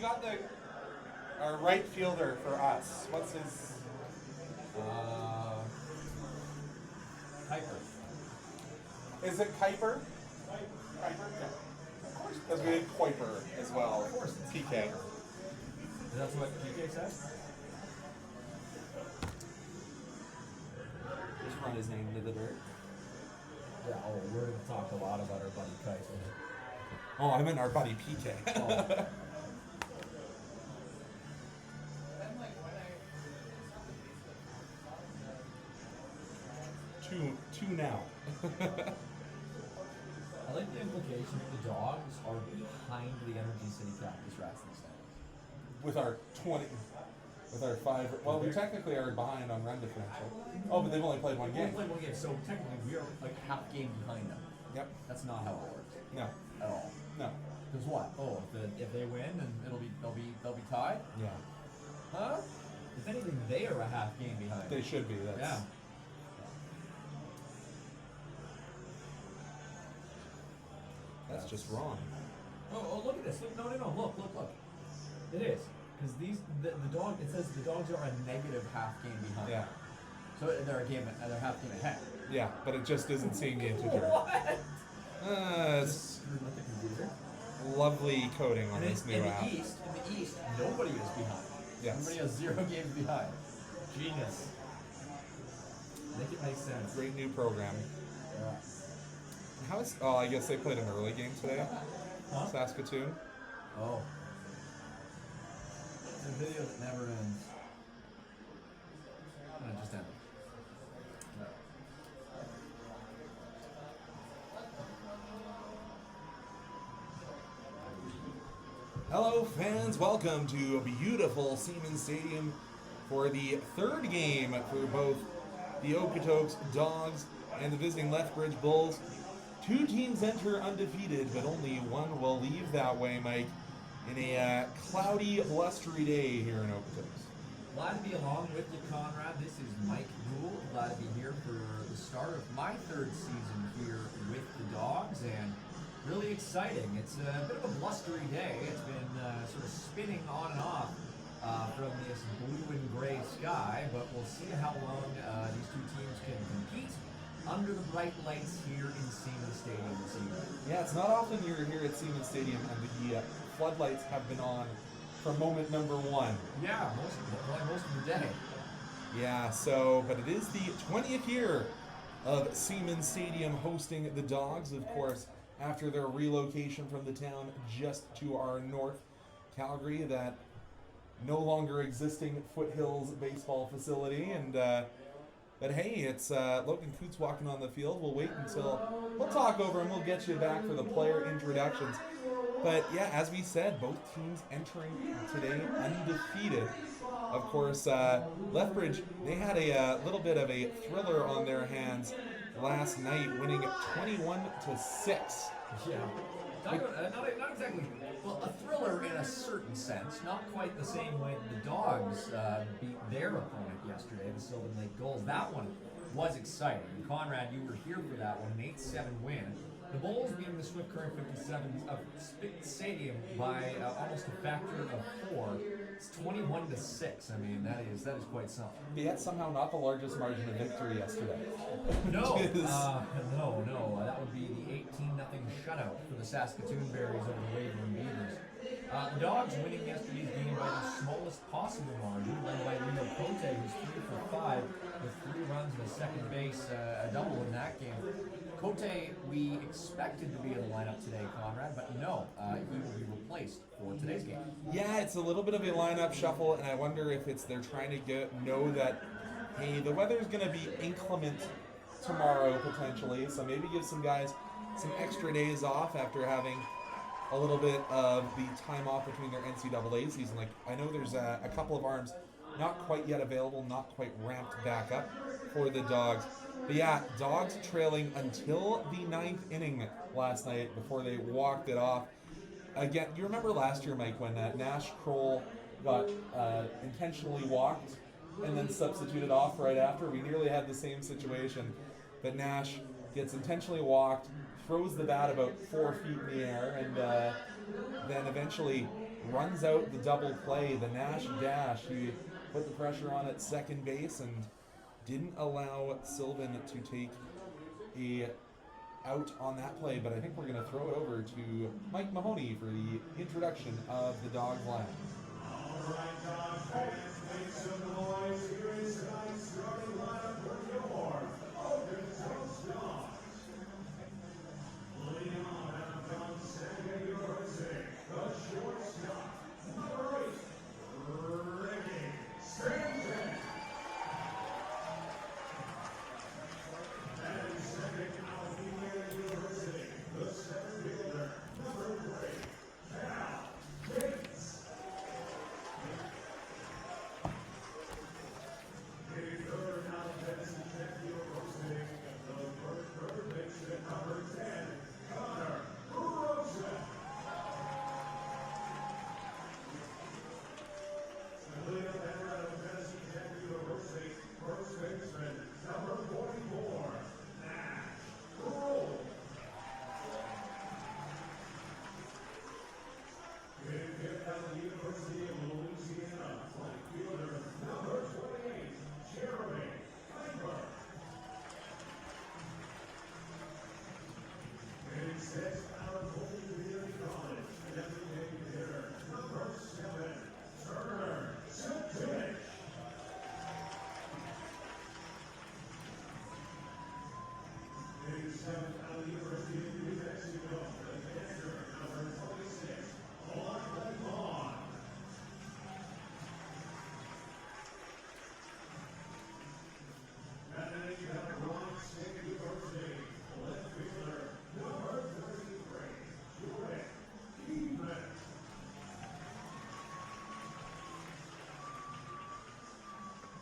got our right fielder for us. What's his? Kuiper. Is it Kuiper? Kuiper? Yeah. Of course. Because we did Kuiper as well. Of course. It's PK. Is that what PK says? Just run his name into the dirt. Yeah, we're going to talk a lot about our buddy Kuiper. Oh, I meant our buddy PK. Oh. Two now. I like the implication that the Dawgs are behind the Energy City Cactus Rats in the standings. With our 5. Well, we technically are behind on run differential. Oh, but they've only played one game. We've played one game, so technically we are like half game behind them. Yep. That's not how it works. No. At all. No. Because what? Oh, if they win, and they'll be tied. Yeah. Huh? If anything, they are a half game behind. They should be. That's, yeah. That's just wrong. Oh, look at this. Look, no. Look. It is. Because the dog, it says the Dawgs are a negative half game behind. Yeah. So they're half game ahead. Yeah, but it just isn't seeing the integer. What? It's lovely coding on this new app. In the East, nobody is behind. Yes. Everybody has 0 games behind. Genius. Make it make sense. Great new program. Yeah. I guess they played an early game today. Huh? Saskatoon. Oh. It's a video that never ends. And it just ended. No. Hello, fans. Welcome to beautiful Siemens Stadium for the third game for both the Okotoks Dawgs and the visiting Lethbridge Bulls. 2 teams enter undefeated, but only one will leave that way, Mike, in a cloudy, blustery day here in Okotoks. Glad to be along with you, Conrad. This is Mike Gould. Glad to be here for the start of my 3rd season here with the Dawgs, and really exciting. It's a bit of a blustery day. It's been sort of spinning on and off from this blue and gray sky, but we'll see how long these 2 teams can compete under the bright lights here in Siemens Stadium this evening. Yeah, it's not often you're here at Siemens Stadium and the floodlights have been on from moment number 1. Yeah, most of the day. Yeah, but it is the 20th year of Siemens Stadium hosting the Dawgs, of course, after their relocation from the town just to our north, Calgary, that no longer existing Foothills baseball facility. And but hey, it's Logan Coots walking on the field. We'll talk over and we'll get you back for the player introductions. But yeah, as we said, both teams entering today undefeated. Of course, Lethbridge, they had a little bit of a thriller on their hands last night, winning 21-6. Yeah. Not exactly. Well, a thriller in a certain sense. Not quite the same way the Dawgs beat their opponent yesterday, the Sylvan Lake Gulls. That one was exciting. And Conrad, you were here for that one, an 8-7 win. The Bulls beating the Swift Current 57 of Stadium by almost a factor of 4. It's 21-6. I mean, that is quite something. But yet somehow not the largest margin of victory yesterday. No, no. That would be the 18-0 shutout for the Saskatoon Berries over the Wavering Beavers. The Dawgs winning yesterday's game by the smallest possible margin, led by Leo Cote, who's 3 for 5 with 3 runs and a second base, a double in that game. Cote, we expected to be in the lineup today, Conrad, but no, he will be replaced for today's game. Yeah, it's a little bit of a lineup shuffle, and I wonder if they're trying to know that, hey, the weather's going to be inclement tomorrow potentially, so maybe give some guys some extra days off after having a little bit of the time off between their NCAA season. Like, I know there's a couple of arms not quite yet available, not quite ramped back up for the Dawgs. But yeah, Dawgs trailing until the 9th inning last night before they walked it off. Again, you remember last year, Mike, when Nash Kroll got intentionally walked and then substituted off right after? We nearly had the same situation. But Nash gets intentionally walked, throws the bat about 4 feet in the air, and then eventually runs out the double play, the Nash dash. He put the pressure on at second base and didn't allow Sylvan to take a out on that play, but I think we're going to throw it over to Mike Mahoney for the introduction of the Dawgs line. All right, Dawgs fans, make some noise. Here is tonight's starting lineup for your Okotoks Dawgs. Leading on out from San Diego, the shortstop, number 8, Ricky Sanchez. And second outfielder, University, the center fielder, number 3, Cal Gates. The third outfielder, University, the third baseman, number 10, Connor Rosen. The leadoff batter out of Tennessee Tech University, first baseman, number 44, Nash Kroll. Getting picked out of the University of Louisiana, flank fielder, number 28, Jeremy Piper. Getting sixth out of Holy Community College, designated hitter, number 7, Turner Sutton. Getting seventh out of the University of New Mexico, the catcher, number 26, Lachlan Vaughn. And then you have Bronx State University, left fielder, number 33, Jordan Keeman.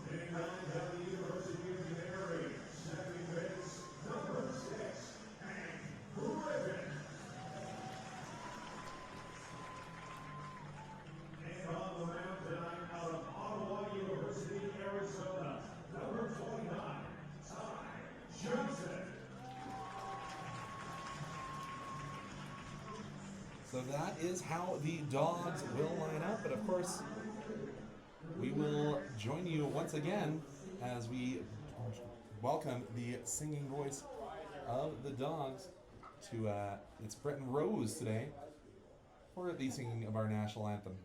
Getting ninth out of the University of Mary, second base, number 6, Hank Griffin. And on the mound tonight, out of Ottawa University, Arizona, number 29, Ty Johnson. So that is how the Dawgs will line up, but of course, we will join you once again as we welcome the singing voice of the Dawgs to, it's Breton Rose today for the singing of our national anthem.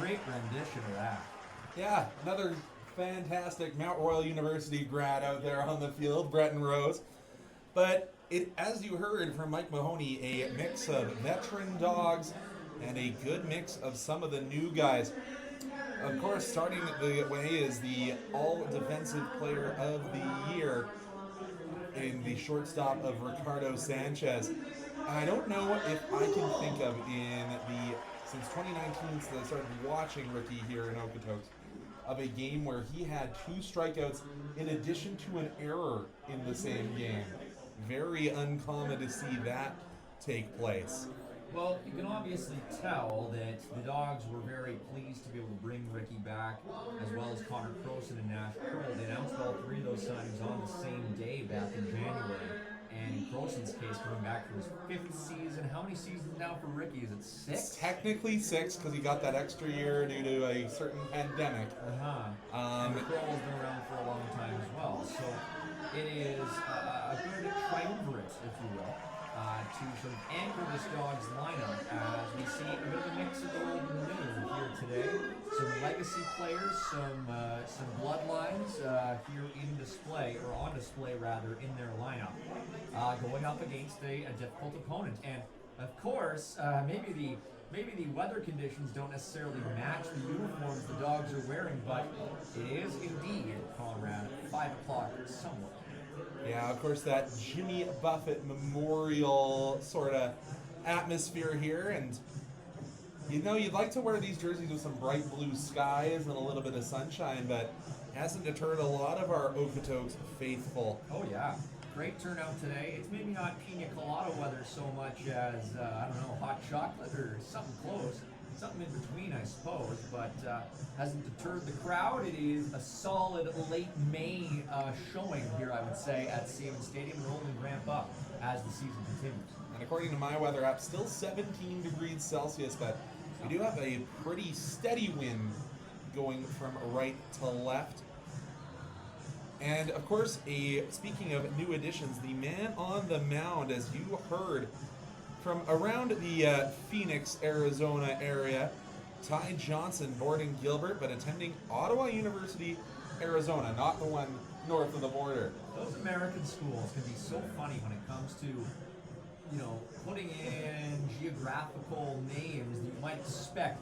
Great rendition of that. Yeah, another fantastic Mount Royal University grad out there on the field, Breton Rose. But it, as you heard from Mike Mahoney, a mix of veteran Dawgs and a good mix of some of the new guys. Of course, starting the way is the all-defensive player of the year in the shortstop of Ricardo Sanchez. And I don't know if I can think of since 2019, since I started watching Ricky here in Okotoks, of a game where he had 2 strikeouts in addition to an error in the same game. Very uncommon to see that take place. Well, you can obviously tell that the Dawgs were very pleased to be able to bring Ricky back, as well as Connor Croson and Nash Kroll. They announced all 3 of those signings on the same day back in January. And in Croson's case, coming back for his 5th season. How many seasons now for Ricky? Is it 6? It's technically 6 because he got that extra year due to a certain pandemic. And Crowell's been around for a long time as well. So it is a good triumvirate, if you will, to sort of anchor this Dawgs lineup as we see a bit of a mix of the old and the new here today. Some legacy players, some bloodlines here in display, or on display rather, in their lineup, going up against a difficult opponent. And of course, maybe the weather conditions don't necessarily match the uniforms the Dawgs are wearing, but it is indeed, Conrad, 5 o'clock somewhere. Yeah, of course, that Jimmy Buffett Memorial sort of atmosphere here, and you know, you'd like to wear these jerseys with some bright blue skies and a little bit of sunshine, but it hasn't deterred a lot of our Okotoks faithful. Oh yeah, great turnout today. It's maybe not pina colada weather so much as, I don't know, hot chocolate or something close. Something in between, I suppose, but hasn't deterred the crowd. It is a solid late May showing here, I would say, at Seaman Stadium, and only ramp up as the season continues. And according to my weather app, still 17 degrees Celsius, but we do have a pretty steady wind going from right to left. And of course, speaking of new additions, the man on the mound, as you heard, from around the Phoenix, Arizona area, Ty Johnson, born in Gilbert, but attending Ottawa University, Arizona, not the one north of the border. Those American schools can be so funny when it comes to, you know, putting in geographical names that you might suspect.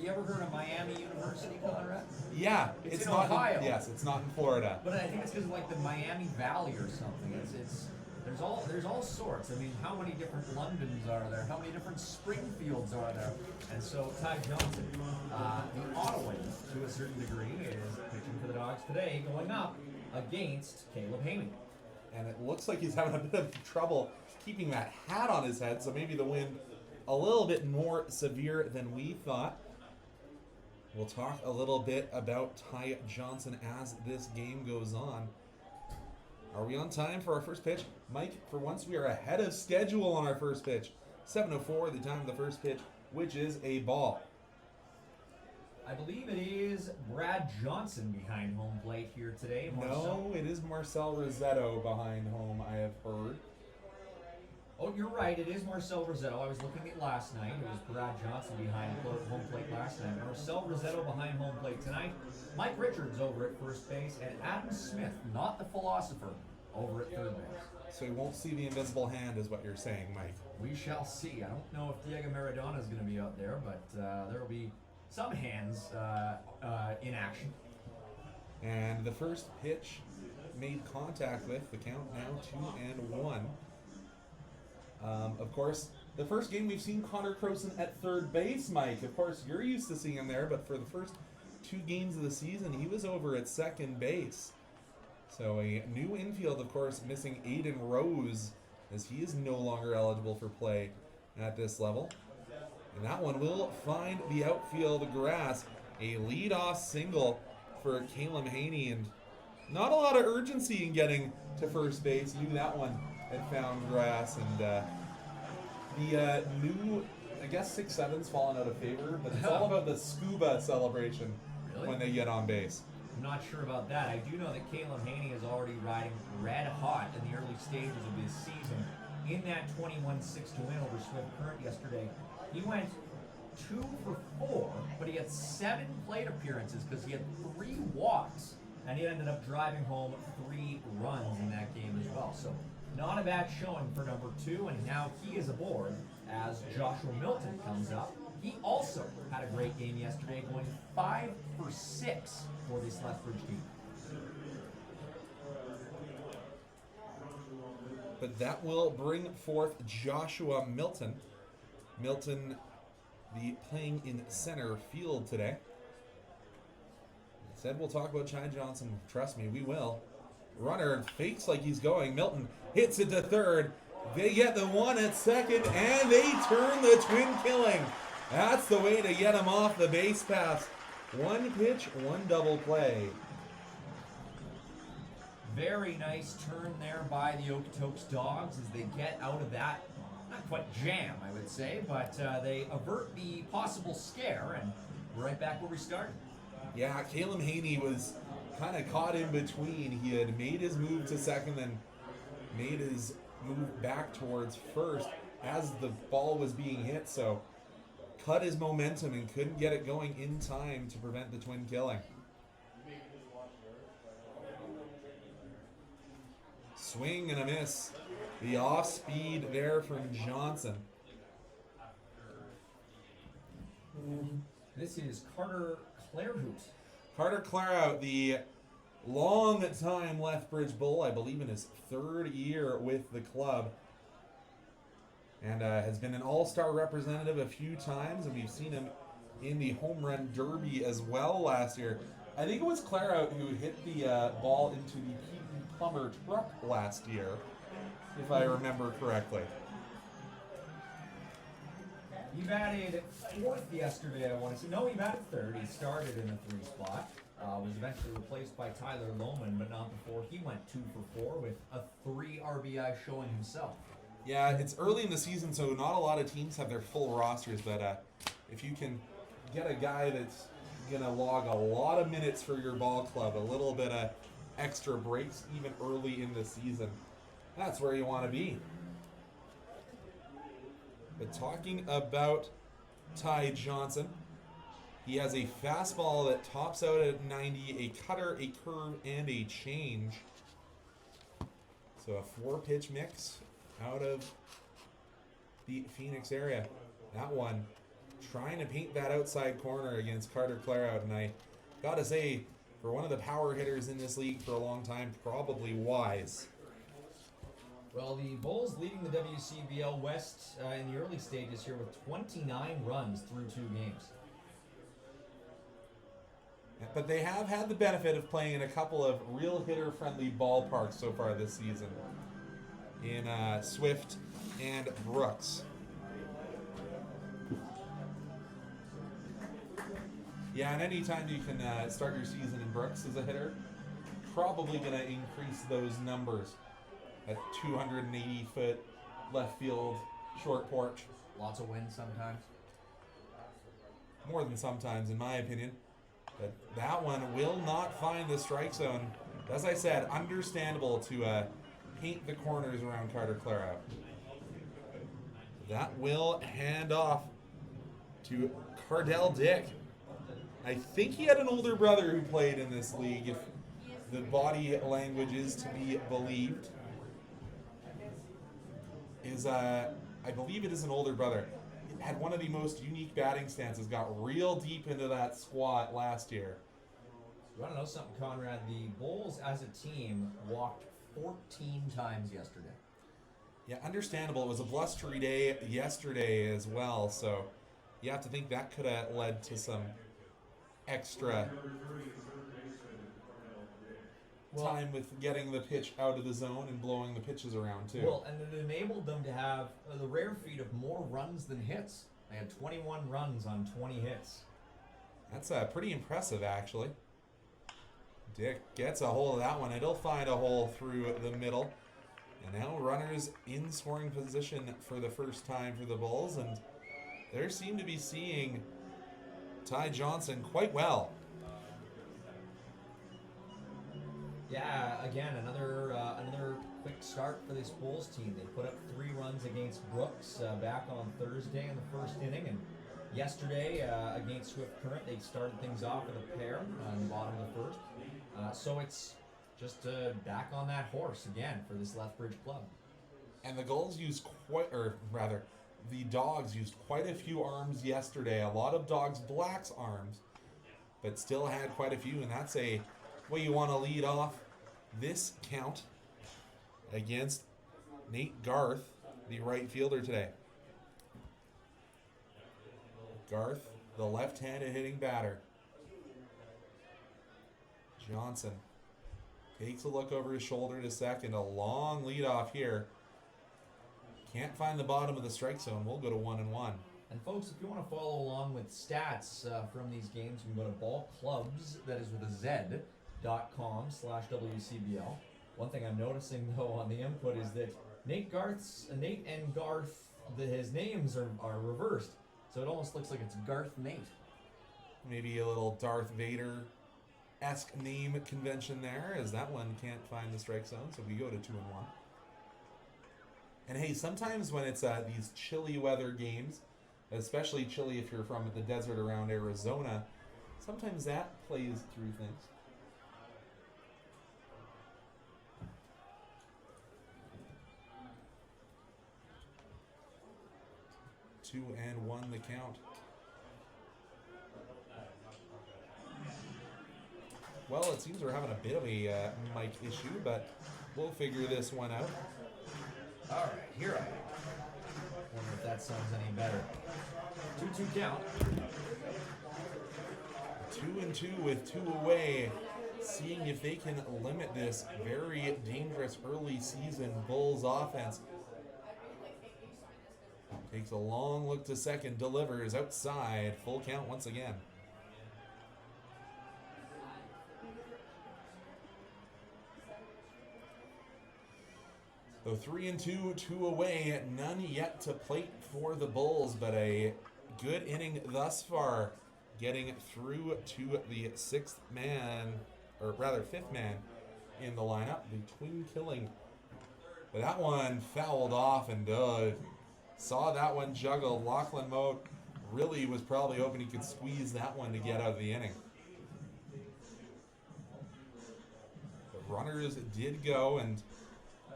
You ever heard of Miami University, Conrad? Yeah, It's in not Ohio. Yes, it's not in Florida. But I think it's because of like the Miami Valley or something. There's all sorts. I mean, how many different Londons are there? How many different Springfields are there? And so Ty Johnson, the Ottawan, to a certain degree, is pitching for the Dawgs today, going up against Caleb Haney. And it looks like he's having a bit of trouble keeping that hat on his head, so maybe the wind a little bit more severe than we thought. We'll talk a little bit about Ty Johnson as this game goes on. Are we on time for our first pitch? Mike, for once we are ahead of schedule on our first pitch. 7:04, the time of the first pitch, which is a ball. I believe it is Brad Johnson behind home plate here today. No, it is Marcel Rosetto behind home, I have heard. Oh, you're right. It is Marcel Rosetto. I was looking at last night. It was Brad Johnson behind home plate last night. Marcel Rosetto behind home plate tonight. Mike Richards over at first base, and Adam Smith, not the philosopher, over at third base. So we won't see the invisible hand, is what you're saying, Mike. We shall see. I don't know if Diego Maradona is going to be out there, but there will be some hands in action. And the first pitch made contact with, the count now 2-1. Of course, the first game we've seen Connor Croson at third base, Mike. Of course, you're used to seeing him there, but for the first 2 games of the season, he was over at second base. So a new infield, of course, missing Aiden Rose, as he is no longer eligible for play at this level. And that one will find the outfield grass. A leadoff single for Caleb Haney, and not a lot of urgency in getting to first base. Knew that one had found grass, and the new, I guess 6-7's fallen out of favor, but it's all about the scuba celebration when they get on base. I'm not sure about that. I do know that Caleb Haney is already riding red hot in the early stages of this season. In that 21-6 to win over Swift Current yesterday, he went 2 for 4, but he had 7 plate appearances because he had 3 walks, and he ended up driving home 3 runs in that game as well. So not a bad showing for number 2, and now he is aboard as Joshua Milton comes up. He also had a great game yesterday, going 5 for 6 for this Lethbridge team. But that will bring forth Joshua Milton. Milton, playing in center field today. Said we'll talk about Ty Johnson. Trust me, we will. Runner fakes like he's going. Milton hits it to third. They get the one at second, and they turn the twin killing. That's the way to get him off the base pass. 1 pitch, 1 double play. Very nice turn there by the Okotoks Dawgs as they get out of that, not quite jam, I would say, but they avert the possible scare, and we're right back where we started. Yeah, Caleb Haney was kind of caught in between. He had made his move to second, then made his move back towards first as the ball was being hit, so cut his momentum and couldn't get it going in time to prevent the twin killing. Swing and a miss. The off speed there from Johnson. This is Carter Clairhout. Carter Clairhout, the long-time Lethbridge Bull, I believe in his third year with the club, and has been an all-star representative a few times, and we've seen him in the home run derby as well last year. I think it was Clairhout who hit the ball into the Pete Plummer truck last year, if I remember correctly. He batted fourth yesterday, I want to say. No, he batted third. He started in the 3 spot. Was eventually replaced by Tyler Lohman, but not before he went 2 for 4 with a 3 RBI showing himself. Yeah, it's early in the season, so not a lot of teams have their full rosters, but if you can get a guy that's going to log a lot of minutes for your ball club, a little bit of extra breaks even early in the season, that's where you want to be. But talking about Ty Johnson, he has a fastball that tops out at 90, a cutter, a curve, and a change. So a 4-pitch mix out of the Phoenix area. That one trying to paint that outside corner against Carter Clairhout, and I gotta say, for one of the power hitters in this league for a long time, probably wise. Well, the Bulls leading the WCBL West in the early stages here with 29 runs through 2 games. But they have had the benefit of playing in a couple of real hitter-friendly ballparks so far this season, in Swift and Brooks. Yeah, and anytime you can start your season in Brooks as a hitter, probably going to increase those numbers at 280-foot left field, short porch. Lots of wind sometimes. More than sometimes, in my opinion. But that one will not find the strike zone. As I said, understandable to paint the corners around Carter Clairhout. That will hand off to Cardell Dick. I think he had an older brother who played in this league, if the body language is to be believed. I believe it is an older brother. Had one of the most unique batting stances, got real deep into that squat last year. You want to know something, Conrad? The Bulls as a team walked 14 times yesterday. Yeah, understandable. It was a blustery day yesterday as well, so you have to think that could have led to some extra time with getting the pitch out of the zone and blowing the pitches around too. Well, and it enabled them to have the rare feat of more runs than hits. They had 21 runs on 20 hits. That's pretty impressive, actually. Dick gets a hold of that one. It'll find a hole through the middle. And now runners in scoring position for the first time for the Bulls, and they seem to be seeing Ty Johnson quite well. Yeah, again, another quick start for this Bulls team. They put up 3 runs against Brooks back on Thursday in the first inning, and yesterday against Swift Current, they started things off with a pair on the bottom of the first. So it's just back on that horse again for this Lethbridge club. And the Gulls used the Dawgs used quite a few arms yesterday. A lot of Dawgs Blacks arms, but still had quite a few, and that's a way you want to lead off this count against Nate Garth, the right fielder today. Garth, the left-handed hitting batter. Johnson takes a look over his shoulder to second. A long leadoff here. Can't find the bottom of the strike zone. We'll go to 1-1. And folks, if you want to follow along with stats from these games, you can go to ballclubs, that is with a Z.com/WCBL. One thing I'm noticing though on the input is that Nate and Garth, his names are reversed, so it almost looks like it's Garth Nate. Maybe a little Darth Vader-esque name convention there, as that one can't find the strike zone, so we go to 2-1. And hey, sometimes when it's these chilly weather games, especially chilly if you're from the desert around Arizona, sometimes that plays through things. Two and one the count. Well, it seems we're having a bit of a mic issue, but we'll figure this one out. All right, here I am. Wonder if that sounds any better. 2-2 count. 2-2 with 2 away, seeing if they can limit this very dangerous early season Bulls offense. Takes a long look to second, delivers outside, full count once again. So 3-2, 2 away, none yet to plate for the Bulls, but a good inning thus far, getting through to the fifth man in the lineup, between killing. But that one fouled off, and saw that one juggle. Lachlan Moat really was probably hoping he could squeeze that one to get out of the inning. The runners did go, and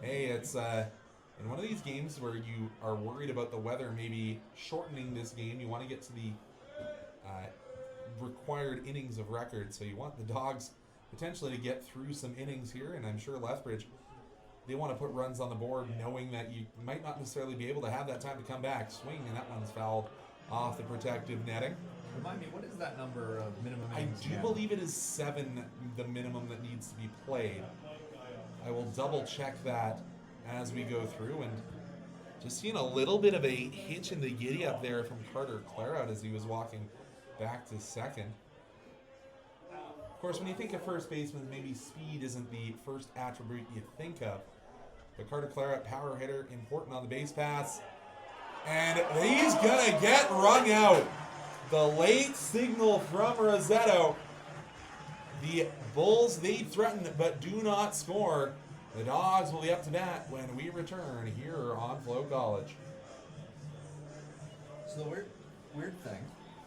hey, it's in one of these games where you are worried about the weather maybe shortening this game. You want to get to the required innings of record, so you want the Dawgs potentially to get through some innings here, and I'm sure Lethbridge, they want to put runs on the board knowing that you might not necessarily be able to have that time to come back. Swing, and that one's fouled off the protective netting. Remind me, what is that number of minimum innings? I do believe it is 7, the minimum that needs to be played. I will double check that as we go through, and just seeing a little bit of a hitch in the giddy up there from Carter Clarout as he was walking back to second. Of course, when you think of first baseman, maybe speed isn't the first attribute you think of. But Carter Clarout, power hitter, important on the base pass. And he's going to get rung out. The late signal from Rossetto. The Bulls, they threaten but do not score. The Dawgs will be up to bat when we return here on Flow College. So the weird thing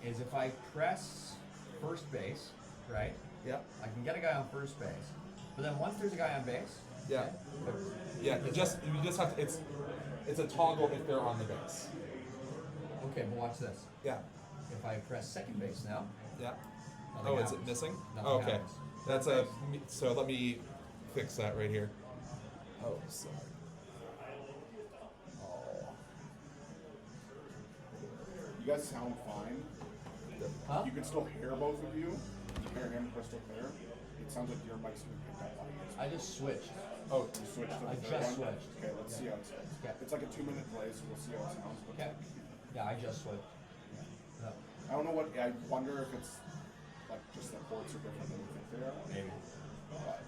is if I press first base, right? Yep. I can get a guy on first base. But then once there's a guy on base, Yeah. Yeah, you just have to, it's a toggle if they're on the base. okay, but watch this. Yeah. If I press second base now, Yeah. nothing Oh, is happens. it missing? Nothing Oh, okay. happens. That's so let me fix that right here. Oh, sorry. Oh. You guys sound fine. Huh? You can still hear both of you. You hear him crystal clear. It sounds like your mic's been picked up on you. I just switched. Oh, you switched to the I third just one? switched. Okay, let's see how it sounds. Okay. It's like a 2-minute delay, so we'll see how it sounds. Okay. Yeah, I just switched. Yeah. I don't know what. I wonder if it's like just the ports are different than we think they are. Maybe. But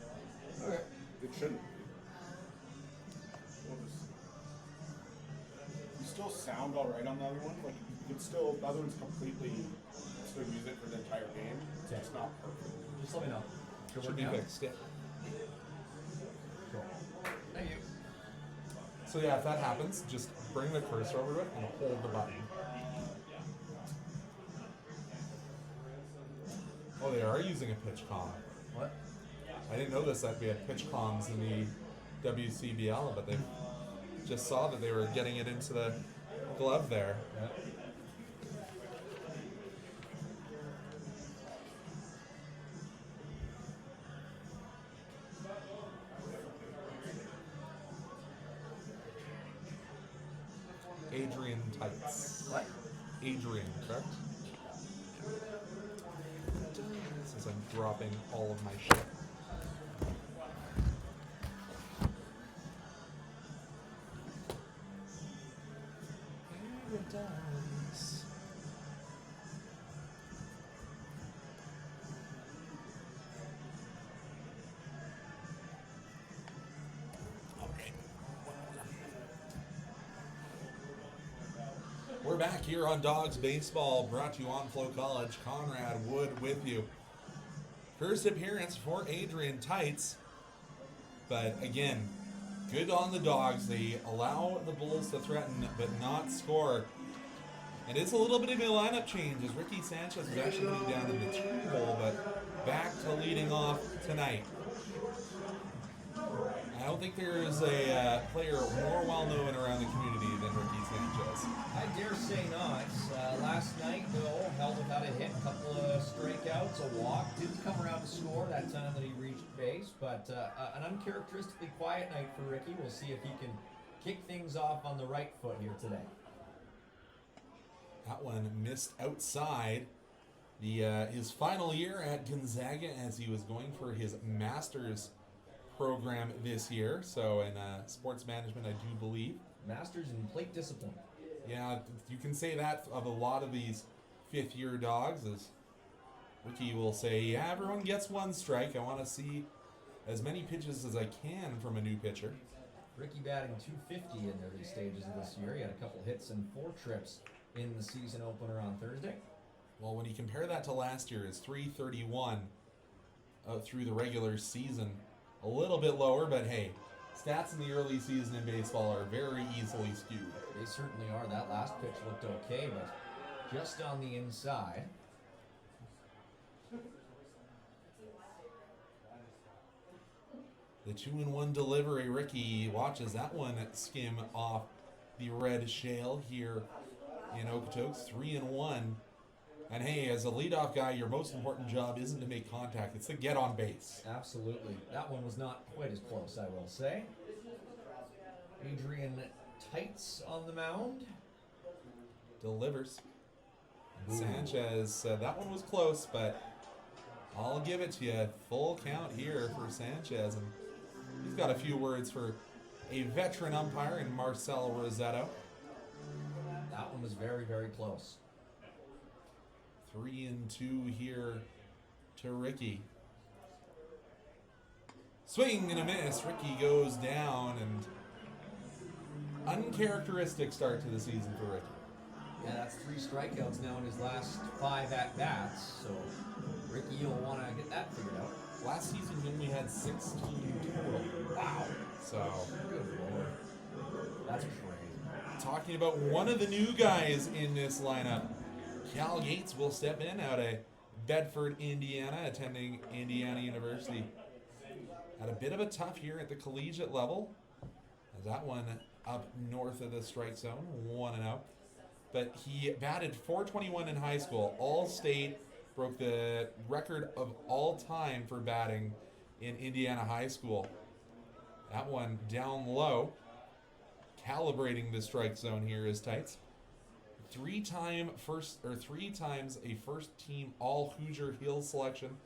Okay. it shouldn't be. We'll just. You still sound all right on the other one. Like you can still. The other one's completely. Still use it for the entire game. It's Okay. just not perfect. Just let me know. Good Should work be now? fixed. Yeah. Cool. Thank you. So yeah, if that happens, just bring the cursor over to it and hold the button. Oh, they are using a pitch comm. What? I didn't know this, that we had pitch comms in the WCBL, but they just saw that they were getting it into the glove there. Yeah. Adrian Tights. What? Adrian, correct? Since I'm dropping all of my shit. Paradise. back here on Dawgs Baseball, brought to you on Flow College. Conrad Wood with you. First appearance for Adrian Tights. But again, good on the Dawgs. They allow the Bulls to threaten but not score. And it's a little bit of a lineup change as Ricky Sanchez was actually moved down in the 2-hole, but back to leading off tonight. I don't think there is a player more well-known around the community than Ricky Sanchez. I dare say not. Last night, though, held without a hit, a couple of strikeouts, a walk. Didn't come around to score that time that he reached base, but an uncharacteristically quiet night for Ricky. We'll see if he can kick things off on the right foot here today. That one missed outside. His final year at Gonzaga as he was going for his master's program this year. So in sports management, I do believe. Masters in plate discipline. Yeah, you can say that of a lot of these fifth-year Dogs. As Ricky will say, yeah, everyone gets one strike. I want to see as many pitches as I can from a new pitcher. Ricky batting .250 in the early stages of this year. He had a couple hits and 4 trips in the season opener on Thursday. Well, when you compare that to last year, it's .331 through the regular season. A little bit lower, but hey, stats in the early season in baseball are very easily skewed. They certainly are. That last pitch looked okay, but just on the inside. The 2-1 delivery. Ricky watches that one skim off the red shale here in Okotoks. 3-1. And hey, as a leadoff guy, your most important job isn't to make contact, it's to get on base. Absolutely. That one was not quite as close, I will say. Adrian Tights on the mound. Delivers. Ooh. Sanchez, that one was close, but I'll give it to you. Full count here for Sanchez. And he's got a few words for a veteran umpire in Marcel Rosetto. That one was very, very close. 3-2 here to Ricky. Swing and a miss. Ricky goes down, and uncharacteristic start to the season for Ricky. Yeah, that's 3 strikeouts now in his last 5 at-bats, so Ricky will want to get that figured out. Last season he only had 16 total. Wow. So, Good Lord. That's crazy. talking about one of the new guys in this lineup, Cal Gates will step in out of Bedford, Indiana, attending Indiana University. Had a bit of a tough year at the collegiate level, as that one up north of the strike zone, 1-0. But he batted .421 in high school, all-state, broke the record of all time for batting in Indiana high school. That one down low, calibrating the strike zone here is Tights. 3 times a first team all Hoosier Hill selection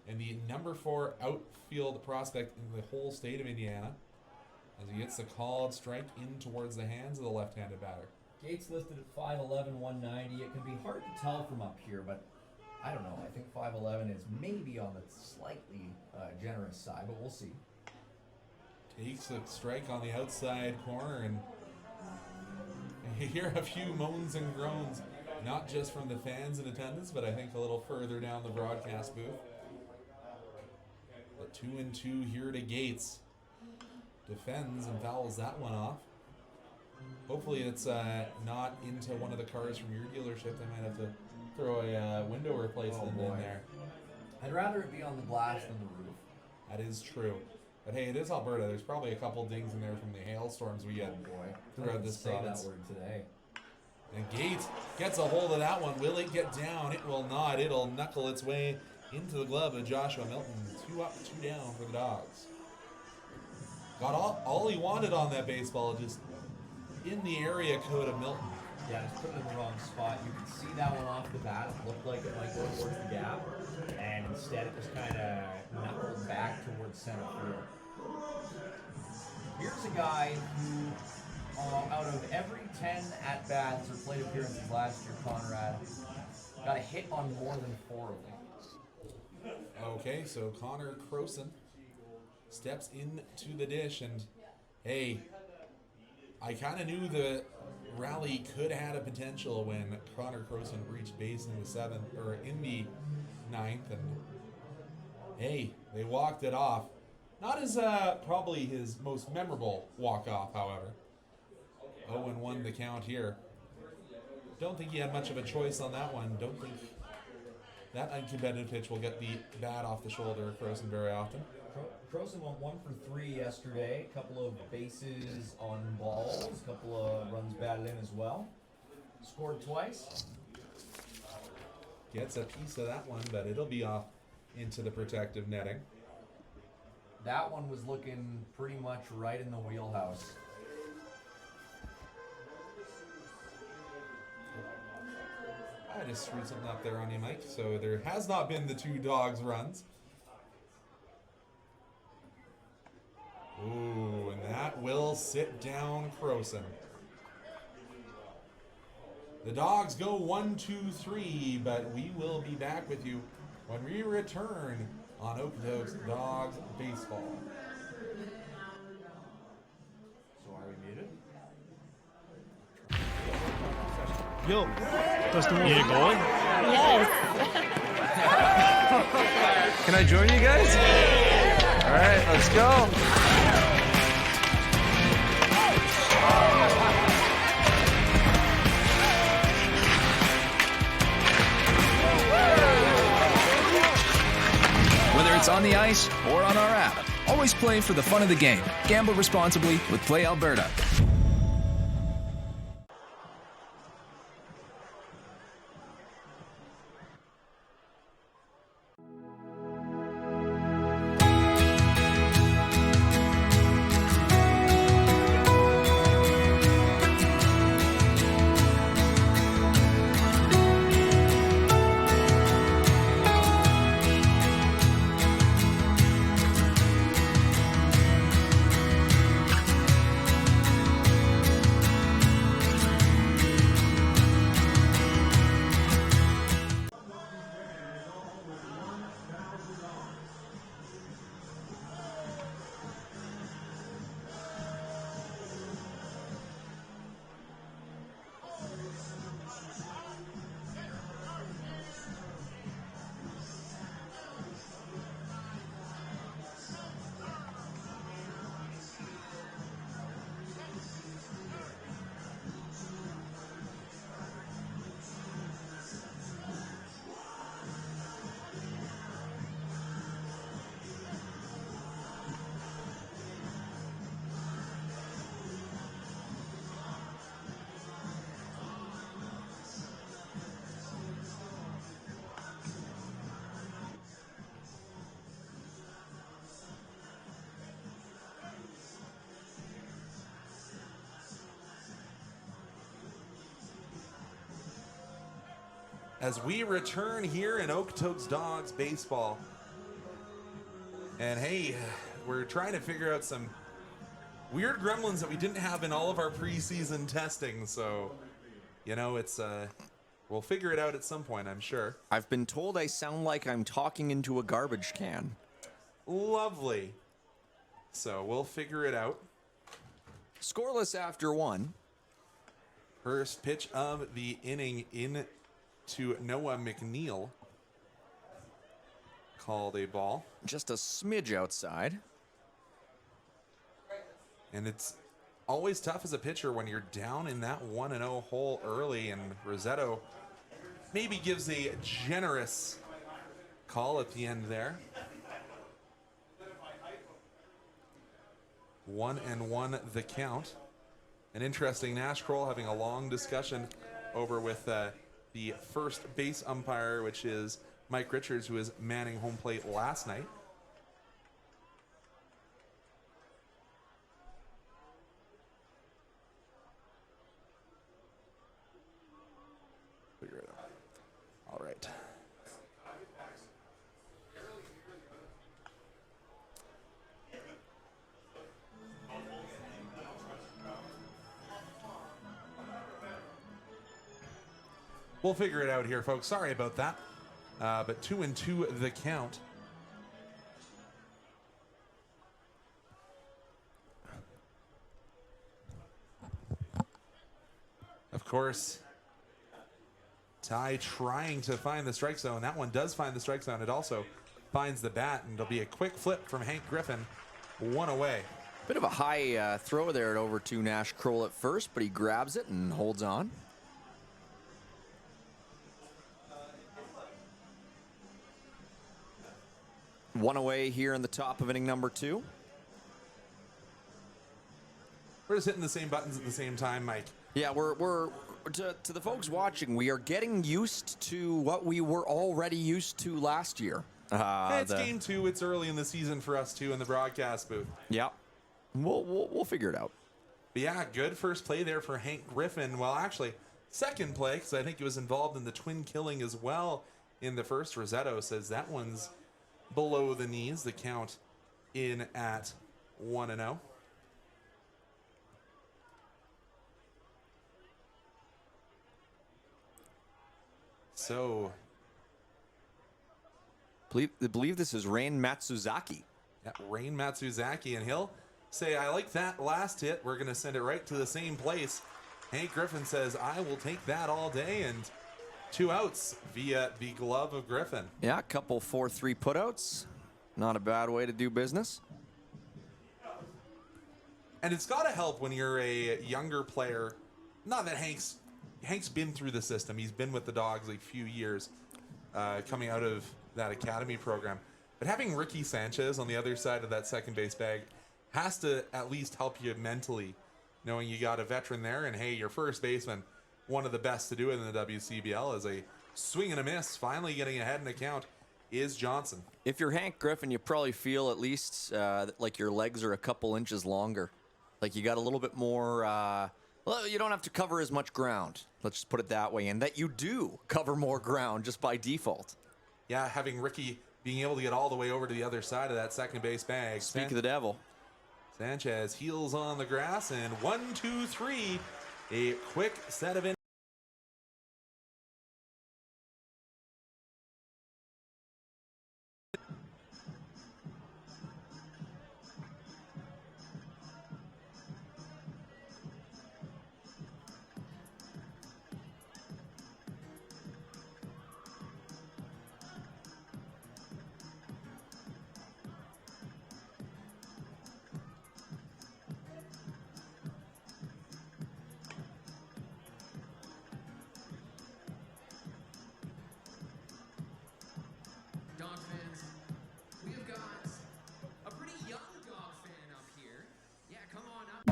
and the number 4 outfield prospect in the whole state of Indiana as he gets the called strike in towards the hands of the left-handed batter. Gates listed at 5'11", 190. It can be hard to tell from up here, but I don't know. I think 5'11" is maybe on the slightly generous side, but we'll see. Takes a strike on the outside corner, and you hear a few moans and groans, not just from the fans in attendance, but I think a little further down the broadcast booth. But 2-2 here to Gates. Defends and fouls that one off. Hopefully it's not into one of the cars from your dealership. They might have to throw a window replacement in there. I'd rather it be on the glass than the roof. That is true. But hey, it is Alberta. There's probably a couple dings in there from the hailstorms we get throughout this province. Say that word today. And Gates gets a hold of that one. Will it get down? It will not. It'll knuckle its way into the glove of Joshua Milton. 2 up, 2 down for the Dawgs. Got all he wanted on that baseball, just in the area code of Milton. Yeah, just put it in the wrong spot. You could see that one off the bat. It looked like it might go towards the gap. And instead it just kind of knuckled back towards center field. Here's a guy who, out of every 10 at-bats or plate appearances last year, Conrad, got a hit on more than 4 of them. Okay, so Connor Croson steps into the dish, and hey, I kind of knew the rally could have had a potential when Connor Croson reached base in the 7th, or in the 9th, and hey, they walked it off. Not as probably his most memorable walk-off, however. 0-1 the count here. Don't think he had much of a choice on that one. Don't think that uncompetitive pitch will get the bat off the shoulder of Croson very often. Croson went 1 for 3 yesterday. A couple of bases on balls. A couple of runs batted in as well. Scored twice. Gets a piece of that one, but it'll be off into the protective netting. That one was looking pretty much right in the wheelhouse. I just screwed something up there on you, Mike. So there has not been the 2 Dawgs runs. Ooh, and that will sit down Croson. The Dawgs go 1-2-3, but we will be back with you when we return on Okotoks Dawgs Baseball. So are we muted? Yo, that's the one. You going? Yes. Can I join you guys? All right, let's go. Whether it's on the ice or on our app, always play for the fun of the game. Gamble responsibly with Play Alberta. As we return here in Okotoks Dawgs Baseball. And hey, we're trying to figure out some weird gremlins that we didn't have in all of our preseason testing. So, you know, it's we'll figure it out at some point, I'm sure. I've been told I sound like I'm talking into a garbage can. Lovely. So we'll figure it out. Scoreless after 1. First pitch of the inning in to Noah McNeil. Called a ball. Just a smidge outside. And it's always tough as a pitcher when you're down in that 1-0 hole early, and Rosetto maybe gives a generous call at the end there. 1-1 the count. An interesting Nash Kroll having a long discussion over with the first base umpire, which is Mike Richards, who was manning home plate last night. Figure it out. All right. We'll figure it out here, folks. Sorry about that. But 2-2 the count. of course, Ty trying to find the strike zone. That one does find the strike zone. It also finds the bat, and it'll be a quick flip from Hank Griffin. One away. Bit of a high throw there over to Nash Kroll at first, but he grabs it and holds on. One away here in the top of inning number 2. We're just hitting the same buttons at the same time, Mike. Yeah, we're to the folks watching, we are getting used to what we were already used to last year. It's game 2. It's early in the season for us too in the broadcast booth. Yeah, we'll figure it out. But yeah, good first play there for Hank Griffin. Well, actually, second play, because I think he was involved in the twin killing as well in the first. Rosetto says that one's below the knees. The count in at 1-0. So, believe this is Rain Matsuzaki. yeah, Rain Matsuzaki, and he'll say, I like that last hit. We're going to send it right to the same place. Hank Griffin says, I will take that all day, and 2 outs via the glove of Griffin. Yeah, a couple 4-3 putouts. Not a bad way to do business. And it's got to help when you're a younger player. Not that Hank's been through the system. He's been with the Dawgs a few years coming out of that academy program. But having Ricky Sanchez on the other side of that second base bag has to at least help you mentally, knowing you got a veteran there. And hey, your first baseman, one of the best to do it in the WCBL, is a swing and a miss. Finally getting ahead in the count is Johnson. If you're Hank Griffin, you probably feel at least like your legs are a couple inches longer. Like you got a little bit more... well, you don't have to cover as much ground. Let's just put it that way. And that you do cover more ground just by default. Yeah, having Ricky being able to get all the way over to the other side of that second base bag. Speak of the devil. Sanchez heels on the grass, and 1, 2, 3. A quick set of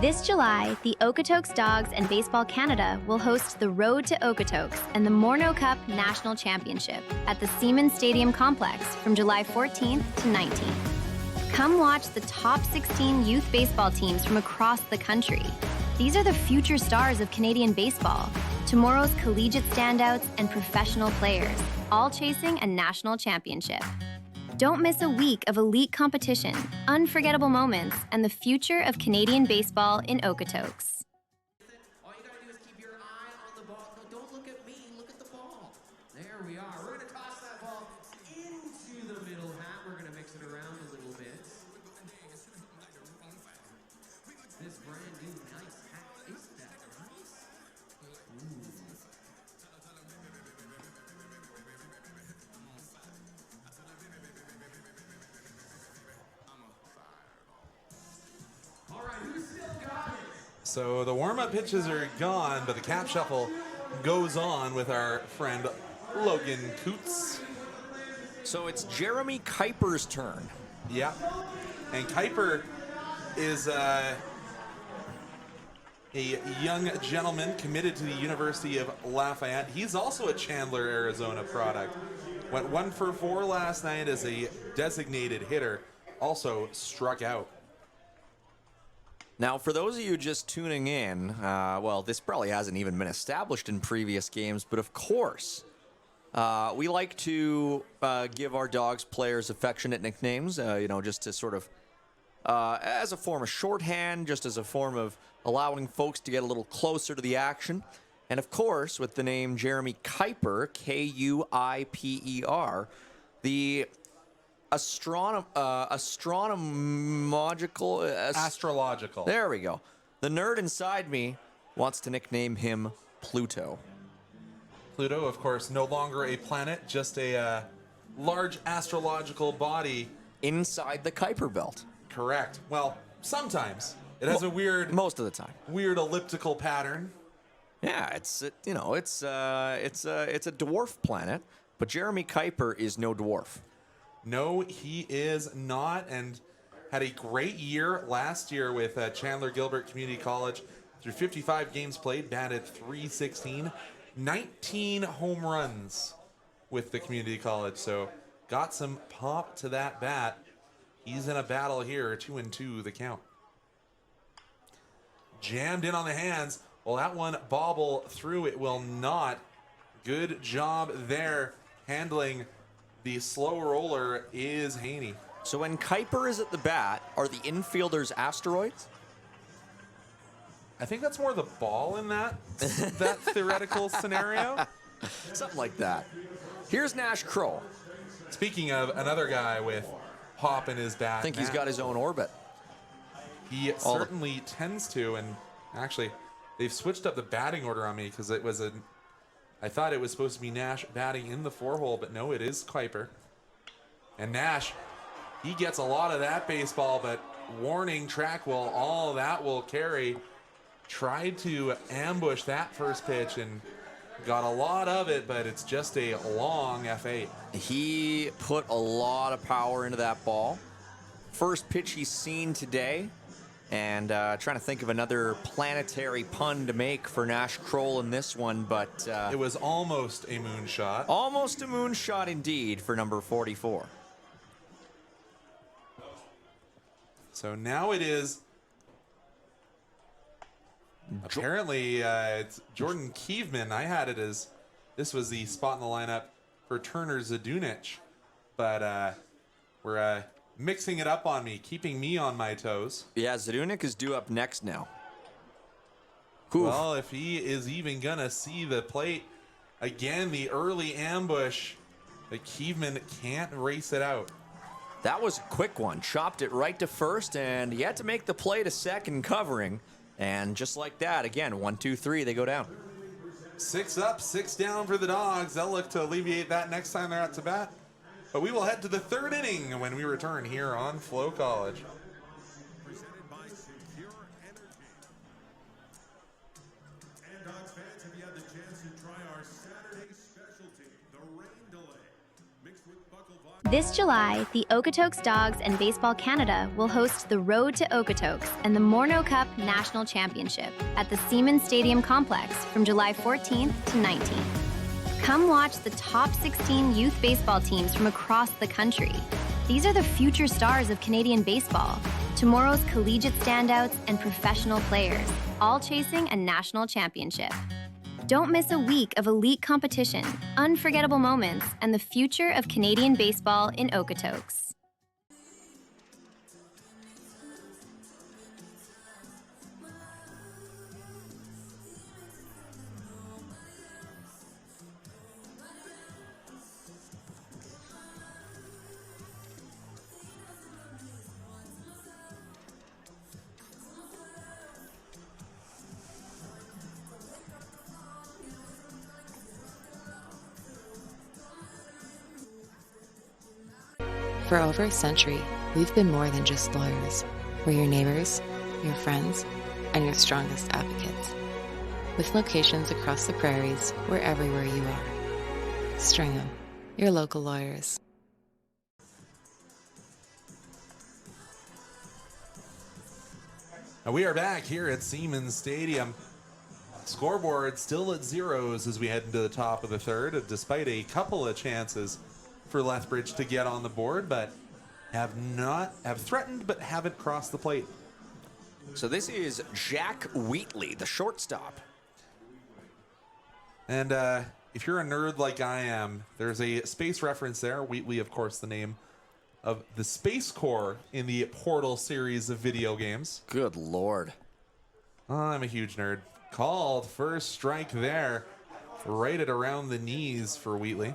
This July, the Okotoks Dogs and Baseball Canada will host the Road to Okotoks and the Morneau Cup National Championship at the Siemens Stadium Complex from July 14th to 19th. Come watch the top 16 youth baseball teams from across the country. These are the future stars of Canadian baseball, tomorrow's collegiate standouts and professional players, all chasing a national championship. Don't miss a week of elite competition, unforgettable moments, and the future of Canadian baseball in Okotoks. All you gotta do is keep your eye on the ball. No, don't look at me, look at the ball. There we are. We're gonna toss that ball into the middle hat. We're gonna mix it around a little bit. This brand new nice hat, is that nice? Ooh. So the warm-up pitches are gone, but the cap shuffle goes on with our friend Logan Coots. So it's Jeremy Kuiper's turn. Yep. And Kuiper is a young gentleman committed to the University of Lafayette. He's also a Chandler, Arizona product. Went 1 for 4 last night as a designated hitter. Also struck out. Now, for those of you just tuning in, well, this probably hasn't even been established in previous games, but of course, we like to give our Dogs players affectionate nicknames, you know, just to sort of, as a form of shorthand, just as a form of allowing folks to get a little closer to the action. And of course, with the name Jeremy Kuiper, Kuiper, the astrological. Astrological. There we go. The nerd inside me wants to nickname him Pluto. Pluto, of course, no longer a planet, just a large astrological body. Inside the Kuiper Belt. Correct. Well, sometimes. It has a weird... Most of the time. Weird elliptical pattern. Yeah, it's a dwarf planet, but Jeremy Kuiper is no dwarf. No, he is not, and had a great year last year with Chandler Gilbert Community College. Through 55 games played, batted .316, 19 home runs with the community college. So got some pop to that bat. He's in a battle here, 2-2 the count. Jammed in on the hands. Well, that one bobble through. It will not. Good job there handling the slow roller is Haney. So when Kuiper is at the bat, are the infielders asteroids? I think that's more the ball in that theoretical scenario. Something like that. Here's Nash Kroll. Speaking of another guy with pop in his bat. I think he's got his own orbit. He certainly tends to, and actually, they've switched up the batting order on me because it was I thought it was supposed to be Nash batting in the 4-hole, but no, it is Kuiper. And Nash, he gets a lot of that baseball, but warning track will, all that will carry. Tried to ambush that first pitch and got a lot of it, but it's just a long F8. He put a lot of power into that ball. First pitch he's seen today. And trying to think of another planetary pun to make for Nash Kroll in this one, but... it was almost a moonshot. Almost a moonshot indeed for number 44. So now it is... Apparently, it's Jordan Kievman. I had it as this was the spot in the lineup for Turner Zadunich. But we're mixing it up on me, keeping me on my toes. Yeah, Zadunich is due up next now. Oof. Well, if he is even going to see the plate, again, the early ambush, the Kievman can't race it out. That was a quick one. Chopped it right to first, and he had to make the play to second covering. And just like that, again, 1, 2, 3, they go down. 6 up, 6 down for the Dogs. They'll look to alleviate that next time they're out to bat. But we will head to the 3rd inning when we return here on Flow College. Presented by Secure Energy. And Dogs fans, have you had the chance to try our Saturday specialty, the rain delay, mixed with buckle vodka? This July, the Okotoks Dogs and Baseball Canada will host the Road to Okotoks and the Morneau Cup National Championship at the Seaman Stadium Complex from July 14th to 19th. Come watch the top 16 youth baseball teams from across the country. These are the future stars of Canadian baseball, tomorrow's collegiate standouts and professional players, all chasing a national championship. Don't miss a week of elite competition, unforgettable moments, and the future of Canadian baseball in Okotoks. For over a century, we've been more than just lawyers. We're your neighbors, your friends, and your strongest advocates. With locations across the prairies, we're everywhere you are. Stringham, your local lawyers. Now we are back here at Siemens Stadium. Scoreboard still at zeros as we head into the top of the 3rd, despite a couple of chances for Lethbridge to get on the board, but have threatened but haven't crossed the plate. So this is Jack Wheatley, the shortstop. And if you're a nerd like I am, there's a space reference there. Wheatley, of course, the name of the Space Corps in the Portal series of video games. Good Lord. I'm a huge nerd. Called first strike there, right at around the knees for Wheatley.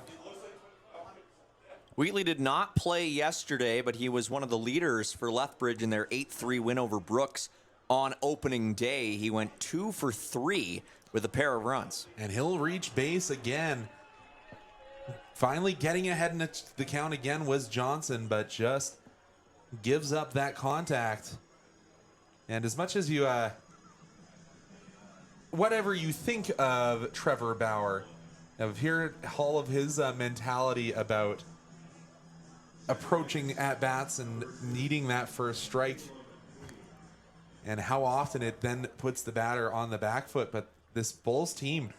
Wheatley did not play yesterday, but he was one of the leaders for Lethbridge in their 8-3 win over Brooks on opening day. He went 2 for 3 with a pair of runs. And he'll reach base again. Finally getting ahead in the count again was Johnson, but just gives up that contact. And as much as you, whatever you think of Trevor Bauer, of hear all of his mentality about approaching at-bats and needing that first strike, and how often it then puts the batter on the back foot. But this Bulls team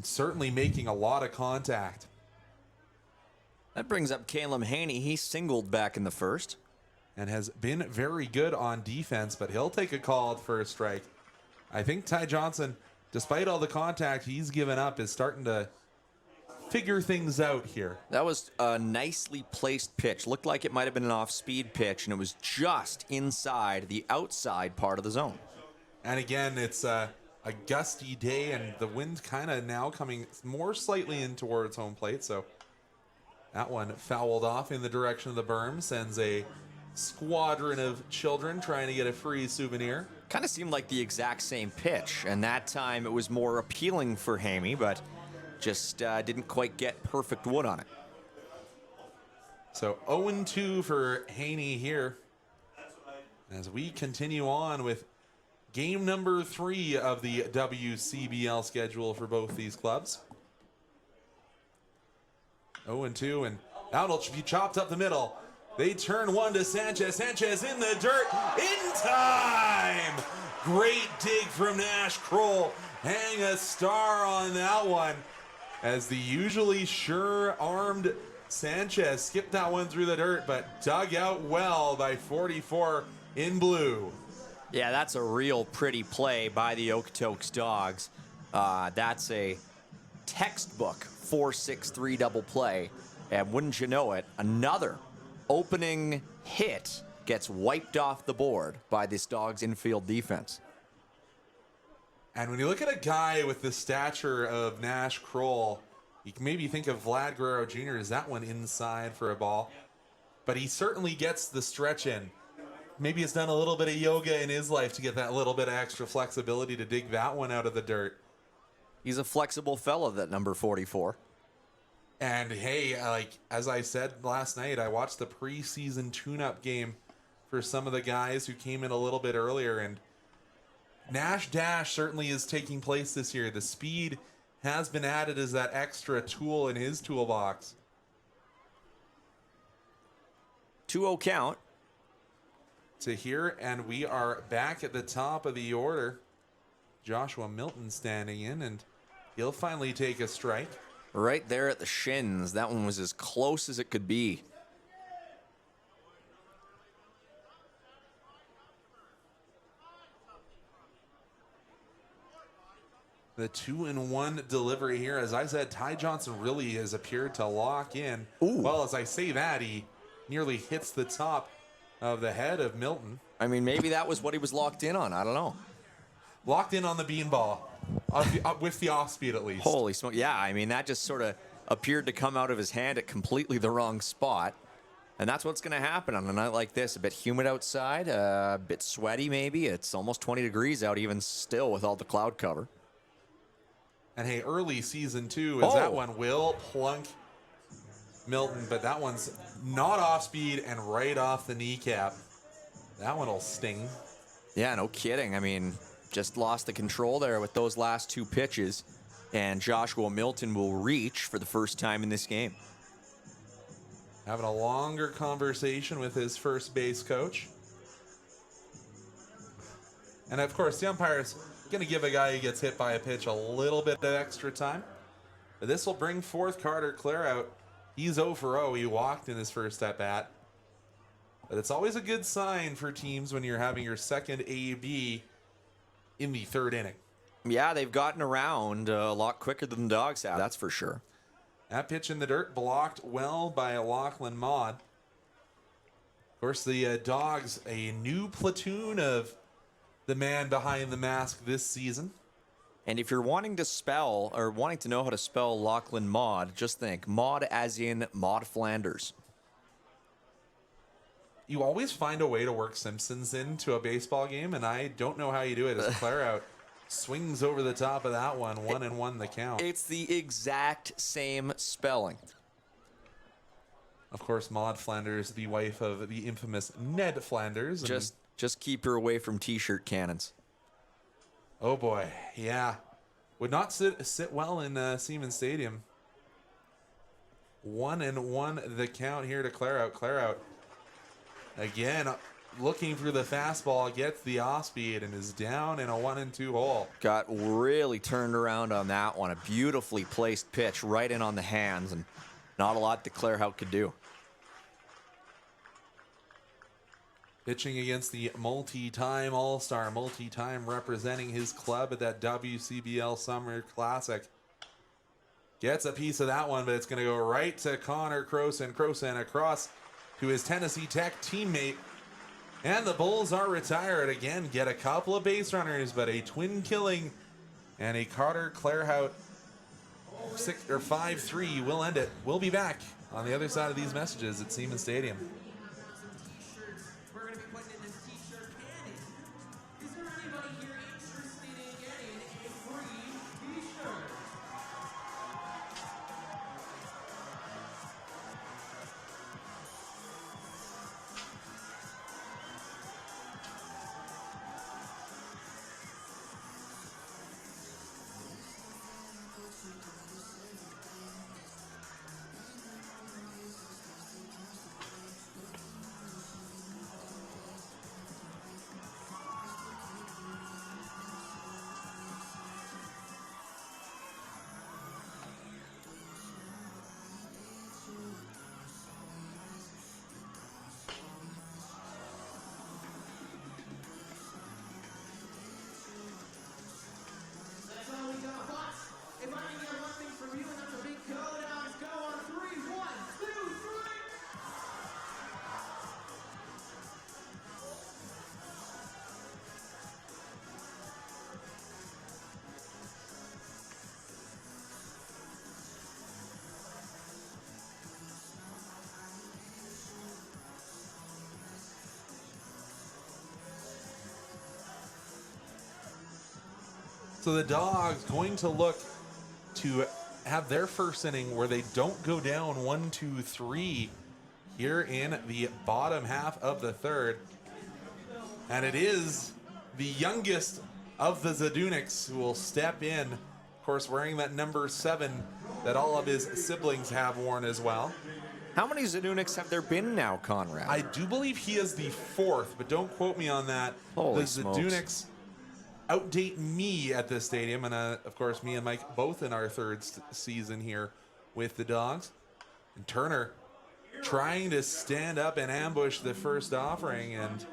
certainly making a lot of contact. That brings up Caleb Haney. He singled back in the first. And has been very good on defense, but he'll take a call at first strike. I think Ty Johnson, despite all the contact he's given up, is starting to figure things out here. That was a nicely placed pitch. Looked like it might have been an off-speed pitch, and it was just inside the outside part of the zone. And again, it's a gusty day, and the wind kind of now coming more slightly in towards home plate, so that one fouled off in the direction of the berm, sends a squadron of children trying to get a free souvenir. Kind of seemed like the exact same pitch, and that time it was more appealing for Hamey, but just didn't quite get perfect wood on it. So 0-2 for Haney here as we continue on with game number 3 of the WCBL schedule for both these clubs. 0-2, and now it'll be chopped up the middle. They turn one to Sanchez. Sanchez in the dirt in time. Great dig from Nash Kroll. Hang a star on that one as the usually sure-armed Sanchez skipped that one through the dirt, but dug out well by 44 in blue. Yeah, that's a real pretty play by the Okotoks Dawgs. That's a textbook 4-6-3 double play. And wouldn't you know it, another opening hit gets wiped off the board by this Dawgs infield defense. And when you look at a guy with the stature of Nash Kroll, you can maybe think of Vlad Guerrero Jr. Is that one inside for a ball? But he certainly gets the stretch in. Maybe he's done a little bit of yoga in his life to get that little bit of extra flexibility to dig that one out of the dirt. He's a flexible fella, that number 44. And hey, like as I said last night, I watched the preseason tune-up game for some of the guys who came in a little bit earlier, and Nash Dash certainly is taking place this year. The speed has been added as that extra tool in his toolbox. 2-0 count to here, and we are back at the top of the order. Joshua Milton standing in, and he'll finally take a strike. Right there at the shins. That one was as close as it could be. The 2-1 delivery here. As I said, Ty Johnson really has appeared to lock in. Ooh. Well, as I say that, he nearly hits the top of the head of Milton. I mean, maybe that was what he was locked in on. I don't know. Locked in on the beanball. With the off speed, at least. Holy smoke. Yeah, I mean, that just sort of appeared to come out of his hand at completely the wrong spot. And that's what's going to happen on a night like this. A bit humid outside, a bit sweaty maybe. It's almost 20 degrees out even still with all the cloud cover. And hey, early season 2 is that one will plunk Milton, but that one's not off speed and right off the kneecap. That one will sting. Yeah, no kidding. I mean, just lost the control there with those last 2 pitches, and Joshua Milton will reach for the first time in this game. Having a longer conversation with his first base coach. And of course, the umpire's going to give a guy who gets hit by a pitch a little bit of extra time. But this will bring forth Carter Clare out. He's 0 for 0. He walked in his first at-bat. But it's always a good sign for teams when you're having your second AB in the 3rd inning. Yeah, they've gotten around a lot quicker than the Dawgs have, that's for sure. That pitch in the dirt blocked well by Lachlan Maud. Of course, the Dawgs, a new platoon of the man behind the mask this season. And if you're wanting to spell or wanting to know how to spell Lachlan Maud, just think Maud as in Maud Flanders. You always find a way to work Simpsons into a baseball game, and I don't know how you do it. As Claire out swings over the top of that one. 1-1 the count. It's the exact same spelling. Of course, Maud Flanders, the wife of the infamous Ned Flanders. Just keep her away from t-shirt cannons. Oh boy, yeah. Would not sit well in Siemens Stadium. 1-1 the count here to Claire out. Again, looking for the fastball, gets the off speed and is down in a 1-2 hole. Got really turned around on that one. A beautifully placed pitch right in on the hands, and not a lot that Clairhout could do. Pitching against the multi-time All-Star, multi-time representing his club at that WCBL Summer Classic. Gets a piece of that one, but it's going to go right to Connor Croson. Croson across to his Tennessee Tech teammate. And the Bulls are retired. Again, get a couple of base runners, but a twin killing and a Carter Clairhout 5-3 will end it. We'll be back on the other side of these messages at Siemens Stadium. So the Dawgs going to look to have their first inning where they don't go down 1-2-3 here in the bottom half of the third. And it is the youngest of the Zaduniks who will step in, of course, wearing that number 7 that all of his siblings have worn as well. How many Zaduniks have there been now, Conrad? I do believe he is the 4th, but don't quote me on that. Holy the smokes. Zaduniks outdate me at this stadium, and of course me and Mike both in our third season here with the Dawgs. And Turner trying to stand up and ambush the first offering and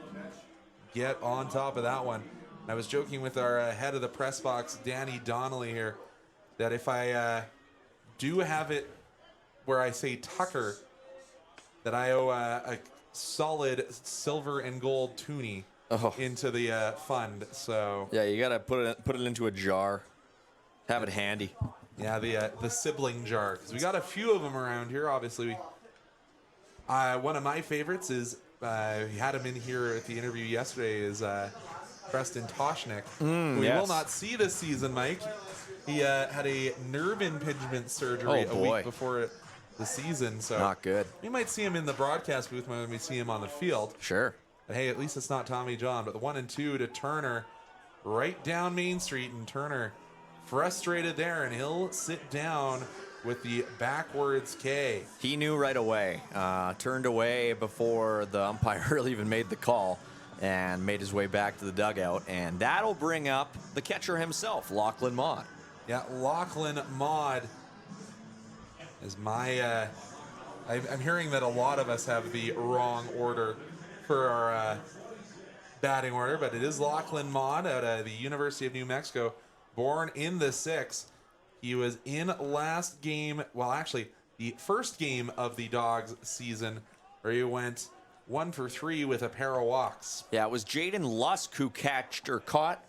get on top of that one. I was joking with our head of the press box, Danny Donnelly here, that if I do have it where I say Tucker, that I owe a solid silver and gold toonie into the fund. So yeah, you gotta put it into a jar, have it handy. Yeah, the sibling jar, because we got a few of them around here. Obviously, one of my favorites is we had him in here at the interview yesterday. Is Preston Toshnick, who we will not see this season, Mike. He had a nerve impingement surgery a week before the season, so not good. We might see him in the broadcast booth when we see him on the field. Sure. But hey, at least it's not Tommy John. But the 1-2 to Turner, right down Main Street, and Turner frustrated there, and he'll sit down with the backwards K. He knew right away. Turned away before the umpire really even made the call, and made his way back to the dugout. And that'll bring up the catcher himself, Lachlan Maud. Yeah, Lachlan Maud is my. I'm hearing that a lot of us have the wrong order for our batting order, but it is Lachlan Maud out of the University of New Mexico, born in the 6th. He was in last game, well, actually, the first game of the Dawgs season, where he went 1 for 3 with a pair of walks. Yeah, it was Jaden Lusk who caught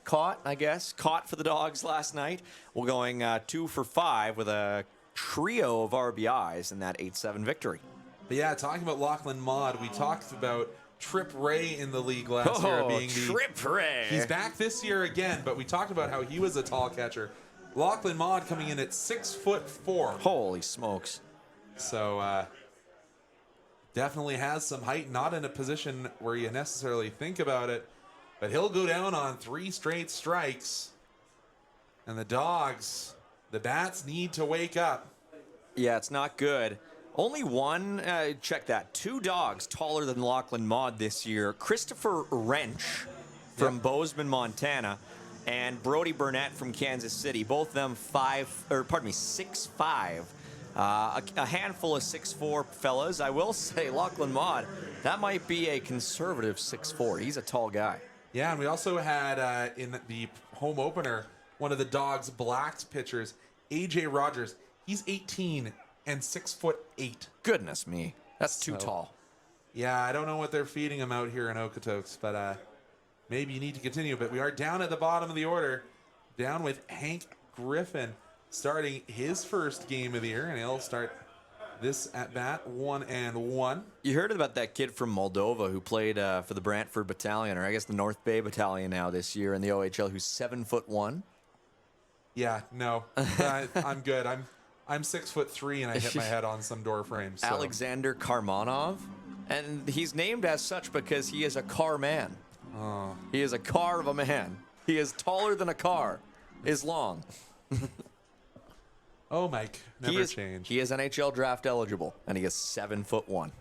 for the Dawgs last night. We're going 2 for 5 with a trio of RBIs in that 8-7 victory. But yeah, talking about Lachlan Maud, we talked about Trip Ray in the league last year. Being Trip Ray. He's back this year again, but we talked about how he was a tall catcher. Lachlan Maud coming in at 6'4". Holy smokes. So definitely has some height, not in a position where you necessarily think about it, but he'll go down on 3 straight strikes. And the Dogs, the Bats need to wake up. Yeah, it's not good. Only one, check that, 2 Dogs taller than Lachlan Maud this year. Christopher Wrench from Bozeman, Montana, and Brody Burnett from Kansas City. Both of them 6'5". A handful of 6'4" fellas. I will say Lachlan Maud, that might be a conservative 6'4". He's a tall guy. Yeah, and we also had in the home opener, one of the Dogs' Blacks pitchers, AJ Rogers. He's 18 and 6'8". Goodness me, that's too tall. Yeah, I don't know what they're feeding him out here in Okotoks, but maybe you need to continue. But we are down at the bottom of the order, down with Hank Griffin starting his first game of the year, and he'll start this at bat 1-1. You heard about that kid from Moldova who played for the Brantford Battalion, or I guess the North Bay Battalion now this year in the OHL, who's 7'1". Yeah, no, I'm good. I'm 6'3" and I hit my head on some door frames. So. Alexander Karmanov, and he's named as such because he is a car man. Oh. He is a car of a man. He is taller than a car. Is long. Oh, Mike, never change. He is NHL draft eligible, and he is 7'1".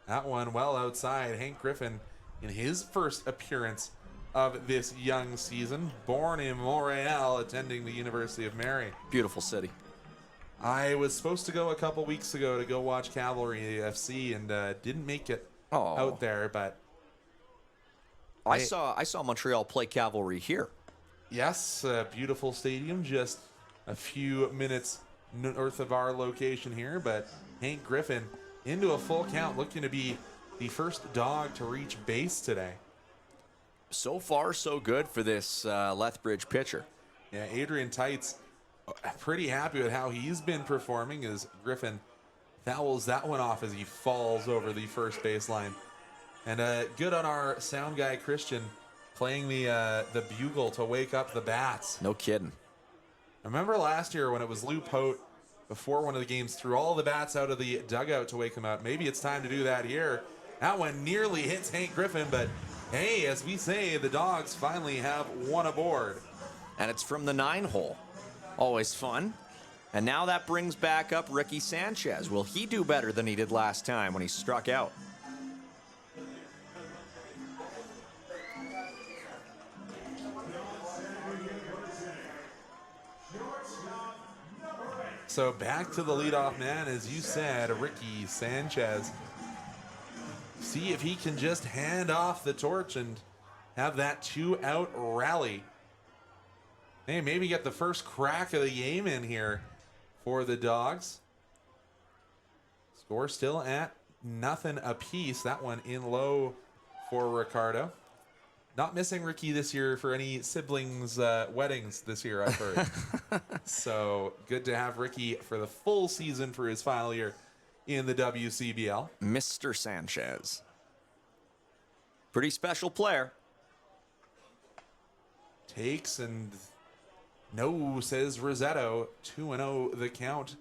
That one well outside. Hank Griffin in his first appearance of this young season, born in Montreal, attending the University of Mary. Beautiful city. I was supposed to go a couple weeks ago to go watch Cavalry FC and didn't make it out there, but I saw Montreal play Cavalry here. Yes, a beautiful stadium, just a few minutes north of our location here, but Hank Griffin into a full count, looking to be the first Dog to reach base today. So far, so good for this Lethbridge pitcher. Yeah, Adrian Tights pretty happy with how he's been performing as Griffin fouls that one off as he falls over the first baseline. And good on our sound guy, Christian, playing the bugle to wake up the Bats. No kidding. Remember last year when it was Lou Pote before one of the games threw all the Bats out of the dugout to wake them up? Maybe it's time to do that here. That one nearly hits Hank Griffin, but hey, as we say, the Dogs finally have one aboard. And it's from the 9-hole. Always fun. And now that brings back up Ricky Sanchez. Will he do better than he did last time when he struck out? So back to the leadoff man, as you said, Ricky Sanchez. See if he can just hand off the torch and have that 2-out rally. Hey, maybe get the first crack of the game in here for the Dogs. Score still at 0 apiece. That one in low for Ricardo. Not missing Ricky this year for any siblings' weddings this year, I've heard. So good to have Ricky for the full season for his final year in the WCBL. Mr. Sanchez. Pretty special player. Takes and no, says Rossetto. 2-0 the count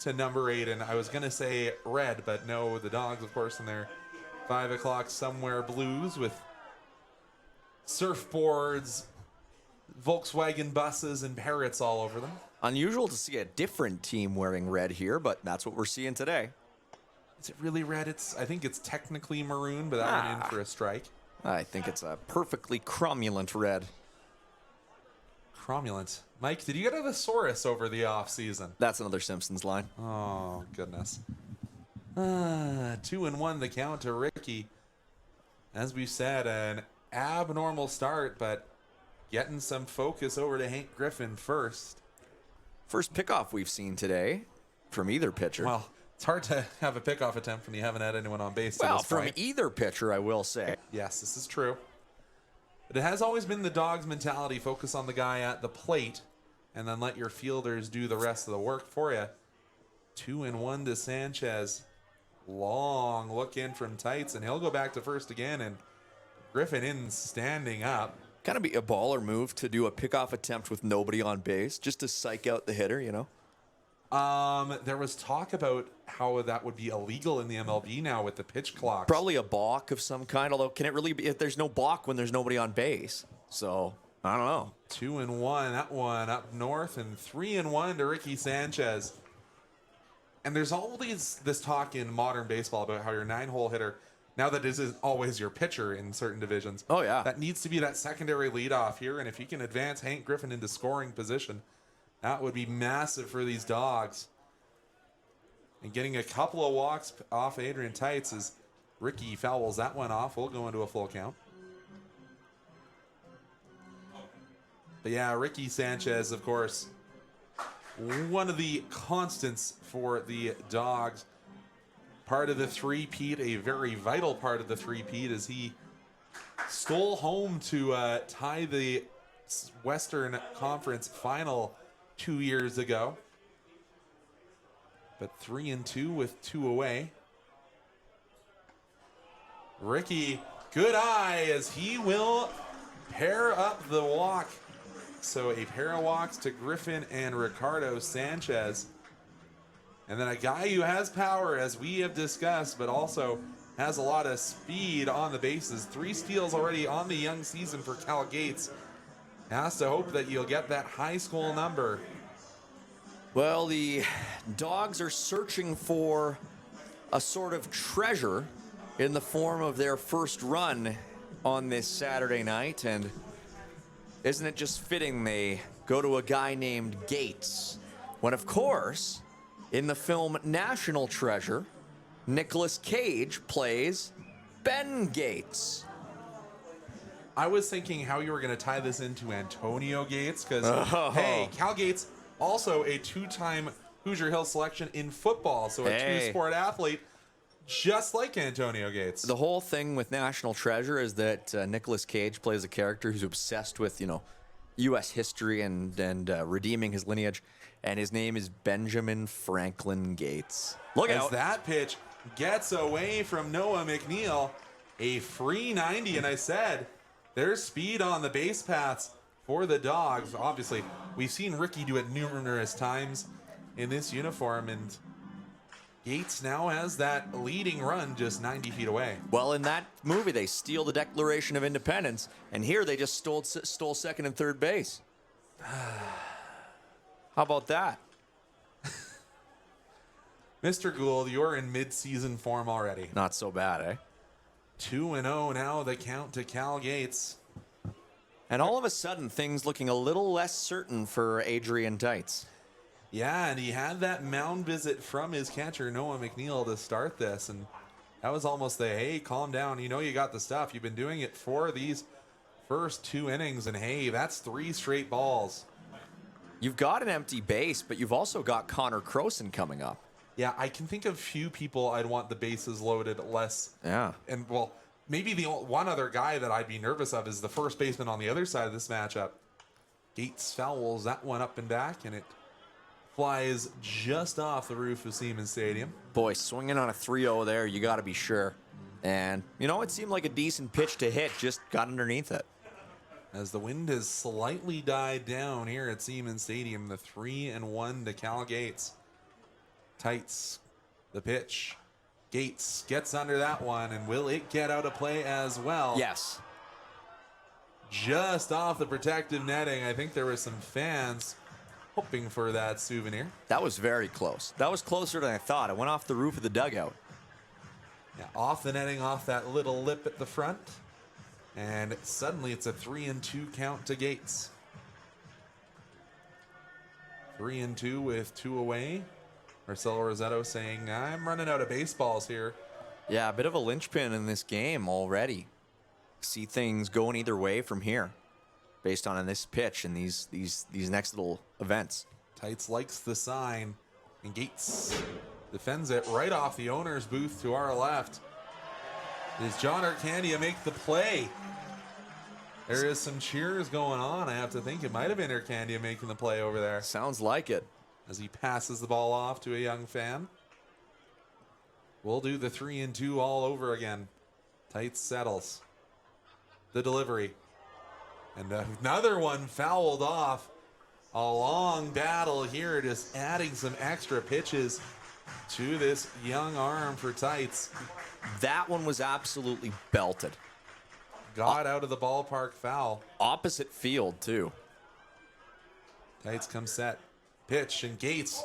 to number 8. And I was going to say red, but no, the Dogs, of course, in their 5 o'clock somewhere blues with surfboards, Volkswagen buses, and parrots all over them. Unusual to see a different team wearing red here, but that's what we're seeing today. Is it really red? I think it's technically maroon, but that went in for a strike. I think it's a perfectly cromulent red. Cromulent. Mike, did you get a thesaurus over the off-season? That's another Simpsons line. Oh, goodness. 2-1 the count to Ricky. As we said, an abnormal start, but getting some focus over to Hank Griffin first. First pickoff we've seen today from either pitcher. Well, it's hard to have a pickoff attempt when you haven't had anyone on base. Well, from either pitcher, I will say. Yes, this is true. But it has always been the Dogs' mentality, focus on the guy at the plate, and then let your fielders do the rest of the work for you. 2-1 to Sanchez. long look in from Tights, and he'll go back to first again, and Griffin in standing up. Kind of be a baller move to do a pickoff attempt with nobody on base, just to psych out the hitter, you know? There was talk about how that would be illegal in the MLB now with the pitch clock. Probably a balk of some kind, although can it really be if there's no balk when there's nobody on base? So, I don't know. 2-1, that one up north, and 3-1 to Ricky Sanchez. And there's always this talk in modern baseball about how your 9-hole hitter, now that isn't always your pitcher in certain divisions. Oh, yeah. That needs to be that secondary leadoff here, and if you can advance Hank Griffin into scoring position, that would be massive for these Dogs. And getting a couple of walks off Adrian Tights as Ricky fouls that one off. We'll go into a full count. But yeah, Ricky Sanchez, of course, one of the constants for the Dogs. Part of the three-peat, a very vital part of the three-peat, as he stole home to tie the Western Conference final 2 years ago. But 3-2 with 2 away. Ricky, good eye as he will pair up the walk. So a pair of walks to Griffin and Ricardo Sanchez. And then a guy who has power, as we have discussed, but also has a lot of speed on the bases. 3 steals already on the young season for Cal Gates. Has to hope that you'll get that high school number. Well, the Dogs are searching for a sort of treasure in the form of their first run on this Saturday night, and isn't it just fitting they go to a guy named Gates, when, of course, in the film National Treasure, Nicolas Cage plays Ben Gates. I was thinking how you were going to tie this into Antonio Gates, because, hey, Cal Gates, also a 2-time Hoosier Hill selection in football, so a 2-sport athlete, just like Antonio Gates. The whole thing with National Treasure is that Nicolas Cage plays a character who's obsessed with, U.S. history and redeeming his lineage, and his name is Benjamin Franklin Gates. Look out. As that pitch gets away from Noah McNeil, a free 90, and I said there's speed on the base paths for the Dogs. Obviously, we've seen Ricky do it numerous times in this uniform, and Gates now has that leading run just 90 feet away. Well, in that movie, they steal the Declaration of Independence, and here they just stole second and third base. How about that? Mr. Gould, you're in mid-season form already. Not so bad, eh? 2-0 now, the count to Cal Gates. And all of a sudden, things looking a little less certain for Adrian Tights. Yeah, and he had that mound visit from his catcher, Noah McNeil, to start this. And that was almost the, hey, calm down. You know you got the stuff. You've been doing it for these first 2 innings. And, hey, that's 3 straight balls. You've got an empty base, but you've also got Connor Croson coming up. Yeah, I can think of few people I'd want the bases loaded less. Yeah. And, well, maybe the one other guy that I'd be nervous of is the first baseman on the other side of this matchup. Gates fouls that one up and back, and it flies just off the roof of Siemens Stadium. Boy, swinging on a 3-0 there, you got to be sure. And, it seemed like a decent pitch to hit, just got underneath it. As the wind has slightly died down here at Siemens Stadium, the 3-1 to Cal Gates. Tights, the pitch. Gates gets under that one, and will it get out of play as well? Yes. Just off the protective netting. I think there were some fans hoping for that souvenir. That was very close. That was closer than I thought. It went off the roof of the dugout. Yeah, off the netting, off that little lip at the front. And suddenly it's a 3-2 count to Gates. 3-2 with 2 away. Marcelo Rossetto saying, I'm running out of baseballs here. Yeah, a bit of a linchpin in this game already. See things going either way from here, based on this pitch and these next little events. Tights likes the sign, and Gates defends it right off the owner's booth to our left. Does John Arcandia make the play? There is some cheers going on. I have to think it might have been Arcandia making the play over there. Sounds like it. As he passes the ball off to a young fan. We'll do the 3-2 all over again. Tights settles. The delivery. And another one fouled off. A long battle here, just adding some extra pitches to this young arm for Tights. That one was absolutely belted. Got out of the ballpark foul. Opposite field, too. Tights come set. Pitch and Gates.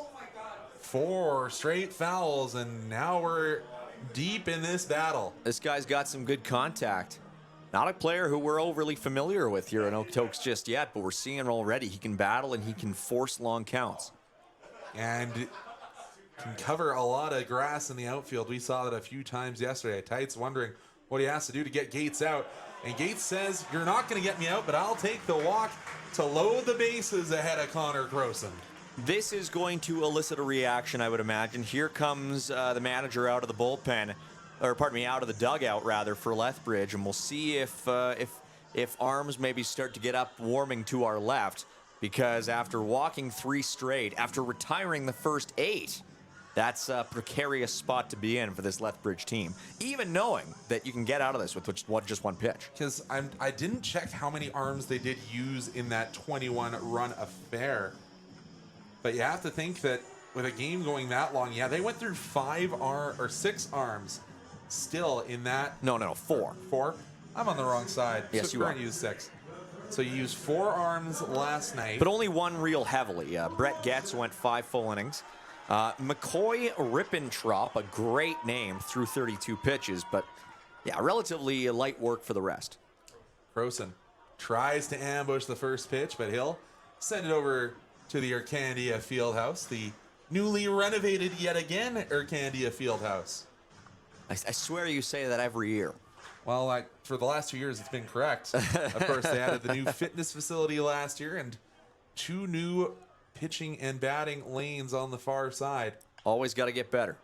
4 straight fouls, and now we're deep in this battle. This guy's got some good contact. Not a player who we're overly familiar with here in Okotoks just yet, but we're seeing already he can battle and he can force long counts. And can cover a lot of grass in the outfield. We saw that a few times yesterday. Tights wondering what he has to do to get Gates out. And Gates says, you're not going to get me out, but I'll take the walk to load the bases ahead of Connor Croson. This is going to elicit a reaction, I would imagine. Here comes the manager out of the bullpen, or pardon me, out of the dugout rather, for Lethbridge, and we'll see if arms maybe start to get up warming to our left, because after walking 3 straight, after retiring the first 8, that's a precarious spot to be in for this Lethbridge team, even knowing that you can get out of this with just one pitch. Because I didn't check how many arms they did use in that 21-run affair. But you have to think that with a game going that long, yeah, they went through 6 arms still in that. No, 4. 4? I'm on the wrong side. Yes, so you are. Used 6. So you used 4 arms last night. But only one real heavily. Brett Getz went 5 full innings. McCoy Rippentrop, a great name, threw 32 pitches, but yeah, relatively light work for the rest. Croson tries to ambush the first pitch, but he'll send it over to the Arcandia Fieldhouse, the newly renovated yet again Arcandia Fieldhouse. I swear you say that every year. Well, for the last 2 years, it's been correct. Of course, they added the new fitness facility last year and 2 new pitching and batting lanes on the far side. Always got to get better.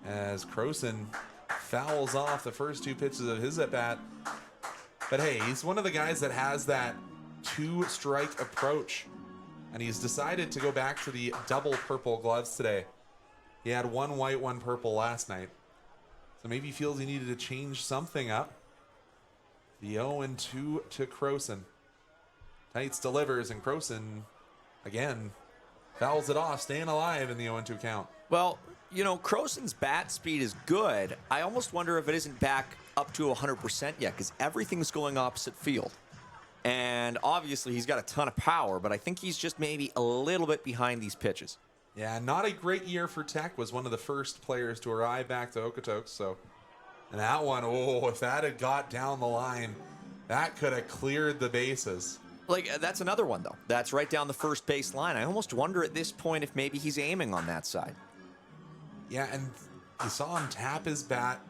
As Croson fouls off the first 2 pitches of his at-bat. But hey, he's one of the guys that has that 2-strike approach. And he's decided to go back to the double purple gloves today. He had 1 white, 1 purple last night. So maybe he feels he needed to change something up. The 0-2 to Croson. Tights delivers, and Croson, again, fouls it off, staying alive in the 0-2 count. Well, you know, Croson's bat speed is good. I almost wonder if it isn't back up to 100% yet, because everything's going opposite field. And obviously he's got a ton of power, but I think he's just maybe a little bit behind these pitches. Yeah, not a great year for Tech. Was one of the first players to arrive back to Okotoks. So, and that one, if that had got down the line, that could have cleared the bases. Like, that's another one, though. That's right down the first base line. I almost wonder at this point if maybe he's aiming on that side. Yeah, and you saw him tap his bat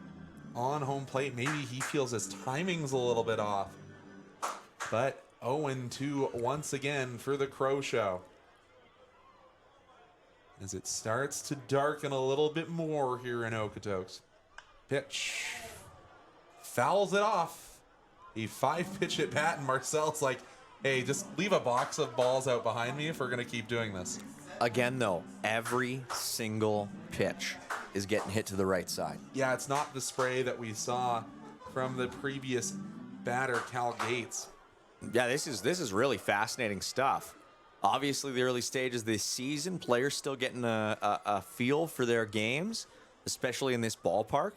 on home plate. Maybe he feels his timing's a little bit off. But 0-2 once again for the Crow Show. As it starts to darken a little bit more here in Okotoks. Pitch. Fouls it off. A 5-pitch at bat, and Marcel's like, hey, just leave a box of balls out behind me if we're going to keep doing this. Again, though, every single pitch is getting hit to the right side. Yeah, it's not the spray that we saw from the previous batter, Cal Gates. Yeah, this is really fascinating stuff. Obviously, the early stages of this season, players still getting a feel for their games, especially in this ballpark.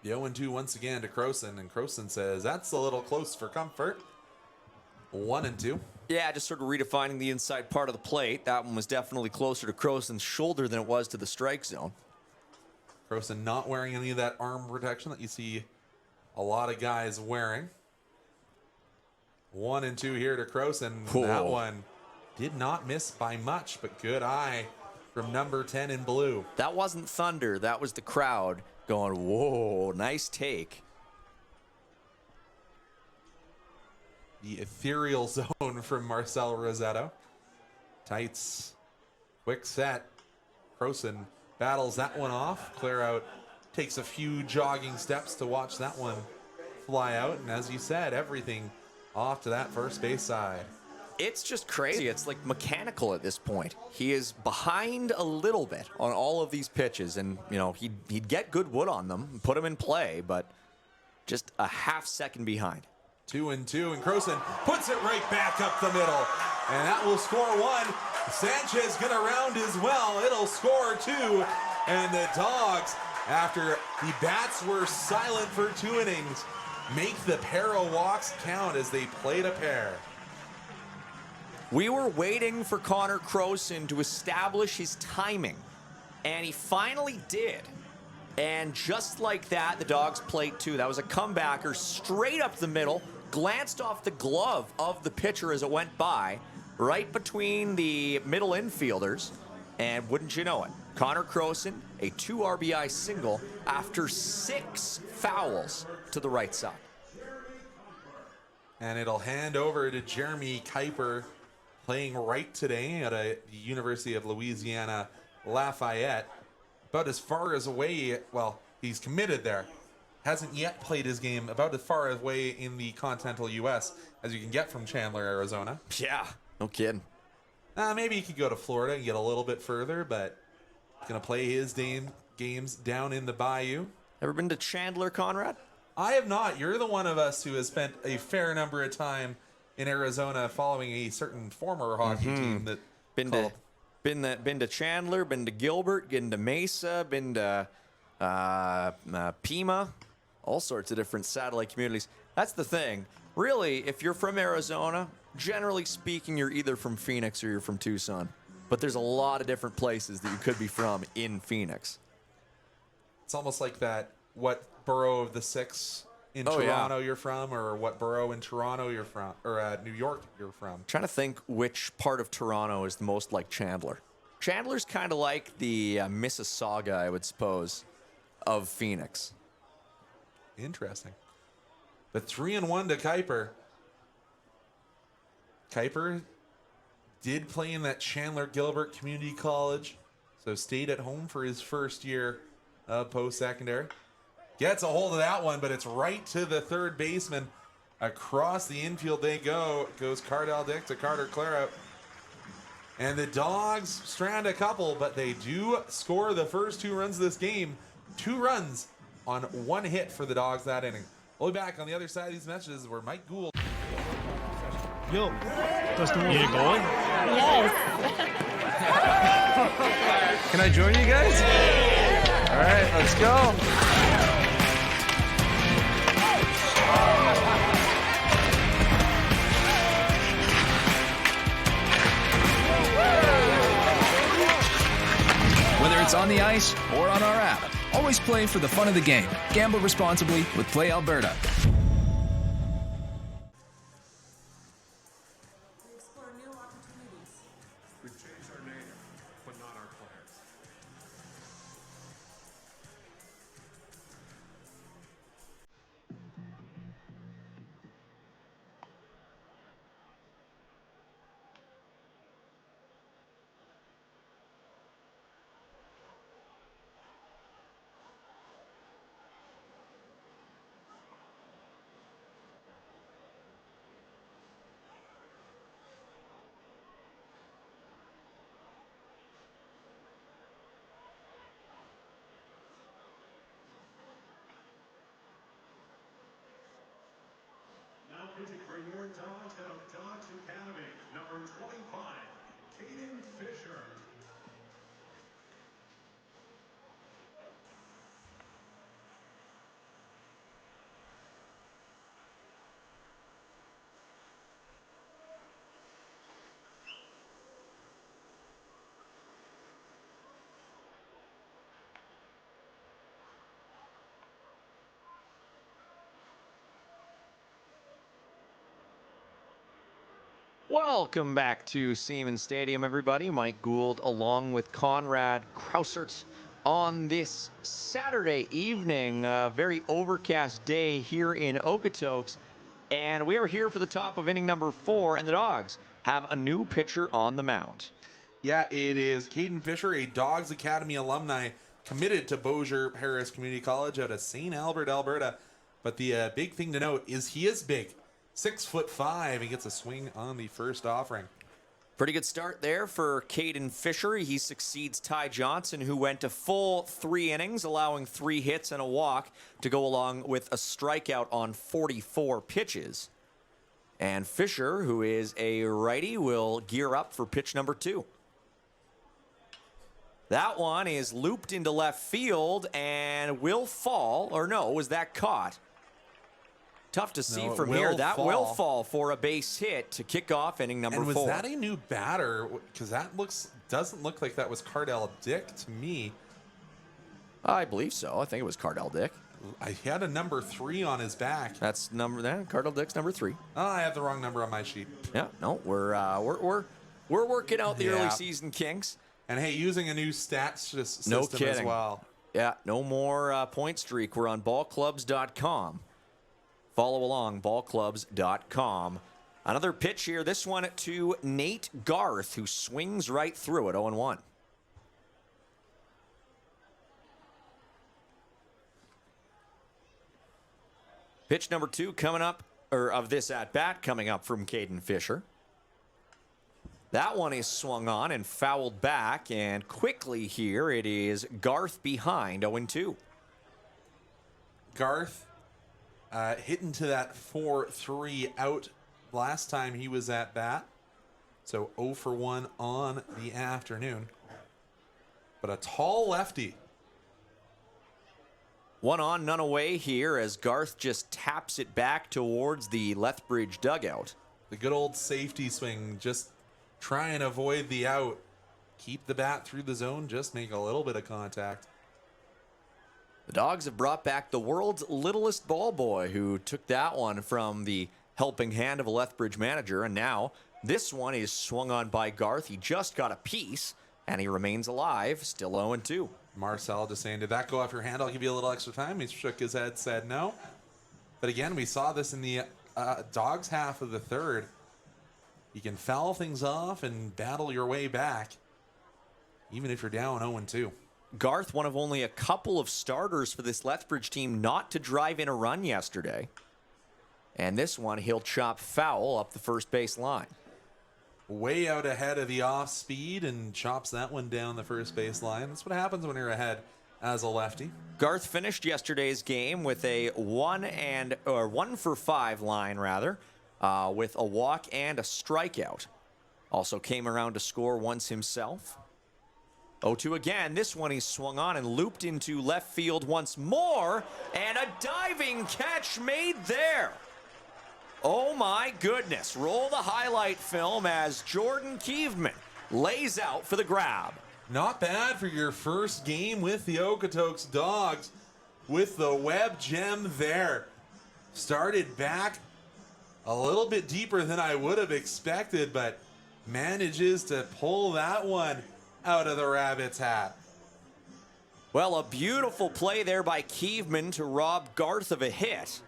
The 0-2 once again to Croson, and Croson says, that's a little close for comfort. 1-2. Yeah, just sort of redefining the inside part of the plate. That one was definitely closer to Croson's shoulder than it was to the strike zone. Croson not wearing any of that arm protection that you see a lot of guys wearing. 1-2 here to Croson. Cool. That one did not miss by much, but good eye from number 10 in blue. That wasn't thunder. That was the crowd going, whoa, nice take. The ethereal zone from Marcel Rosetto. Tights. Quick set. Croson battles that one off. Clear out. Takes a few jogging steps to watch that one fly out. And as you said, everything off to that first base side. It's just crazy. It's like mechanical at this point. He is behind a little bit on all of these pitches, and you know he'd get good wood on them, and put them in play, but just a half second behind. 2-2, and Croson puts it right back up the middle, and that will score one. Sanchez gonna round as well. It'll score two, and the Dawgs, after the bats were silent for 2 innings, make the pair of walks count as they played a pair. We were waiting for Connor Croson to establish his timing, and he finally did. And just like that, the Dawgs played two. That was a comebacker straight up the middle, glanced off the glove of the pitcher as it went by, right between the middle infielders, and wouldn't you know it, Connor Croson, a 2 RBI single after 6 fouls to the right side. And it'll hand over to Jeremy Kuiper, playing right today at the University of Louisiana Lafayette. About as far as away, well, he's committed there. Hasn't yet played his game, about as far away in the continental U.S. as you can get from Chandler, Arizona. Yeah, no kidding. Maybe he could go to Florida and get a little bit further, but he's going to play his games down in the Bayou. Ever been to Chandler, Conrad? I have not. You're the one of us who has spent a fair number of time in Arizona following a certain former hockey team that been to Chandler, been to Gilbert, been to Mesa, been to Pima, all sorts of different satellite communities. That's the thing. Really, if you're from Arizona, generally speaking, you're either from Phoenix or you're from Tucson. But there's a lot of different places that you could be from in Phoenix. It's almost like that, what borough of the 6 in Toronto you're from, or what borough in Toronto you're from, or New York you're from. Trying to think which part of Toronto is the most like Chandler. Chandler's kind of like the Mississauga, I would suppose, of Phoenix. Interesting. The 3-1 to Kuiper. Kuiper did play in that Chandler Gilbert Community College, so stayed at home for his first year of post-secondary. Gets a hold of that one, but it's right to the third baseman. Across the infield they go. Goes Cardell Dick to Carter Clarout. And the Dawgs strand a couple, but they do score the first 2 runs of this game. 2 runs on 1 hit for the Dawgs that inning. We'll be back on the other side of these messages where Mike Gould. Yo, Dustin, you a goalie? Yes. Can I join you guys? All right, let's go. Whether it's on the ice or on our app, always play for the fun of the game. Gamble responsibly with Play Alberta. Explore new opportunities. We changed our name, but not our players. Now pitching for your Dawgs out of Dawgs Academy, number 25, Caden Fisher. Welcome back to Siemens Stadium, everybody. Mike Gould along with Conrad Krausert on this Saturday evening. A very overcast day here in Okotoks. And we are here for the top of inning number 4, and the Dawgs have a new pitcher on the mound. Yeah, it is Caden Fisher, a Dawgs Academy alumni, committed to Beausier Harris Community College out of St. Albert, Alberta. But the big thing to note is he is big. 6'5". He gets a swing on the first offering. Pretty good start there for Caden Fisher. He succeeds Ty Johnson, who went to full 3 innings, allowing 3 hits and a walk to go along with a strikeout on 44 pitches. And Fisher, who is a righty, will gear up for pitch number 2. That one is looped into left field and will fall, or no, was that caught? Tough to see from here. That will fall for a base hit to kick off inning number 4. And was that a new batter? Because that doesn't look like that was Cardell Dick to me. I believe so. I think it was Cardell Dick. He had a number 3 on his back. That's Cardell Dick's number 3. Oh, I have the wrong number on my sheet. Yeah, no, we're working out the early season kinks. And hey, using a new stats system No kidding. as well. Yeah, no more point streak. We're on ballclubs.com. Follow along, ballclubs.com. Another pitch here, this one to Nate Garth, who swings right through it, 0-1. Pitch number 2 coming up, or of this at-bat coming up from Caden Fisher. That one is swung on and fouled back, and quickly here it is Garth behind, 0-2. Garth hit into that 4-3 out last time he was at bat. So 0 for 1 on the afternoon. But a tall lefty. 1 on, none away here as Garth just taps it back towards the Lethbridge dugout. The good old safety swing, just try and avoid the out. Keep the bat through the zone, just make a little bit of contact. The Dogs have brought back the world's littlest ball boy who took that one from the helping hand of a Lethbridge manager, and now this one is swung on by Garth. He just got a piece, and he remains alive, still 0-2. Marcel just saying, did that go off your hand? I'll give you a little extra time. He shook his head, said no. But again, we saw this in the Dogs half of the third. You can foul things off and battle your way back, even if you're down 0-2. Garth, one of only a couple of starters for this Lethbridge team not to drive in a run yesterday. And this one, he'll chop foul up the first base line. Way out ahead of the off speed and chops that one down the first base line. That's what happens when you're ahead as a lefty. Garth finished yesterday's game with a 1 for 5 line with a walk and a strikeout. Also came around to score once himself. 0-2 again. This one he's swung on and looped into left field once more. And a diving catch made there. Oh my goodness. Roll the highlight film as Jordan Kievman lays out for the grab. Not bad for your first game with the Okotoks Dogs with the web gem there. Started back a little bit deeper than I would have expected, but manages to pull that one out of the rabbit's hat. Well, a beautiful play there by Kievman to rob Garth of a hit.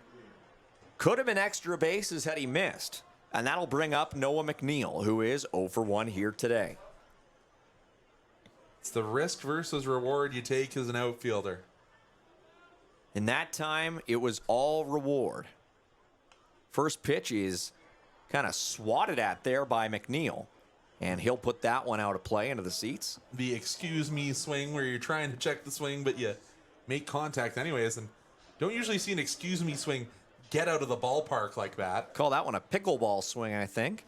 Could have been extra bases had he missed. And that'll bring up Noah McNeil, who is 0 for 1 here today. It's the risk versus reward you take as an outfielder. In that time, it was all reward. First pitch is kind of swatted at there by McNeil. And he'll put that one out of play into the seats. The excuse me swing where you're trying to check the swing, but you make contact anyways. And don't usually see an excuse me swing get out of the ballpark like that. Call that one a pickleball swing, I think.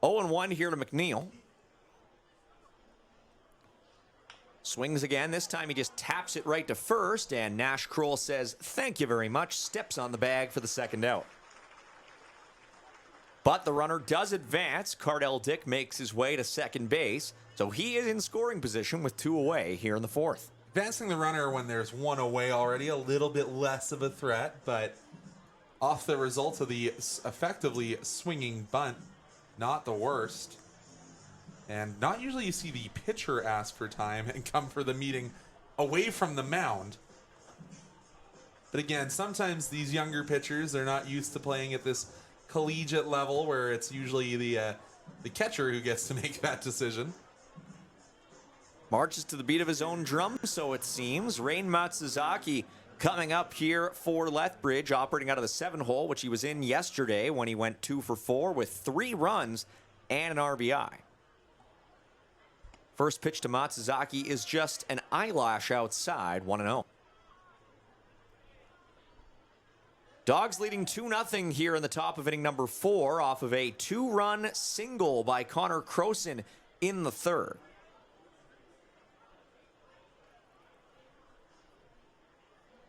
0-1 here to McNeil. Swings again. This time he just taps it right to first. And Nash Kroll says, thank you very much. Steps on the bag for the second out. But the runner does advance. Cardell Dick makes his way to second base. So he is in scoring position with 2 away here in the 4th. Advancing the runner when there's 1 away already, a little bit less of a threat, but off the result of the effectively swinging bunt, not the worst. And not usually you see the pitcher ask for time and come for the meeting away from the mound. But again, sometimes these younger pitchers, they're not used to playing at this collegiate level where it's usually the catcher who gets to make that decision. Marches to the beat of his own drum, so it seems. Rain Matsuzaki coming up here for Lethbridge, operating out of the 7-hole, which he was in yesterday when he went 2 for 4 with 3 runs and an RBI. First pitch to Matsuzaki is just an eyelash outside, 1-0. Dawgs leading 2-0 here in the top of inning number 4 off of a 2-run single by Connor Croson in the 3rd.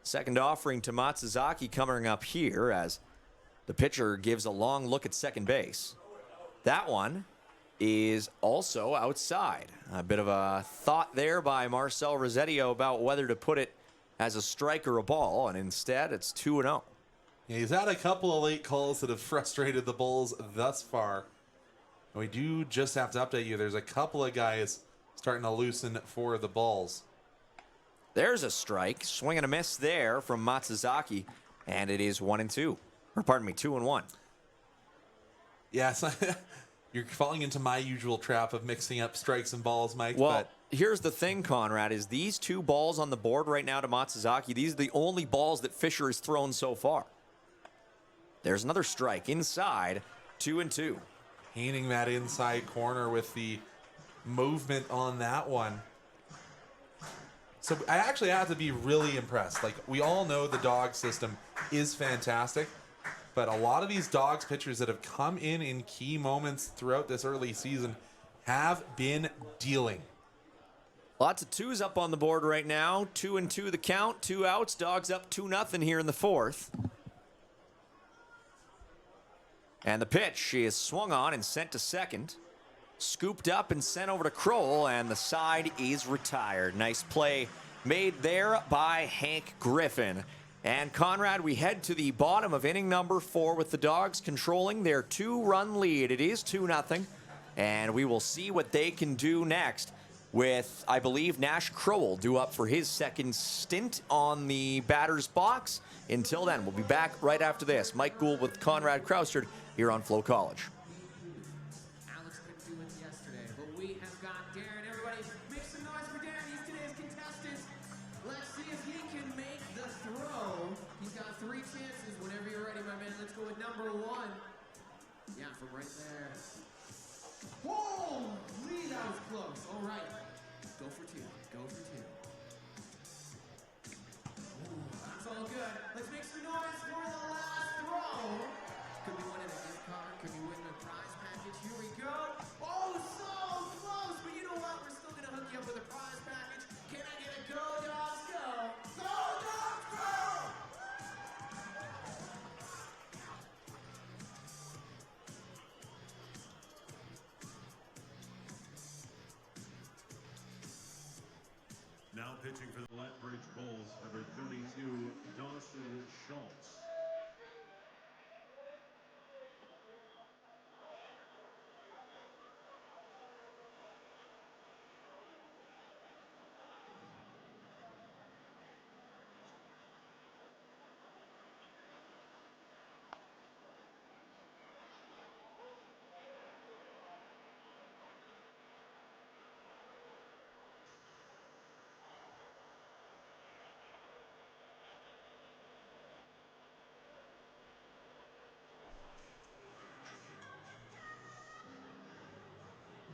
Second offering to Matsuzaki coming up here as the pitcher gives a long look at second base. That one is also outside. A bit of a thought there by Marcel Rosetio about whether to put it as a strike or a ball, and instead it's 2-0. Yeah, he's had a couple of late calls that have frustrated the Bulls thus far. And we do just have to update you. There's a couple of guys starting to loosen for the Bulls. There's a strike. Swing and a miss there from Matsuzaki, and it is 1-2. Or pardon me, 2-1. Yes, you're falling into my usual trap of mixing up strikes and balls, Mike. Well, but here's the thing, Conrad, is these 2 balls on the board right now to Matsuzaki, these are the only balls that Fisher has thrown so far. There's another strike inside, 2-2. painting that inside corner with the movement on that one. So I actually have to be really impressed. Like, we all know the Dawgs system is fantastic, but a lot of these Dawgs pitchers that have come in key moments throughout this early season have been dealing. Lots of 2s up on the board right now. 2-2 the count, 2 outs. Dawgs up 2-0 here in the 4th. And the pitch is swung on and sent to second. Scooped up and sent over to Kroll, and the side is retired. Nice play made there by Hank Griffin. And Conrad, we head to the bottom of inning number 4 with the Dawgs controlling their 2-run lead. It is 2-0, and we will see what they can do next with, I believe, Nash Crowell due up for his second stint on the batter's box. Until then, we'll be back right after this. Mike Gould with Conrad Krausterd here on Flow College. Alex couldn't do it yesterday, but we have got Darren. Everybody make some noise for Darren. He's today's contestant. Let's see if he can make the throw. He's got 3 chances. Whenever you're ready, my man. Let's go with number 1. Yeah, from right there. Holy, that was close. All right. Go for 2. Go for 2. Ooh, that's all good. Let's make some noise for the last throw. Could be winning a gift card. Could be winning a prize package. Here we go. Oh, so close. But you know what? We're still going to hook you up with a prize package. Can I get a go, Dawgs, go? Go, Dawgs, go! Now pitching for the Lethbridge Bulls, number 32, Dawson Schultz.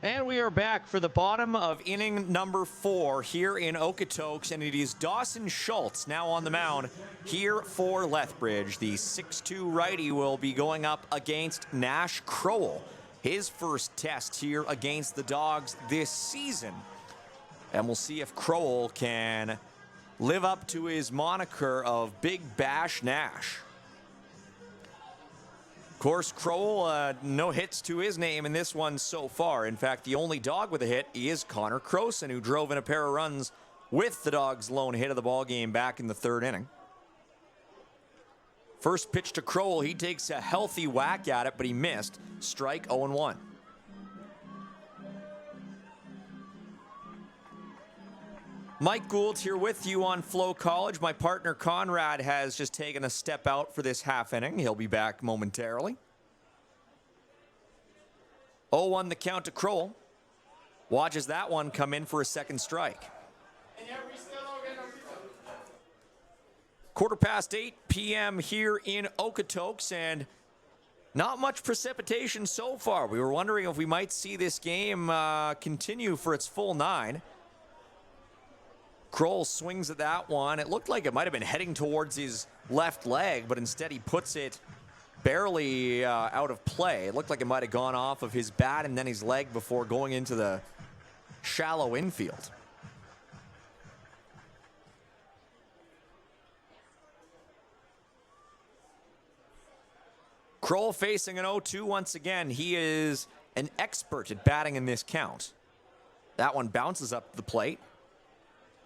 And we are back for the bottom of inning number 4 here in Okotoks, and it is Dawson Schultz now on the mound here for Lethbridge. The 6'2 righty will be going up against Nash Crowell, his first test here against the Dawgs this season. And we'll see if Crowell can live up to his moniker of Big Bash Nash. Of course, Crowell, no hits to his name in this one so far. In fact, the only dog with a hit is Connor Croson, who drove in a pair of runs with the Dawgs' lone hit of the ballgame back in the 3rd inning. First pitch to Crowell, he takes a healthy whack at it, but he missed. Strike 0-1. Mike Gould here with you on Flow College. My partner Conrad has just taken a step out for this half inning. He'll be back momentarily. 0-1 the count to Crowell. Watches that one come in for a second strike. 8:15 p.m. here in Okotoks, and not much precipitation so far. We were wondering if we might see this game continue for its full 9. Kroll swings at that one. It looked like it might have been heading towards his left leg, but instead he puts it barely out of play. It looked like it might have gone off of his bat and then his leg before going into the shallow infield. Kroll facing an 0-2 once again. He is an expert at batting in this count. That one bounces up the plate.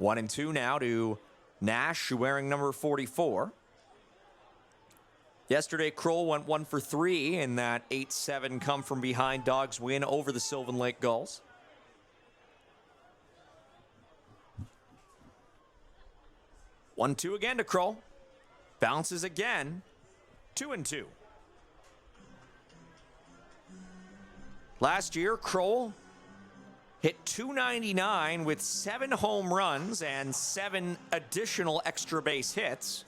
1-2 now to Nash, wearing number 44. Yesterday, Kroll went 1 for 3 in that 8-7 come from behind Dawgs win over the Sylvan Lake Gulls. 1-2 again to Kroll. Bounces again. 2-2. Last year, Kroll hit .299 with 7 home runs and 7 additional extra base hits.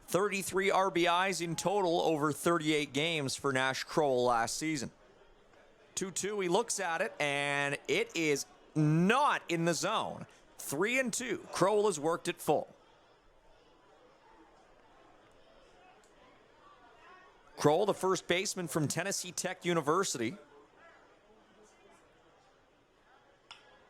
33 RBIs in total over 38 games for Nash Kroll last season. 2-2, he looks at it, and it is not in the zone. 3-2, Kroll has worked it full. Kroll, the first baseman from Tennessee Tech University.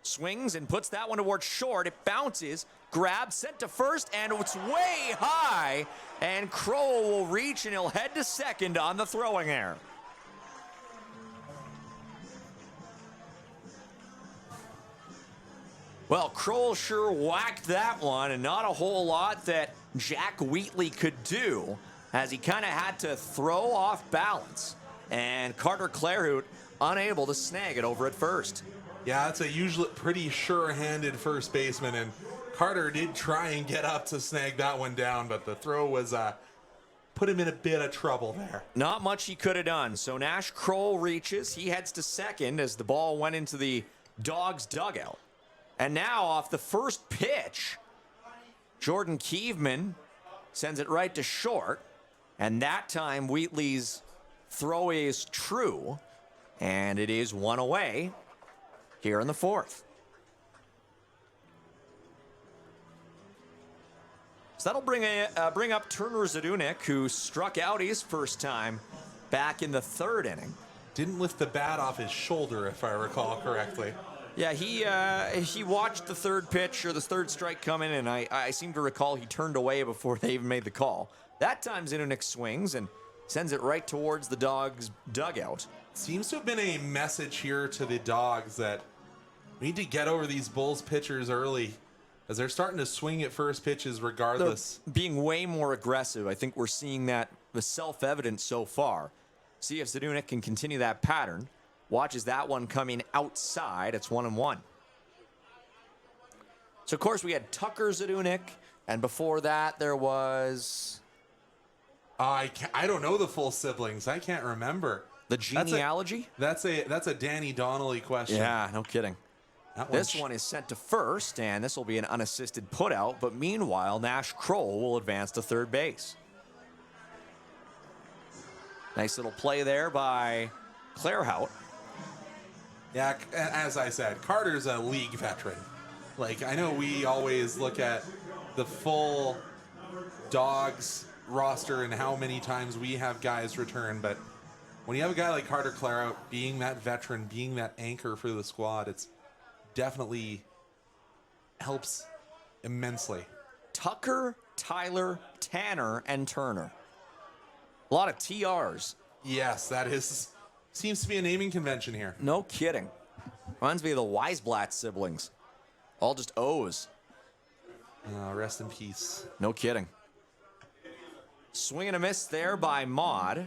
Swings and puts that one towards short. It bounces, grabs, sent to first, and it's way high. And Kroll will reach, and he'll head to second on the throwing error. Well, Kroll sure whacked that one, and not a whole lot that Jack Wheatley could do, as he kind of had to throw off balance. And Carter Clairhout unable to snag it over at first. Yeah, it's a usually pretty sure-handed first baseman, and Carter did try and get up to snag that one down, but the throw was put him in a bit of trouble there. Not much he could have done. So Nash Kroll reaches. He heads to second as the ball went into the Dawgs dugout. And now off the first pitch, Jordan Keeveman sends it right to short. And that time Wheatley's throw is true. And it is 1 away here in the 4th. So that'll bring up Turner Zadunik, who struck out his first time back in the 3rd inning. Didn't lift the bat off his shoulder, if I recall correctly. Yeah, he watched the 3rd pitch, or the 3rd strike come in, and I seem to recall he turned away before they even made the call. That time Zadunik swings and sends it right towards the Dawgs dugout. Seems to have been a message here to the Dawgs that we need to get over these Bulls pitchers early, as they're starting to swing at first pitches regardless. They're being way more aggressive. I think we're seeing that was self-evident so far. See if Zadunik can continue that pattern. Watches that one coming outside. It's 1-1. So, of course, we had Tucker Zadunik, and before that there was... I don't know the full siblings. I can't remember. The genealogy? That's a Danny Donnelly question. Yeah, no kidding. This one is sent to first, and this will be an unassisted putout, but meanwhile, Nash Kroll will advance to third base. Nice little play there by Clairhout. Yeah, as I said, Carter's a league veteran. Like, I know we always look at the full Dawgs roster and how many times we have guys return, but when you have a guy like Carter Clairhout being that veteran, being that anchor for the squad, it's definitely helps immensely. Tucker, Tyler, Tanner, and Turner. A lot of TRs. Yes, that seems to be a naming convention here. No kidding. Reminds me of the Weisblatt siblings. All just O's. Rest in peace. No kidding. Swing and a miss there by Maud.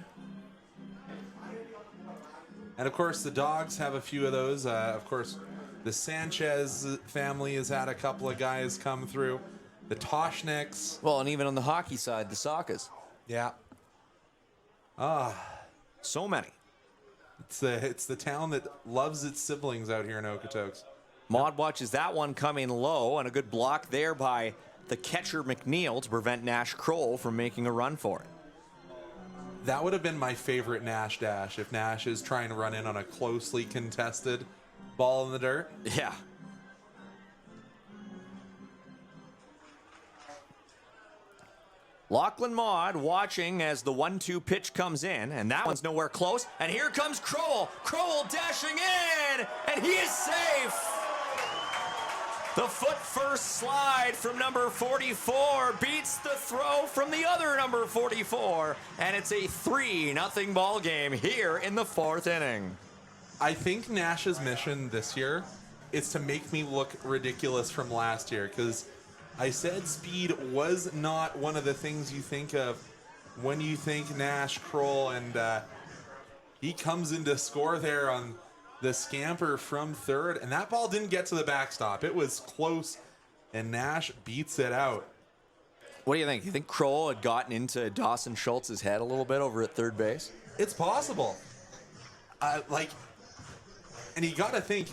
And of course, the Dawgs have a few of those. Of course, the Sanchez family has had a couple of guys come through. The Toshniks. Well, and even on the hockey side, the Sakas. Yeah. So many. It's the town that loves its siblings out here in Okotoks. Maud watches that one coming low, and a good block there by the catcher McNeil to prevent Nash Kroll from making a run for it. That would have been my favorite Nash dash if Nash is trying to run in on a closely contested ball in the dirt. Yeah. Lachlan Maud watching as the 1-2 pitch comes in, and that one's nowhere close. And here comes Kroll. Kroll dashing in, and he is safe. The foot first slide from number 44 beats the throw from the other number 44, and it's a 3-0 ball game here in the 4th inning. I think Nash's mission this year is to make me look ridiculous from last year, because I said speed was not one of the things you think of when you think Nash Kroll, and he comes in to score there on the scamper from third, and that ball didn't get to the backstop. It was close, and Nash beats it out. What do you think? You think Kroll had gotten into Dawson Schultz's head a little bit over at third base? It's possible. And you got to think,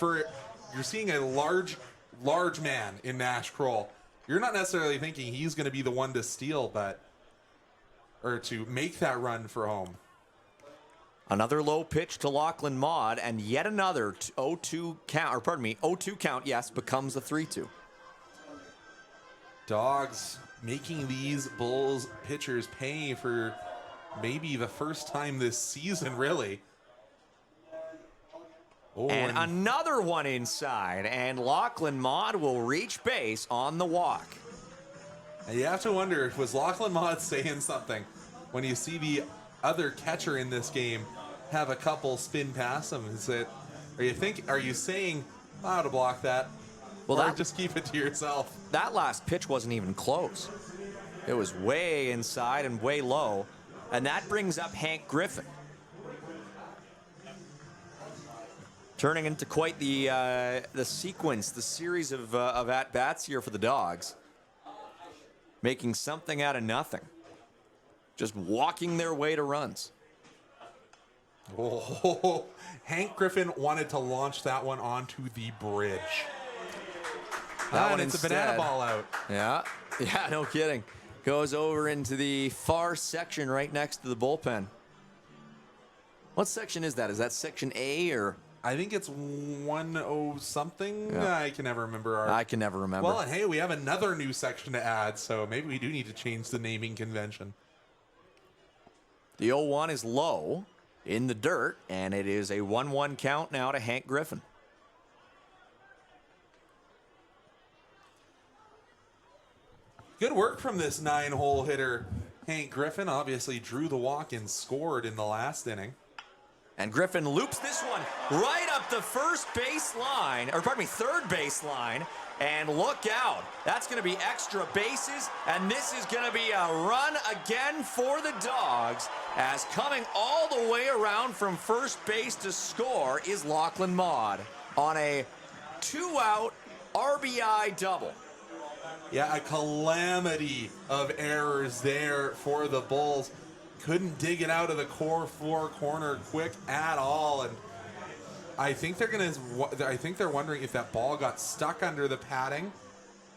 you're seeing a large man in Nash Kroll. You're not necessarily thinking he's going to be the one to steal, or to make that run for home. Another low pitch to Lachlan Maud, and yet another 0-2 count, yes, becomes a 3-2. Dawgs making these Bulls pitchers pay for maybe the first time this season, really. Oh, and another one inside, and Lachlan Maud will reach base on the walk. And you have to wonder, was Lachlan Maud saying something when you see the other catcher in this game have a couple spin past him? Are you saying, to block that? Well, or just keep it to yourself? That last pitch wasn't even close. It was way inside and way low, and that brings up Hank Griffin. Turning into quite the sequence, the series of at-bats here for the Dawgs. Making something out of nothing. Just walking their way to runs. Oh, Hank Griffin wanted to launch that one onto the bridge. It's a banana ball out. Yeah, no kidding. Goes over into the far section right next to the bullpen. What section is that? Is that section A or? I think it's 10 something. Yeah. I can never remember. I can never remember. Well, and hey, we have another new section to add, so maybe we do need to change the naming convention. The 0-1 is low in the dirt, and it is a 1-1 count now to Hank Griffin. Good work from this 9-hole hitter, Hank Griffin. Obviously drew the walk and scored in the last inning. And Griffin loops this one right up the third base line. And look out. That's going to be extra bases. And this is going to be a run again for the Dawgs, as coming all the way around from first base to score is Lachlan Maud on a 2-out RBI double. Yeah, a calamity of errors there for the Bulls. Couldn't dig it out of the core four corner quick at all, and I think they're wondering if that ball got stuck under the padding,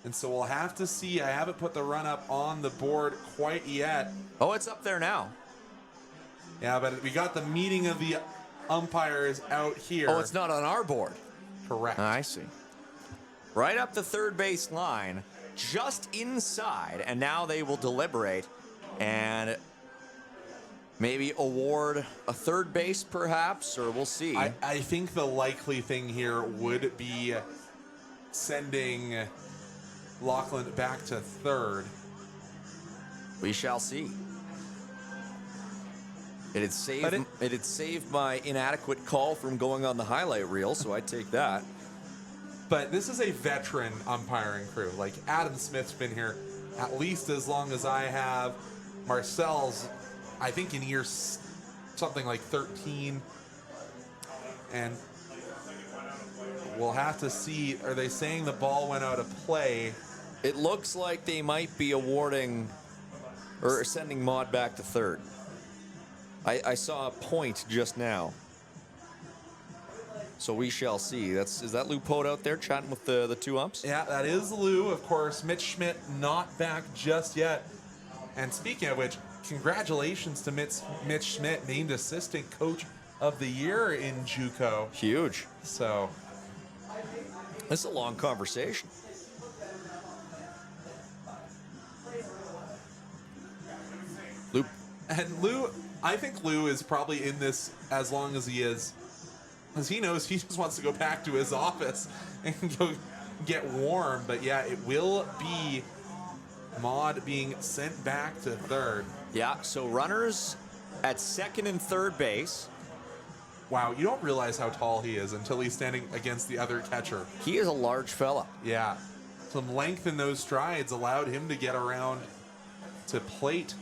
and so we'll have to see. I haven't put the run up on the board quite yet. Oh, it's up there now. Yeah, but we got the meeting of the umpires out here. Oh, it's not on our board. Correct. I see. Right up the third base line, just inside, and now they will deliberate and maybe award a third base, perhaps, or we'll see. I think the likely thing here would be sending Lachlan back to third. We shall see. It had saved my inadequate call from going on the highlight reel, so I take that. But this is a veteran umpiring crew. Like, Adam Smith's been here at least as long as I have. Marcel's, I think, in year something like 13. And we'll have to see. Are they saying the ball went out of play? It looks like they might be awarding or sending Maud back to third. I saw a point just now. So we shall see. Is that Lou Pote out there chatting with the two umps? Yeah, that is Lou, of course. Mitch Schmidt not back just yet. And speaking of which, congratulations to Mitch Schmidt, named Assistant Coach of the Year in JUCO. Huge. So this is a long conversation. Lou, I think Lou is probably in this as long as he is, because he knows he just wants to go back to his office and go get warm. But yeah, it will be Maud being sent back to third. Yeah, so runners at second and third base. Wow, you don't realize how tall he is until he's standing against the other catcher. He is a large fella. Yeah, some length in those strides allowed him to get around to plate.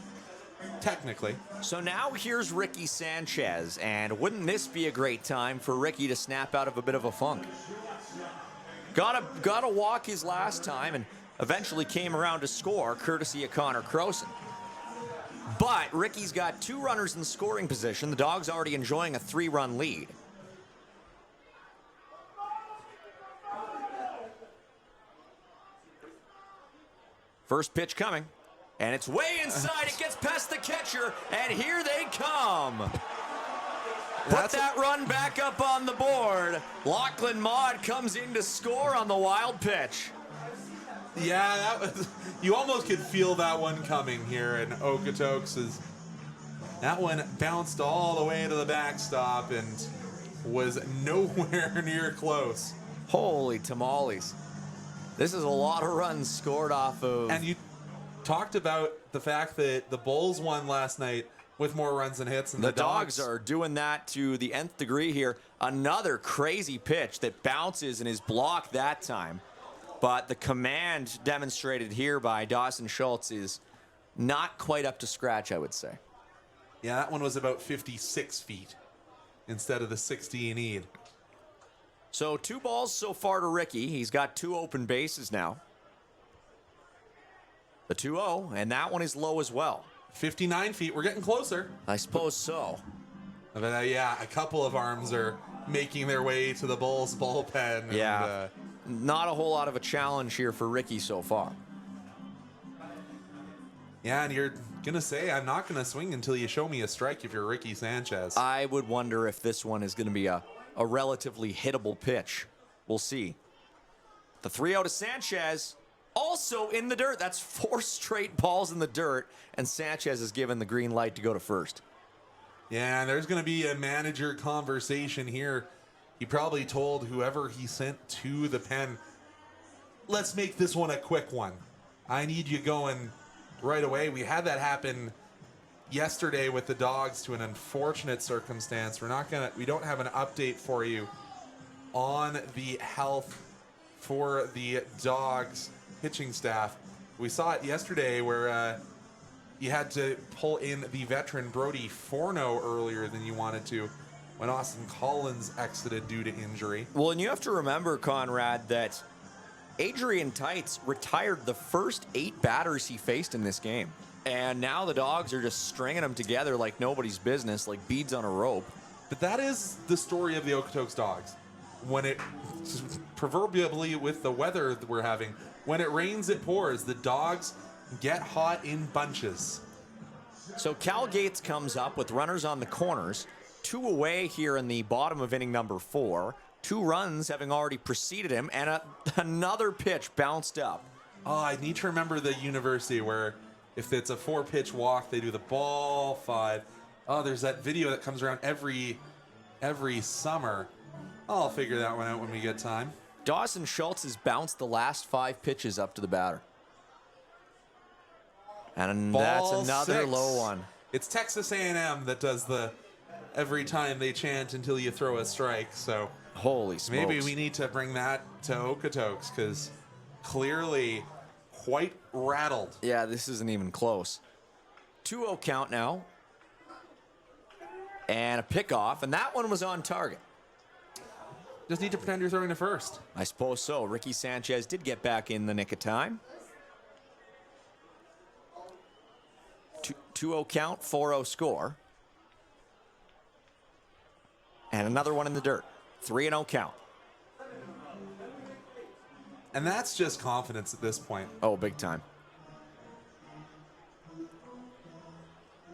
Technically. So now here's Ricky Sanchez, and wouldn't this be a great time for Ricky to snap out of a bit of a funk? Gotta walk his last time, and eventually came around to score, courtesy of Connor Croson. But Ricky's got 2 runners in scoring position. The Dawgs already enjoying a 3-run lead. First pitch coming. And it's way inside. It gets past the catcher, and here they come. Put that run back up on the board. Lachlan Maud comes in to score on the wild pitch. Yeah, that was, you almost could feel that one coming here, and Okotoks that one bounced all the way to the backstop and was nowhere near close. Holy tamales. This is a lot of runs scored off of. And you talked about the fact that the Bulls won last night with more runs than hits, and the Dawgs are doing that to the nth degree here. Another crazy pitch that bounces and is blocked that time. But the command demonstrated here by Dawson Schultz is not quite up to scratch, I would say. Yeah, that one was about 56 feet instead of the 60 you need. So 2 balls so far to Ricky. He's got 2 open bases now. The 2-0, and that one is low as well. 59 feet. We're getting closer. I suppose so. But yeah, a couple of arms are making their way to the Bulls bullpen. Yeah. Not a whole lot of a challenge here for Ricky so far. Yeah, and you're going to say, I'm not going to swing until you show me a strike if you're Ricky Sanchez. I would wonder if this one is going to be a relatively hittable pitch. We'll see. The 3-0 to Sanchez. Also in the dirt. That's 4 straight balls in the dirt, and Sanchez is given the green light to go to first. Yeah, and there's going to be a manager conversation here. He probably told whoever he sent to the pen, let's make this one a quick one. I need you going right away. We had that happen yesterday with the Dawgs to an unfortunate circumstance. We don't have an update for you on the health for the Dawgs pitching staff. We saw it yesterday where you had to pull in the veteran Brody Forno earlier than you wanted to when Austin Collins exited due to injury. Well, and you have to remember, Conrad, that Adrian Tights retired the first 8 batters he faced in this game. And now the Dawgs are just stringing them together like nobody's business, like beads on a rope. But that is the story of the Okotoks Dawgs. When it, proverbially with the weather that we're having, when it rains, it pours. The Dawgs get hot in bunches. So Cal Gates comes up with runners on the corners, 2 away here in the bottom of inning number 4. 2 runs having already preceded him, and another pitch bounced up. Oh, I need to remember the university where if it's a 4-pitch walk, they do the ball 5. Oh, there's that video that comes around every summer. I'll figure that one out when we get time. Dawson Schultz has bounced the last 5 pitches up to the batter. And that's another 6. low one. It's Texas A&M that does the every time they chant until you throw a strike. So holy smokes. Maybe we need to bring that to Okotoks because clearly quite rattled. Yeah, this isn't even close. 2-0 count now. And a pickoff, and that one was on target. Just need to pretend you're throwing to first. I suppose so. Ricky Sanchez did get back in the nick of time. 2-0 count, 4-0 score. And another one in the dirt. 3-0 count. And that's just confidence at this point. Oh, big time.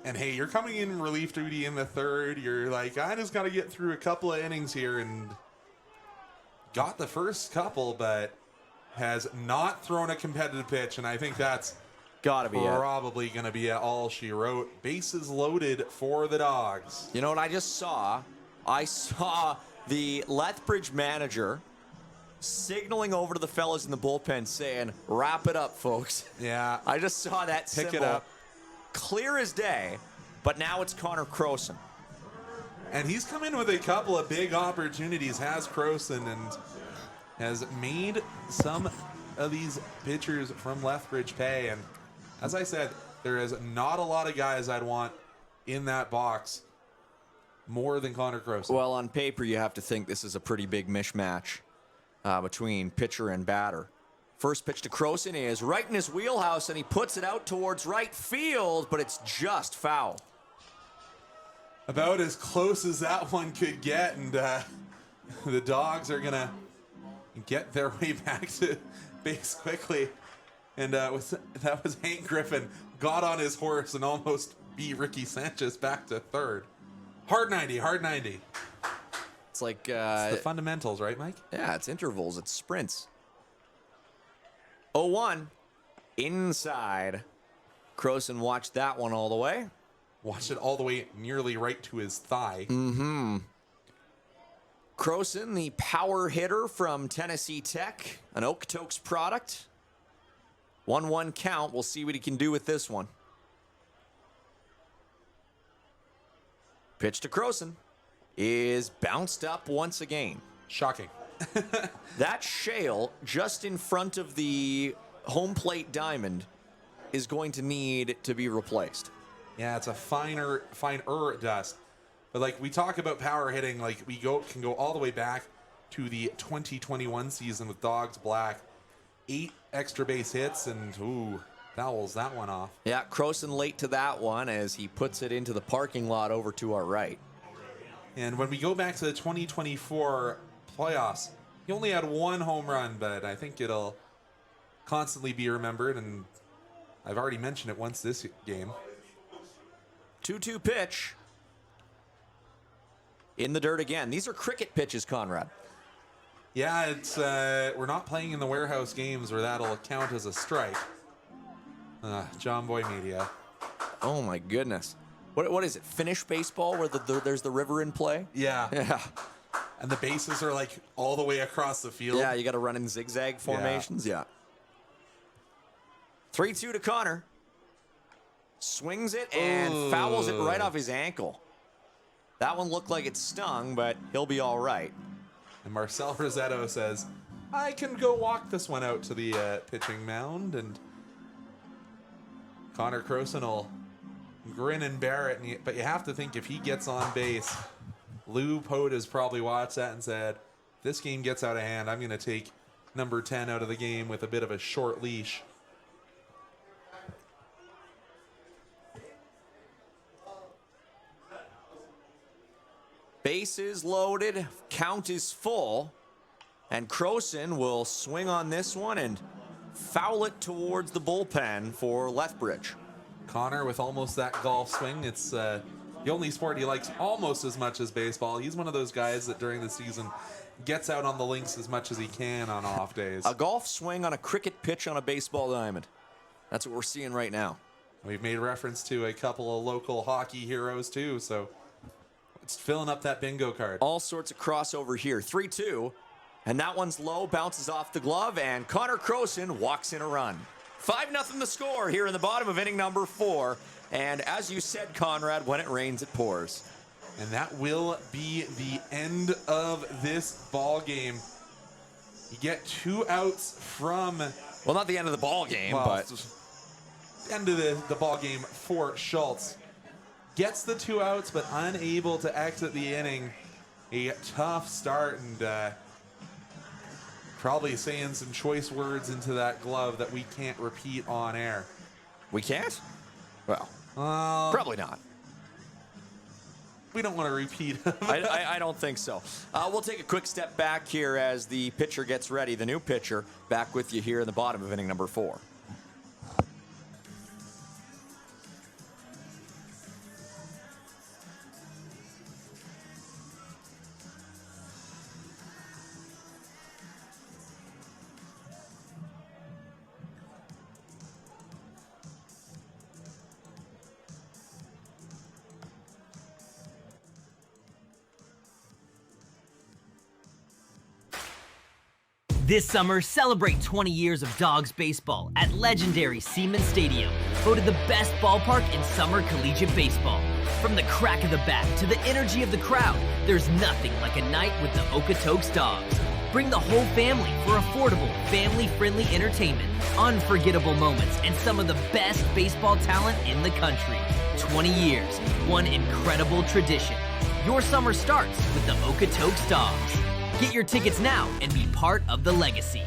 And hey, you're coming in relief duty in the third. You're like, I just got to get through a couple of innings here, and got the first couple, but has not thrown a competitive pitch. And I think that's gotta be probably going to be all she wrote. Bases loaded for the Dogs. You know what I just saw? I saw the Lethbridge manager signaling over to the fellas in the bullpen saying, wrap it up, folks. Yeah. I just saw that Pick symbol. it up. Clear as day, but now it's Connor Croson. And he's come in with a couple of big opportunities, has Croson, and has made some of these pitchers from Lethbridge pay. And as I said, there is not a lot of guys I'd want in that box more than Connor Croson. Well, on paper, you have to think this is a pretty big mishmatch between pitcher and batter. First pitch to Croson is right in his wheelhouse, and he puts it out towards right field, but it's just foul. About as close as that one could get, and the Dogs are going to get their way back to base quickly. And that was Hank Griffin, got on his horse and almost beat Ricky Sanchez back to third. Hard 90, hard 90. It's like... it's the fundamentals, right, Mike? Yeah, it's intervals, it's sprints. 0-1, inside. Croson watched that one all the way. Watched it all the way nearly right to his thigh. Mm-hmm. Croson, the power hitter from Tennessee Tech, an Okotoks product. 1-1 count. We'll see what he can do with this one. Pitch to Croson is bounced up once again. Shocking. That shale just in front of the home plate diamond is going to need to be replaced. Yeah, it's a finer dust. But like we talk about power hitting, like we can go all the way back to the 2021 season with Dawgs Black. 8 extra base hits, and fouls that one off. Yeah, Croson late to that one as he puts it into the parking lot over to our right. And when we go back to the 2024 playoffs, he only had 1 home run, but I think it'll constantly be remembered, and I've already mentioned it once this game. 2-2 pitch. In the dirt again. These are cricket pitches, Conrad. Yeah, it's we're not playing in the warehouse games where that'll count as a strike. John Boy Media. Oh my goodness. What is it? Finnish baseball where there's the river in play? Yeah. Yeah. And the bases are like all the way across the field. Yeah, you got to run in zigzag formations. Yeah. 3-2 to Connor. Swings it and fouls it right off his ankle. That one looked like it stung, but he'll be all right. And Marcel Rosetto says, I can go walk this one out to the pitching mound. And Connor Croson will grin and bear it. But you have to think if he gets on base, Lou Pote has probably watched that and said, if this game gets out of hand, I'm going to take number 10 out of the game with a bit of a short leash. Bases loaded, count is full, and Croson will swing on this one and foul it towards the bullpen for Lethbridge. Connor with almost that golf swing. It's the only sport he likes almost as much as baseball. He's one of those guys that during the season gets out on the links as much as he can on off days. A golf swing on a cricket pitch on a baseball diamond. That's what we're seeing right now. We've made reference to a couple of local hockey heroes too, so it's filling up that bingo card. All sorts of crossover here. 3-2, and that one's low, bounces off the glove, and Connor Croson walks in a run. 5-0 the score here in the bottom of inning number 4. And as you said, Conrad, when it rains, it pours. And that will be the end of this ball game. You get 2 outs from... Well, not the end of the ball game, but... End of the ball game for Schultz. Gets the 2 outs, but unable to exit the inning. A tough start, and probably saying some choice words into that glove that we can't repeat on air. We can't? Well, probably not. we don't want to repeat. I don't think so. We'll take a quick step back here as the pitcher gets ready. The new pitcher back with you here in the bottom of inning number 4. This summer, celebrate 20 years of Dawgs baseball at legendary Seaman Stadium, voted the best ballpark in summer collegiate baseball. From the crack of the bat to the energy of the crowd, there's nothing like a night with the Okotoks Dawgs. Bring the whole family for affordable, family-friendly entertainment, unforgettable moments, and some of the best baseball talent in the country. 20 years, one incredible tradition. Your summer starts with the Okotoks Dawgs. Get your tickets now and be part of the legacy.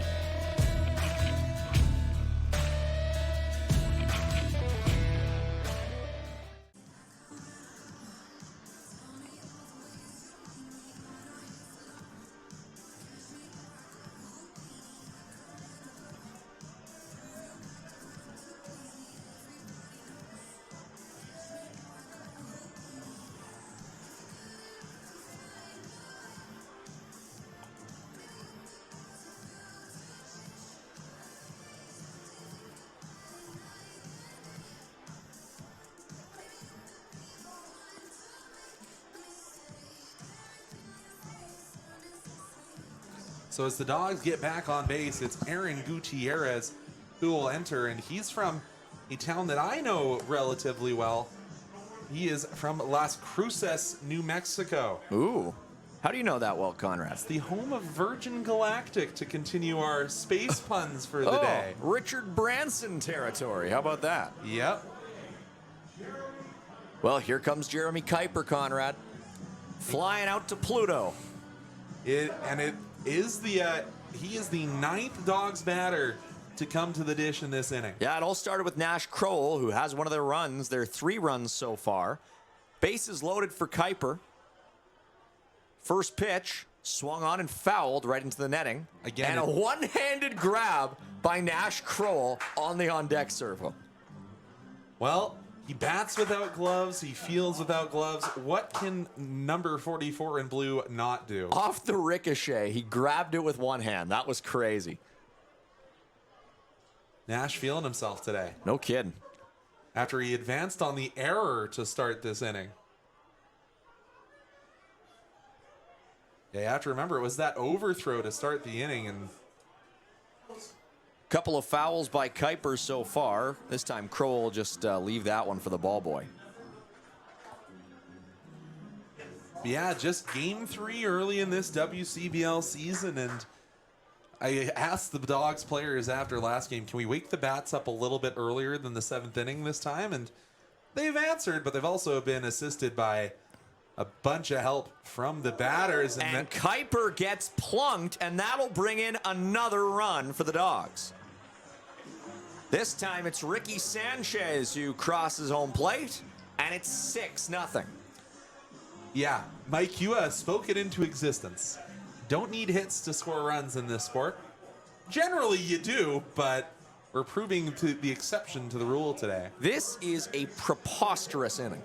So as the Dawgs get back on base, it's Aaron Gutierrez who will enter, and he's from a town that I know relatively well. He is from Las Cruces, New Mexico. Ooh. How do you know that well, Conrad? It's the home of Virgin Galactic, to continue our space puns for the day. Richard Branson territory. How about that? Yep. Well, here comes Jeremy Kuiper, Conrad. Flying out to Pluto. He is the 9th Dawgs batter to come to the dish in this inning. Yeah, it all started with Nash Crowell, who has one of their runs. There are 3 runs so far. Bases loaded for Kuiper. First pitch, swung on and fouled right into the netting. Again, and a one-handed grab by Nash Crowell on the on-deck circle. Well, he bats without gloves. He fields without gloves. What can number 44 in blue not do? Off the ricochet, he grabbed it with one hand. That was crazy. Nash feeling himself today. No kidding. After he advanced on the error to start this inning. Yeah, you have to remember, it was that overthrow to start the inning, and couple of fouls by Kuiper so far. This time Crowell will just leave that one for the ball boy. Yeah, just game 3 early in this WCBL season, and I asked the Dawgs players after last game, can we wake the bats up a little bit earlier than the 7th inning this time? And they've answered, but they've also been assisted by a bunch of help from the batters. And Kuiper gets plunked, and that'll bring in another run for the Dawgs. This time it's Ricky Sanchez who crosses home plate, and it's 6-0. Yeah, Mike, you spoke it into existence. Don't need hits to score runs in this sport. Generally you do, but we're proving to the exception to the rule today. This is a preposterous inning.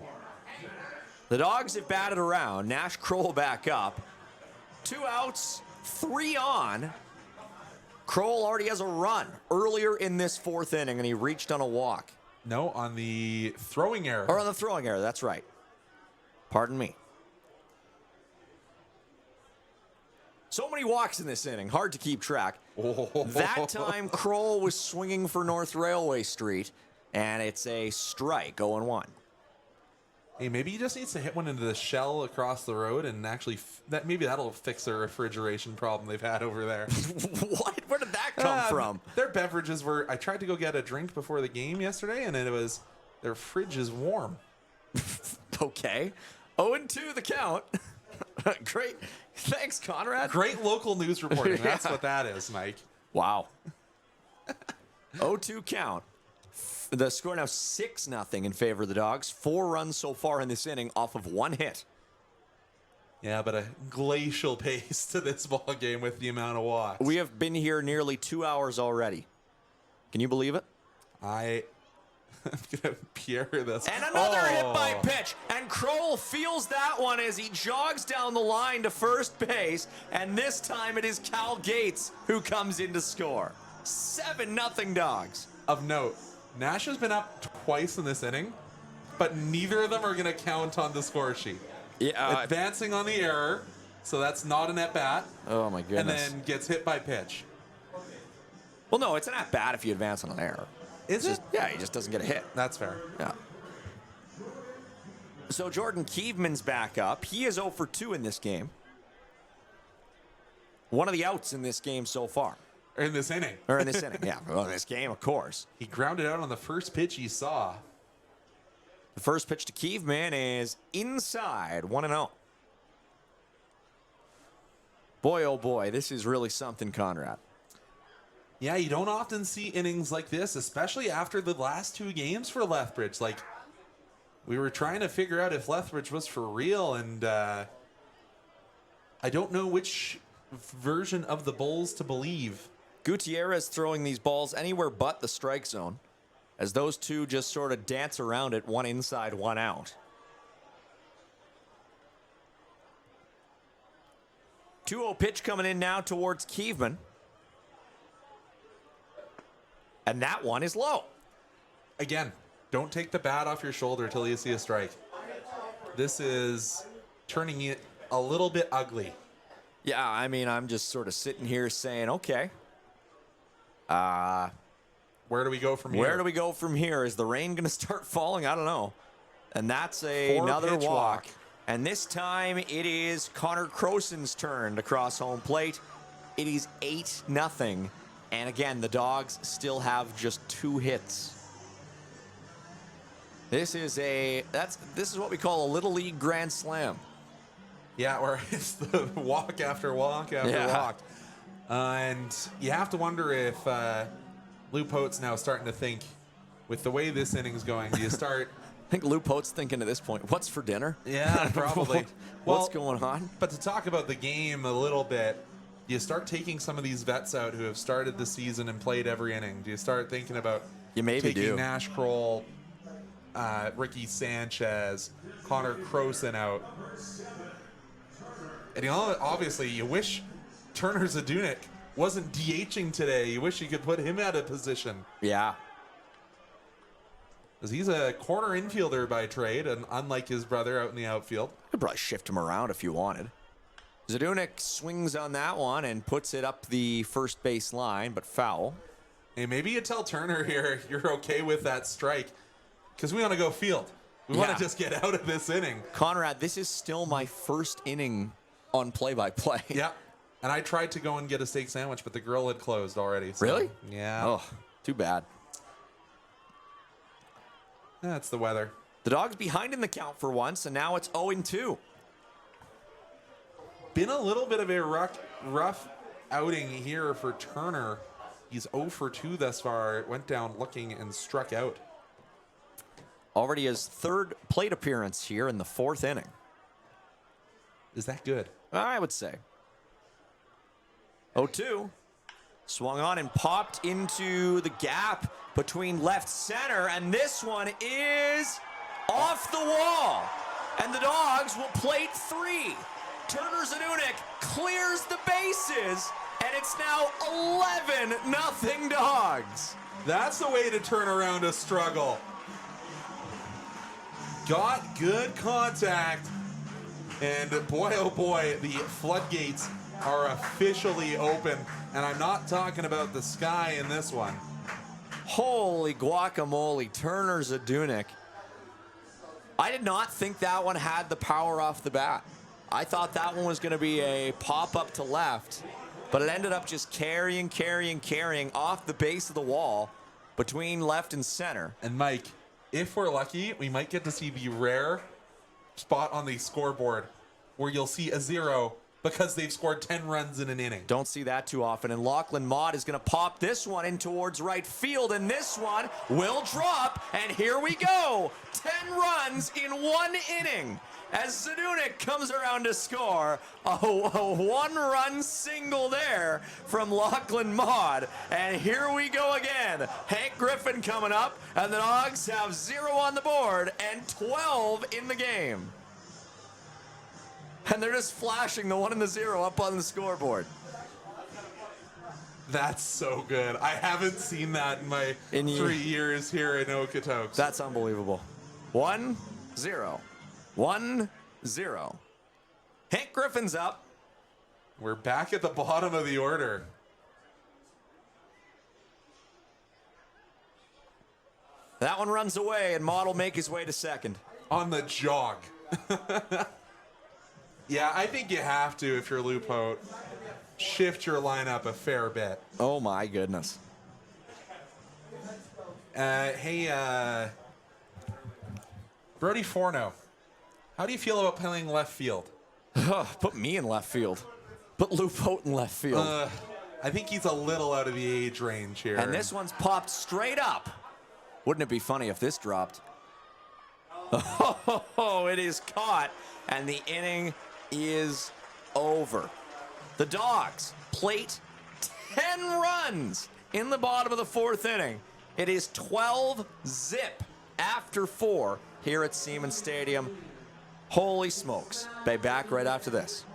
The Dawgs have batted around. Nash Crowell back up. 2 outs, 3 on. Crowell already has a run earlier in this 4th inning, and he reached on a walk. No, on the throwing error. Or on the throwing error, that's right. Pardon me. So many walks in this inning, hard to keep track. That time, Crowell was swinging for North Railway Street, and it's a strike, 0-1. Hey, maybe he just needs to hit one into the shell across the road, and actually, maybe that'll fix their refrigeration problem they've had over there. What? Where did that come from? Their beverages were. I tried to go get a drink before the game yesterday, and it was their fridge is warm. Okay, 0-2 the count. Great, thanks, Conrad. Great local news reporting. That's what that is, Mike. Wow. 0-2 count. The score now 6-0 in favor of the Dawgs. 4 runs so far in this inning off of 1 hit. Yeah, but a glacial pace to this ball game with the amount of walks. We have been here nearly 2 hours already. Can you believe it? I'm gonna Pierre this. And another hit by pitch. And Kroll feels that one as he jogs down the line to first base. And this time it is Cal Gates who comes in to score. 7-0 Dogs. Of note, Nash has been up twice in this inning, but neither of them are going to count on the score sheet. Yeah, advancing on the error, so that's not an at-bat. Oh, my goodness. And then gets hit by pitch. Well, no, it's an at-bat if you advance on an error. Is it? Yeah, he just doesn't get a hit. That's fair. Yeah. So Jordan Keeveman's back up. He is 0 for 2 in this game. One of the outs in this game so far. Or in this inning. Or in this inning, yeah. Well, in this game, of course. He grounded out on the first pitch he saw. The first pitch to Keeveman is inside, 1-0. Boy, oh boy, this is really something, Conrad. Yeah, you don't often see innings like this, especially after the last 2 games for Lethbridge. Like, we were trying to figure out if Lethbridge was for real, and I don't know which version of the Bulls to believe. Gutierrez throwing these balls anywhere but the strike zone, as those two just sort of dance around it, one inside, one out. 2-0 pitch coming in now towards Keeveman. And that one is low. Again, don't take the bat off your shoulder till you see a strike. This is turning it a little bit ugly. Yeah, I mean, I'm just sort of sitting here saying, okay. Where do we go from here? Where do we go from here? Is the rain going to start falling? I don't know. And that's another walk. And this time it is Connor Croson's turn to cross home plate. It is 8-0. And again, the Dogs still have just 2 hits. This is what we call a Little League Grand Slam. Yeah, where it's the walk after walk after walk. And you have to wonder if Lou Pote's now starting to think, with the way this inning's going, do you start... I think Lou Pote's thinking at this point, what's for dinner? Yeah, probably. What's going on? But to talk about the game a little bit, you start taking some of these vets out who have started the season and played every inning. Do you start thinking about taking Nash Kroll, Ricky Sanchez, Connor Croson out? And obviously, you wish Turner Zadunik wasn't DHing today. You wish you could put him out of position. Yeah. Because he's a corner infielder by trade, and unlike his brother out in the outfield. Could probably shift him around if you wanted. Zadunik swings on that one and puts it up the first base line, but foul. Hey, maybe you tell Turner here you're okay with that strike, because we want to go field. We want to just get out of this inning. Conrad, this is still my first inning on play-by-play. Yeah, and I tried to go and get a steak sandwich, but the grill had closed already. So, really? Yeah. Oh, too bad. That's the weather. The Dogs behind in the count for once, and now it's 0-2. Been a little bit of a rough outing here for Turner. He's 0 for 2 thus far. Went down looking and struck out. Already his 3rd plate appearance here in the 4th inning. Is that good? I would say. 0-2. Swung on and popped into the gap between left center, and this one is off the wall. And the Dogs will plate 3. Turner Zadunik clears the bases, and it's now 11-0 Dogs. That's the way to turn around a struggle. Got good contact, and boy, oh boy, the floodgates are officially open, and I'm not talking about the sky in this one. Holy guacamole, Turner Zadunik. I did not think that one had the power off the bat. I thought that one was going to be a pop-up to left, but it ended up just carrying off the base of the wall between left and center. And Mike, if we're lucky, we might get to see the rare spot on the scoreboard where you'll see a 0 because they've scored 10 runs in an inning. Don't see that too often. And Lachlan Mott is going to pop this one in towards right field, and this one will drop, and here we go. 10 runs in 1 inning. as Zadunik comes around to score. A one-run single there from Lachlan Maud. And here we go again. Hank Griffin coming up, and the Dogs have 0 on the board and 12 in the game. And they're just flashing the 1 and the 0 up on the scoreboard. That's so good. I haven't seen that in my 3 years here in Okotoks. That's unbelievable. 1-0. 1-0. Hank Griffin's up. We're back at the bottom of the order. That one runs away, and Maud will make his way to second. On the jog. Yeah, I think you have to, if you're Loopote, shift your lineup a fair bit. Oh, my goodness. Hey, Brody Forno, how do you feel about playing left field? Put me in left field. Put Loopote in left field. I think he's a little out of the age range here. And this one's popped straight up. Wouldn't it be funny if this dropped? Oh, it is caught, and the inning is over. The Dogs plate 10 runs in the bottom of the 4th inning. It is 12-zip after 4 here at Siemens Stadium. Holy smokes. Be back right after this.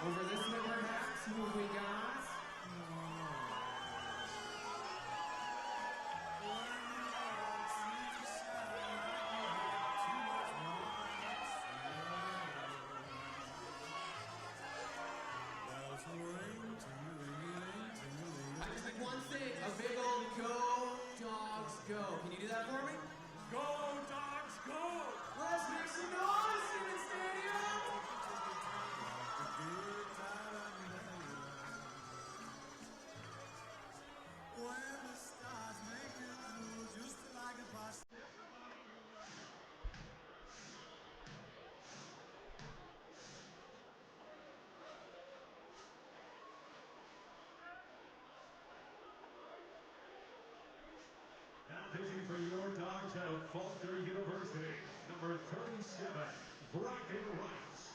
Over this way, perhaps, who we got? I just think one thing, a big old go, Dogs, go. Can you do that for me? Go, Dogs, go! Let's make some noise in the stadium! Now pitching for your Dogs out of Faulkner University, number 37, Bracken Rice.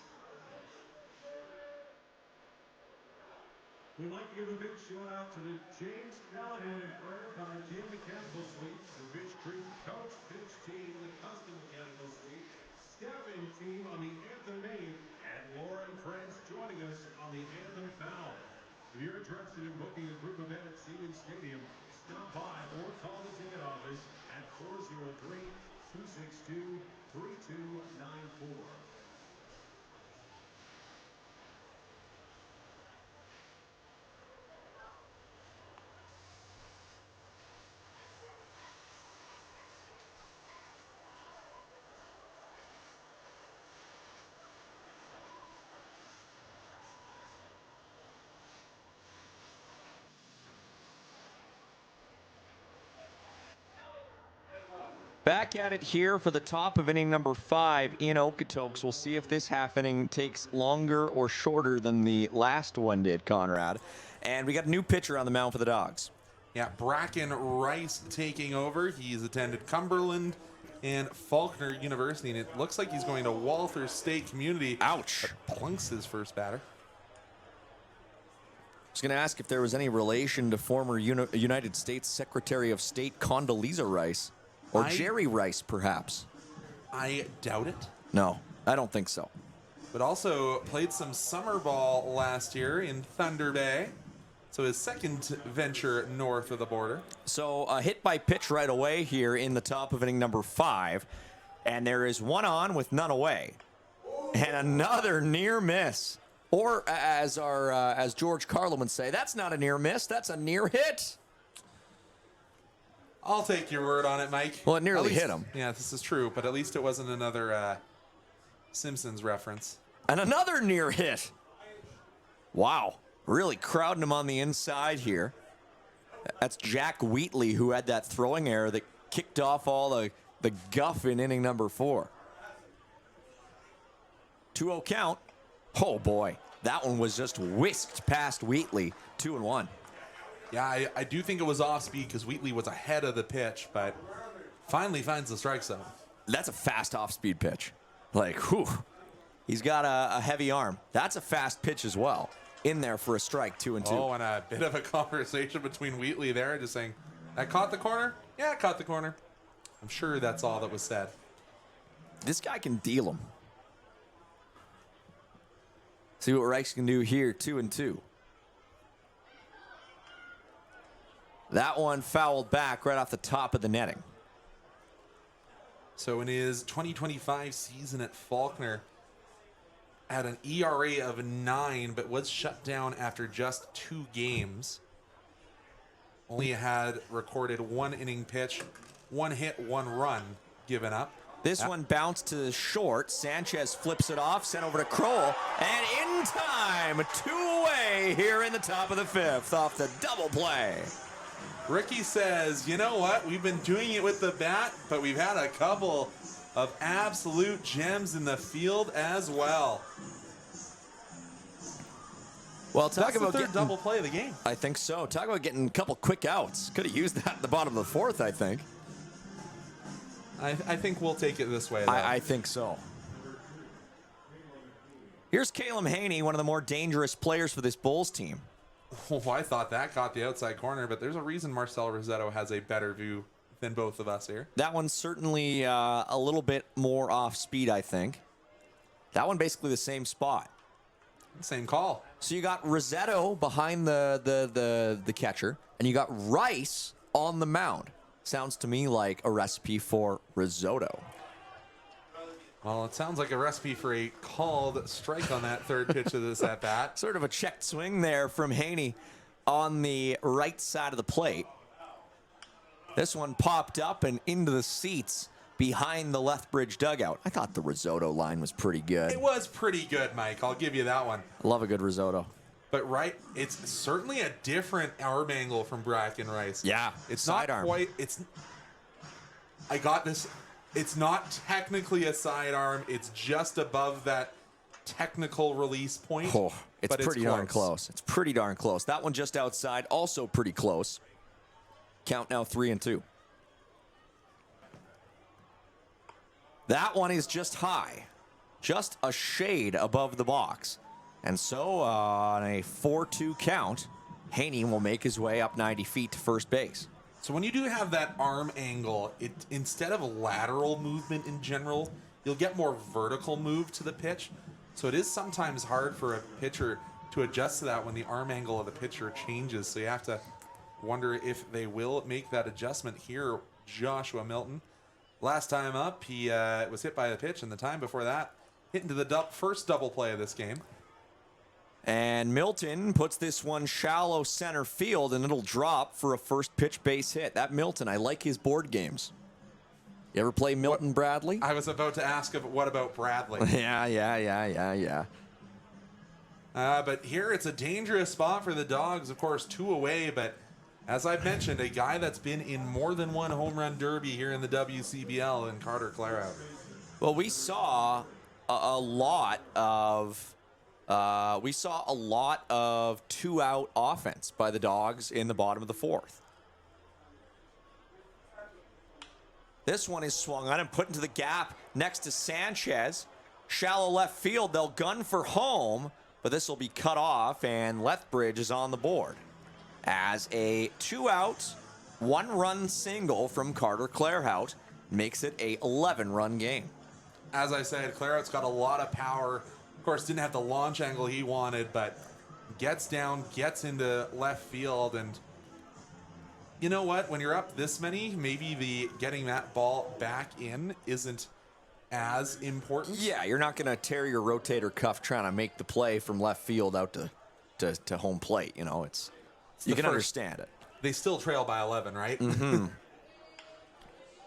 We'd like to give a big shout out to the James Callahan and Prayer by Jim Mechanical Suite, the Fish Creek Coach Pitch Team, the Custom Mechanical Suite, Staffing Team on the Anthem Main, and Laura and friends joining us on the Anthem Foul. If you're interested in booking a group event at Siemens Stadium, stop by or call the ticket office at 403-262-3294. Back at it here for the top of inning number 5 in Okotoks. We'll see if this half inning takes longer or shorter than the last one did, Conrad. And we got a new pitcher on the mound for the Dogs. Yeah, Bracken Rice taking over. He's attended Cumberland and Faulkner University, and it looks like he's going to Walther State Community. Ouch. Plunks his first batter. I was going to ask if there was any relation to former United States Secretary of State Condoleezza Rice. Or Jerry Rice, perhaps. I doubt it. No, I don't think so. But also played some summer ball last year in Thunder Bay. So his second venture north of the border. So a hit by pitch right away here in the top of inning number 5. And there is one on with none away. And another near miss. Or as George Carlin would say, that's not a near miss, that's a near hit. I'll take your word on it, Mike. Well, it nearly hit him. Yeah, this is true, but at least it wasn't another Simpsons reference. And another near hit. Wow. Really crowding him on the inside here. That's Jack Wheatley who had that throwing error that kicked off all the guff in inning number 4. 2-0 count. Oh, boy. That one was just whisked past Wheatley, 2-1. Yeah, I do think it was off speed because Wheatley was ahead of the pitch, but finally finds the strike zone. That's a fast off-speed pitch. Like, whew. He's got a heavy arm. That's a fast pitch as well. In there for a strike, 2-2. Oh, and a bit of a conversation between Wheatley there, just saying, that caught the corner? Yeah, it caught the corner. I'm sure that's all that was said. This guy can deal him. See what Reichs can do here, 2-2. That one fouled back right off the top of the netting. So in his 2025 season at Faulkner, had an ERA of 9, but was shut down after just 2 games. Only had recorded 1 inning pitch, 1 hit, 1 run given up. This one bounced to short. Sanchez flips it off, sent over to Kroll, and in time, 2 away here in the top of the 5th off the double play. Ricky says, you know what? We've been doing it with the bat, but we've had a couple of absolute gems in the field as well. Well, talk That's about the third getting double play of the game. I think so. Talk about getting a couple quick outs. Could have used that at the bottom of the 4th, I think. I think we'll take it this way, though. I think so. Here's Caleb Haney, one of the more dangerous players for this Bulls team. Oh, I thought that caught the outside corner, but there's a reason Marcel Rosetto has a better view than both of us here. That one's certainly a little bit more off speed, I think. That one basically the same spot. Same call. So you got Rosetto behind the catcher, and you got Rice on the mound. Sounds to me like a recipe for risotto. Well, it sounds like a recipe for a called strike on that third pitch of this at-bat. Sort of a checked swing there from Haney on the right side of the plate. This one popped up and into the seats behind the Lethbridge dugout. I thought the risotto line was pretty good. It was pretty good, Mike. I'll give you that one. Love a good risotto. But it's certainly a different arm angle from Bracken Rice. Yeah, it's side not arm. quite. I got this. It's not technically a sidearm. It's just above that technical release point. Oh, it's but pretty darn close. It's pretty darn close. That one just outside, also pretty close. Count now 3-2. That one is just high, just a shade above the box. And so on a 4-2 count, Haney will make his way up 90 feet to first base. So when you do have that arm angle, it instead of lateral movement in general, you'll get more vertical move to the pitch. So it is sometimes hard for a pitcher to adjust to that when the arm angle of the pitcher changes. So you have to wonder if they will make that adjustment here. Joshua Milton, last time up, he was hit by the pitch, and the time before that, hit into the first double play of this game. And Milton puts this one shallow center field, and it'll drop for a first pitch base hit. That Milton, I like his board games. You ever play Milton Bradley? I was about to ask, what about Bradley? Yeah. But here it's a dangerous spot for the Dawgs. Of course, 2 away, but as I've mentioned, a guy that's been in more than one home run derby here in the WCBL in Carter Clarout. Well, we saw a lot of 2-out offense by the Dawgs in the bottom of the 4th. This one is swung on and put into the gap next to Sanchez. Shallow left field. They'll gun for home, but this will be cut off, and Lethbridge is on the board as a 2-out, 1-run single from Carter Clairhout makes it a 11-run game. As I said, Clairhout's got a lot of power. Of course, didn't have the launch angle he wanted, but gets down, gets into left field, and you know what? When you're up this many, maybe getting that ball back in isn't as important. Yeah, you're not going to tear your rotator cuff trying to make the play from left field out to home plate. You know, you can understand it. They still trail by 11, right? Mm-hmm.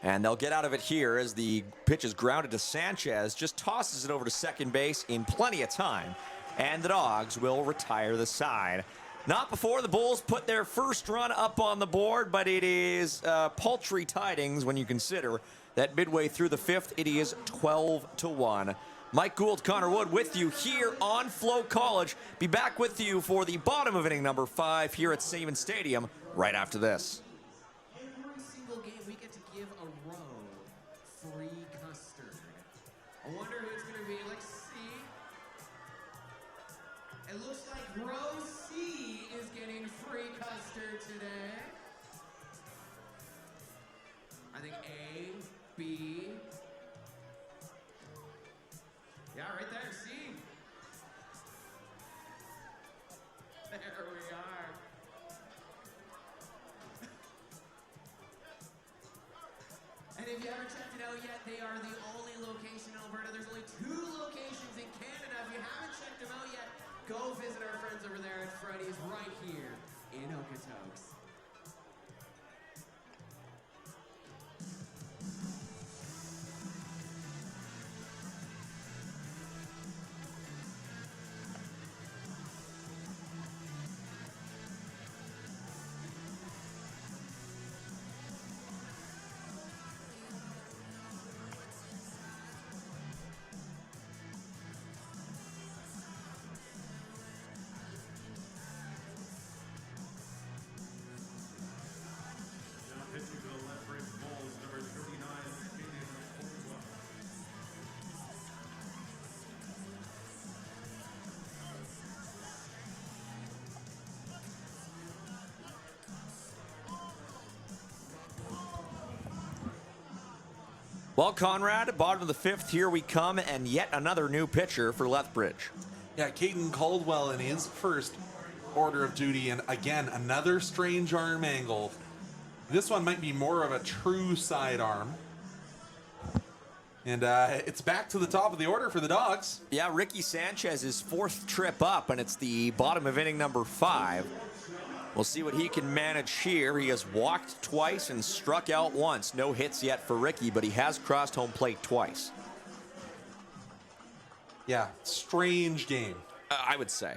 And they'll get out of it here as the pitch is grounded to Sanchez, just tosses it over to second base in plenty of time, and the Dawgs will retire the side. Not before the Bulls put their first run up on the board, but it is paltry tidings when you consider that midway through the 5th, it is 12-1. Mike Gould, Connor Wood with you here on Flow College. Be back with you for the bottom of inning number 5 here at Siemens Stadium right after this. Every single game we get to give a row free custard. I wonder who it's going to be. Let's see. It looks like row C is getting free custard today. I think A, B. Yeah, right there, C. There we are. And if you haven't checked it out yet, they are the only location in Alberta. There's only 2 locations in Canada. If you haven't checked them out yet, go visit our friends over there at Freddy's right here in Okotoks. Now pitching to the Lethbridge Bulls, number 39, Canadian Okotoks. Well, Conrad, bottom of the 5th, here we come, and yet another new pitcher for Lethbridge. Yeah, Caden Caldwell in his first order of duty, and again, another strange arm angle. This one might be more of a true sidearm. And it's back to the top of the order for the Dawgs. Yeah, Ricky Sanchez's 4th trip up, and it's the bottom of inning number 5. We'll see what he can manage here. He has walked twice and struck out once. No hits yet for Ricky, but he has crossed home plate twice. Yeah, strange game. I would say.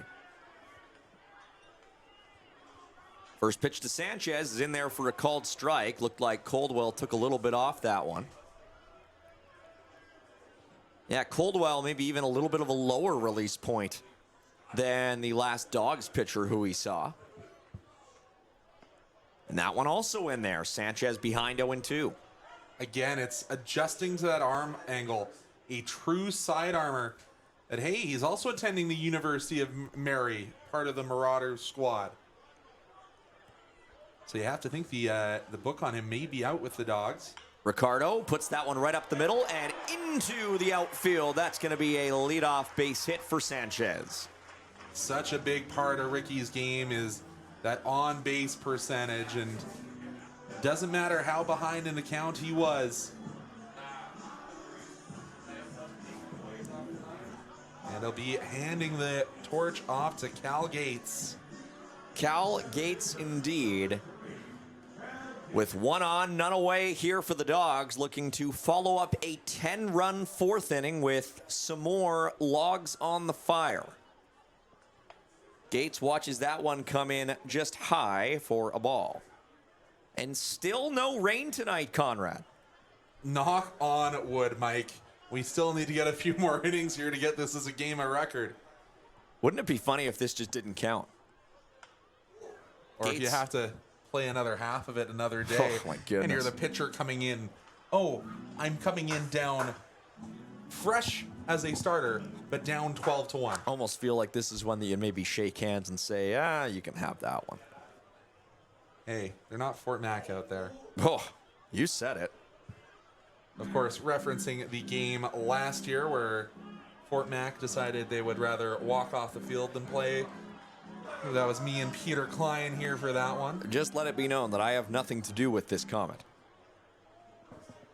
First pitch to Sanchez is in there for a called strike. Looked like Caldwell took a little bit off that one. Yeah, Caldwell maybe even a little bit of a lower release point than the last Dawgs pitcher who we saw. And that one also in there. Sanchez behind 0-2. Again, it's adjusting to that arm angle. A true sidearmer. But hey, he's also attending the University of Mary, part of the Marauders squad. So you have to think the book on him may be out with the Dawgs. Ricardo puts that one right up the middle and into the outfield. That's going to be a leadoff base hit for Sanchez. Such a big part of Ricky's game is that on-base percentage, and doesn't matter how behind in the count he was. And they'll be handing the torch off to Cal Gates. Cal Gates indeed. With 1 on, none away here for the Dawgs, looking to follow up a 10-run 4th inning with some more logs on the fire. Gates watches that one come in just high for a ball. And still no rain tonight, Conrad. Knock on wood, Mike. We still need to get a few more innings here to get this as a game of record. Wouldn't it be funny if this just didn't count? Or if you have to play another half of it another day. Oh, my goodness. And you're the pitcher coming in. Oh, I'm coming in down fresh as a starter, but down 12-1. Almost feel like this is when you maybe shake hands and say, you can have that one. Hey, they're not Fort Mac out there. Oh, you said it. Of course, referencing the game last year where Fort Mac decided they would rather walk off the field than play. That was me and Peter Klein here for that one. Just let it be known that I have nothing to do with this comment.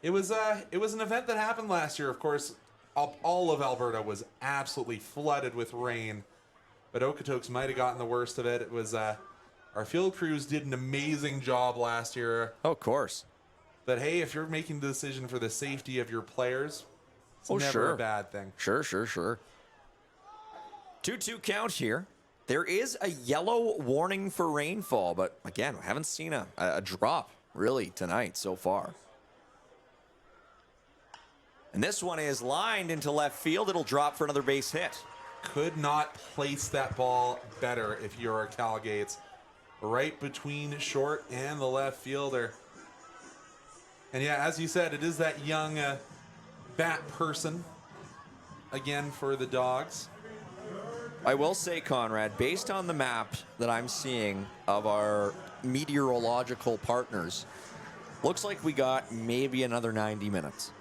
It was an event that happened last year. Of course, all of Alberta was absolutely flooded with rain, but Okotoks might have gotten the worst of it. It was our field crews did an amazing job last year. Oh, of course. But hey, if you're making the decision for the safety of your players, it's never a bad thing. Sure. 2-2 count here. There is a yellow warning for rainfall, but again, we haven't seen a drop really tonight so far. And this one is lined into left field. It'll drop for another base hit. Could not place that ball better if you're Cal Gates. Right between short and the left fielder. And yeah, as you said, it is that young bat person again for the Dawgs. I will say, Conrad, based on the map that I'm seeing of our meteorological partners, looks like we got maybe another 90 minutes.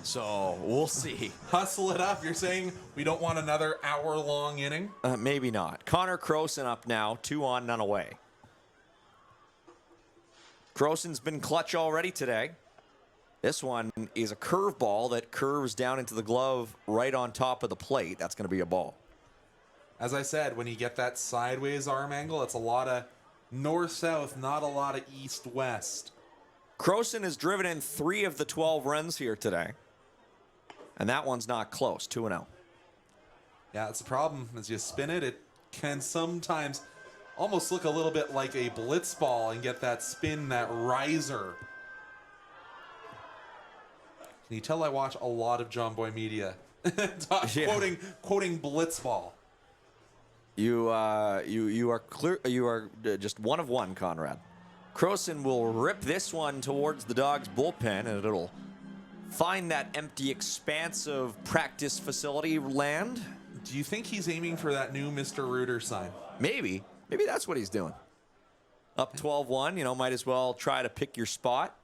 So we'll see. Hustle it up. You're saying we don't want another hour-long inning? Maybe not. Connor Croson up now, 2 on, none away. Croson's been clutch already today. This one is a curveball that curves down into the glove right on top of the plate. That's going to be a ball. As I said, when you get that sideways arm angle, it's a lot of north-south, not a lot of east-west. Croson has driven in 3 of the 12 runs here today. And that one's not close, 2-0. Yeah, that's the problem. As you spin it, it can sometimes almost look a little bit like a blitz ball and get that spin, that riser. Can you tell I watch a lot of John Boy Media? Quoting blitz ball. You are clear. You are just 1 of 1, Conrad. Croson will rip this one towards the Dawgs bullpen, and it'll find that empty expanse of practice facility land. Do you think he's aiming for that new Mr. Reuter sign? Maybe. Maybe that's what he's doing. Up 12-1, you know, might as well try to pick your spot.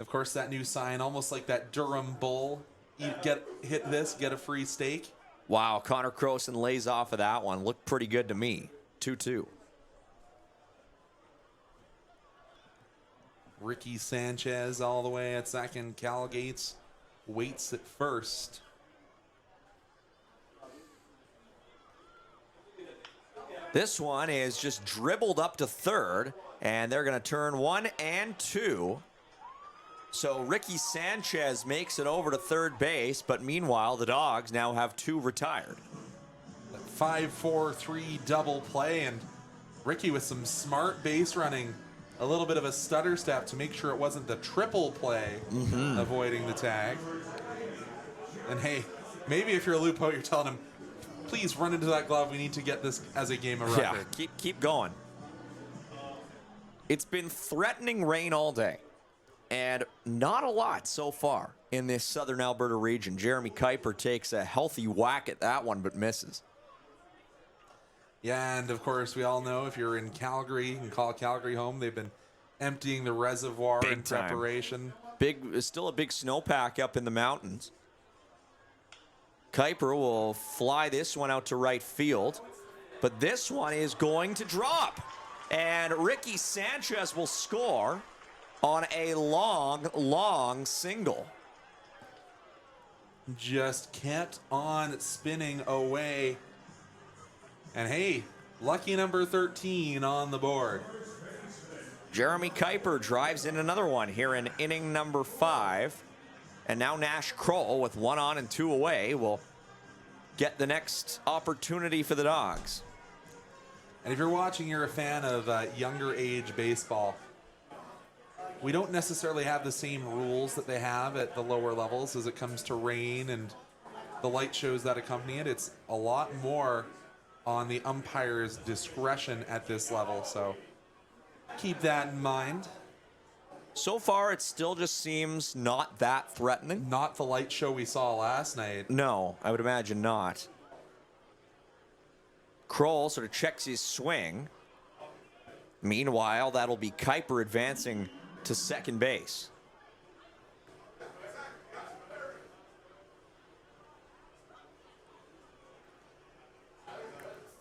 Of course, that new sign, almost like that Durham Bull. You hit this, get a free steak. Wow, Connor Croson lays off of that one. Looked pretty good to me. 2-2. Ricky Sanchez all the way at second. Cal Gates waits at first. This one is just dribbled up to third, and they're going to turn 1 and 2. So Ricky Sanchez makes it over to third base, but meanwhile, the Dawgs now have 2 retired. 5-4-3 double play, and Ricky with some smart base running. A little bit of a stutter step to make sure it wasn't the triple play, avoiding the tag. And hey, maybe if you're a Lupo, you're telling him, please run into that glove. We need to get this as a game of record. Yeah, keep going. It's been threatening rain all day, and not a lot so far in this southern Alberta region. Jeremy Kuiper takes a healthy whack at that one, but misses. Yeah, and of course, we all know if you're in Calgary, you can call Calgary home. They've been emptying the reservoir in preparation. Still a big snowpack up in the mountains. Kuiper will fly this one out to right field, but this one is going to drop. And Ricky Sanchez will score on a long single. Just kept on spinning away. And hey, lucky number 13 on the board. Jeremy Kuiper drives in another one here in inning number 5. And now Nash Kroll with 1 on and 2 away will get the next opportunity for the Dawgs. And if you're watching, you're a fan of younger age baseball. We don't necessarily have the same rules that they have at the lower levels as it comes to rain and the light shows that accompany it. It's a lot more on the umpire's discretion at this level, so keep that in mind. So far, it still just seems not that threatening. Not the light show we saw last night. No, I would imagine not. Kroll sort of checks his swing. Meanwhile, that'll be Kuiper advancing to second base.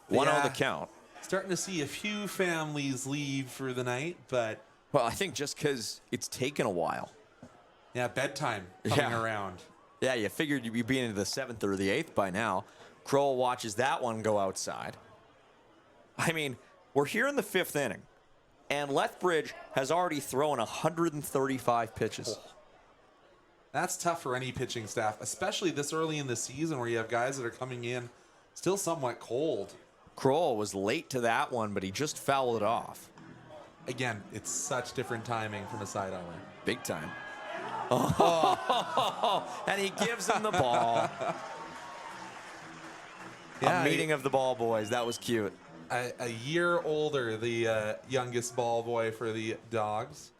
One on the count. Starting to see a few families leave for the night, but... Well, I think just because it's taken a while. Yeah, bedtime coming around. Yeah, you figured you'd be into the 7th or the 8th by now. Kroll watches that one go outside. I mean, we're here in the 5th inning, and Lethbridge has already thrown 135 pitches. Oh. That's tough for any pitching staff, especially this early in the season where you have guys that are coming in still somewhat cold. Kroll was late to that one, but he just fouled it off. Again, it's such different timing from a side-on. Big time. And he gives him the ball. Yeah, a meeting of the ball boys. That was cute. A year older, the youngest ball boy for the Dogs.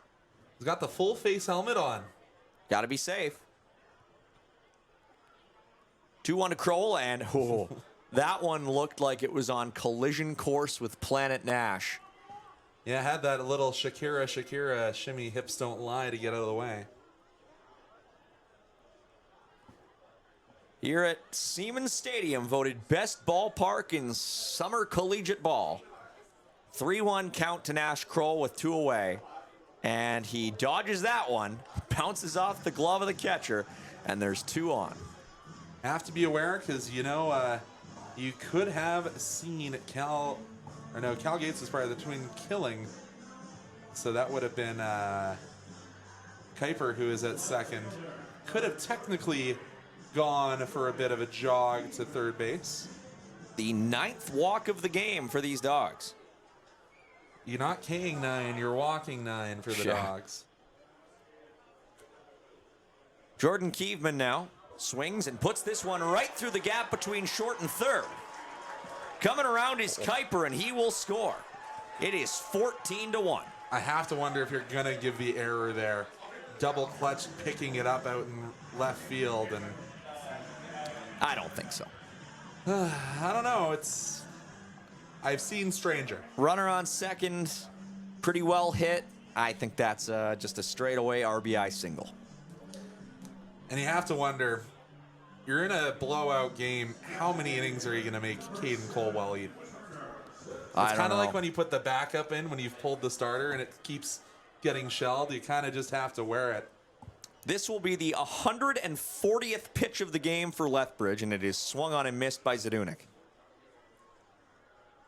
He's got the full face helmet on. Got to be safe. 2-1 to Kroll, and that one looked like it was on collision course with Planet Nash. Yeah, had that little Shakira shimmy, hips don't lie to get out of the way. Here at Siemens Stadium, voted best ballpark in summer collegiate ball. 3-1 count to Nash Kroll with 2 away. And he dodges that one, bounces off the glove of the catcher, and there's 2 on. Have to be aware because, you could have seen Cal Gates was part of the twin killing. So that would have been Kuiper, who is at second. Could have technically gone for a bit of a jog to third base. The 9th walk of the game for these Dogs. You're not K-ing 9, you're walking 9 for the Dogs. Jordan Kievman now swings and puts this one right through the gap between short and third. Coming around is Kuiper, and he will score. It is 14-1. I have to wonder if you're going to give the error there. Double clutch, picking it up out in left field, and I don't think so. I don't know. I've seen stranger. Runner on second, pretty well hit. I think that's just a straightaway RBI single. And you have to wonder, you're in a blowout game, how many innings are you going to make Caden Colwell eat? It's kind of like when you put the backup in when you've pulled the starter and it keeps getting shelled. You kind of just have to wear it. This will be the 140th pitch of the game for Lethbridge, and it is swung on and missed by Zadunik.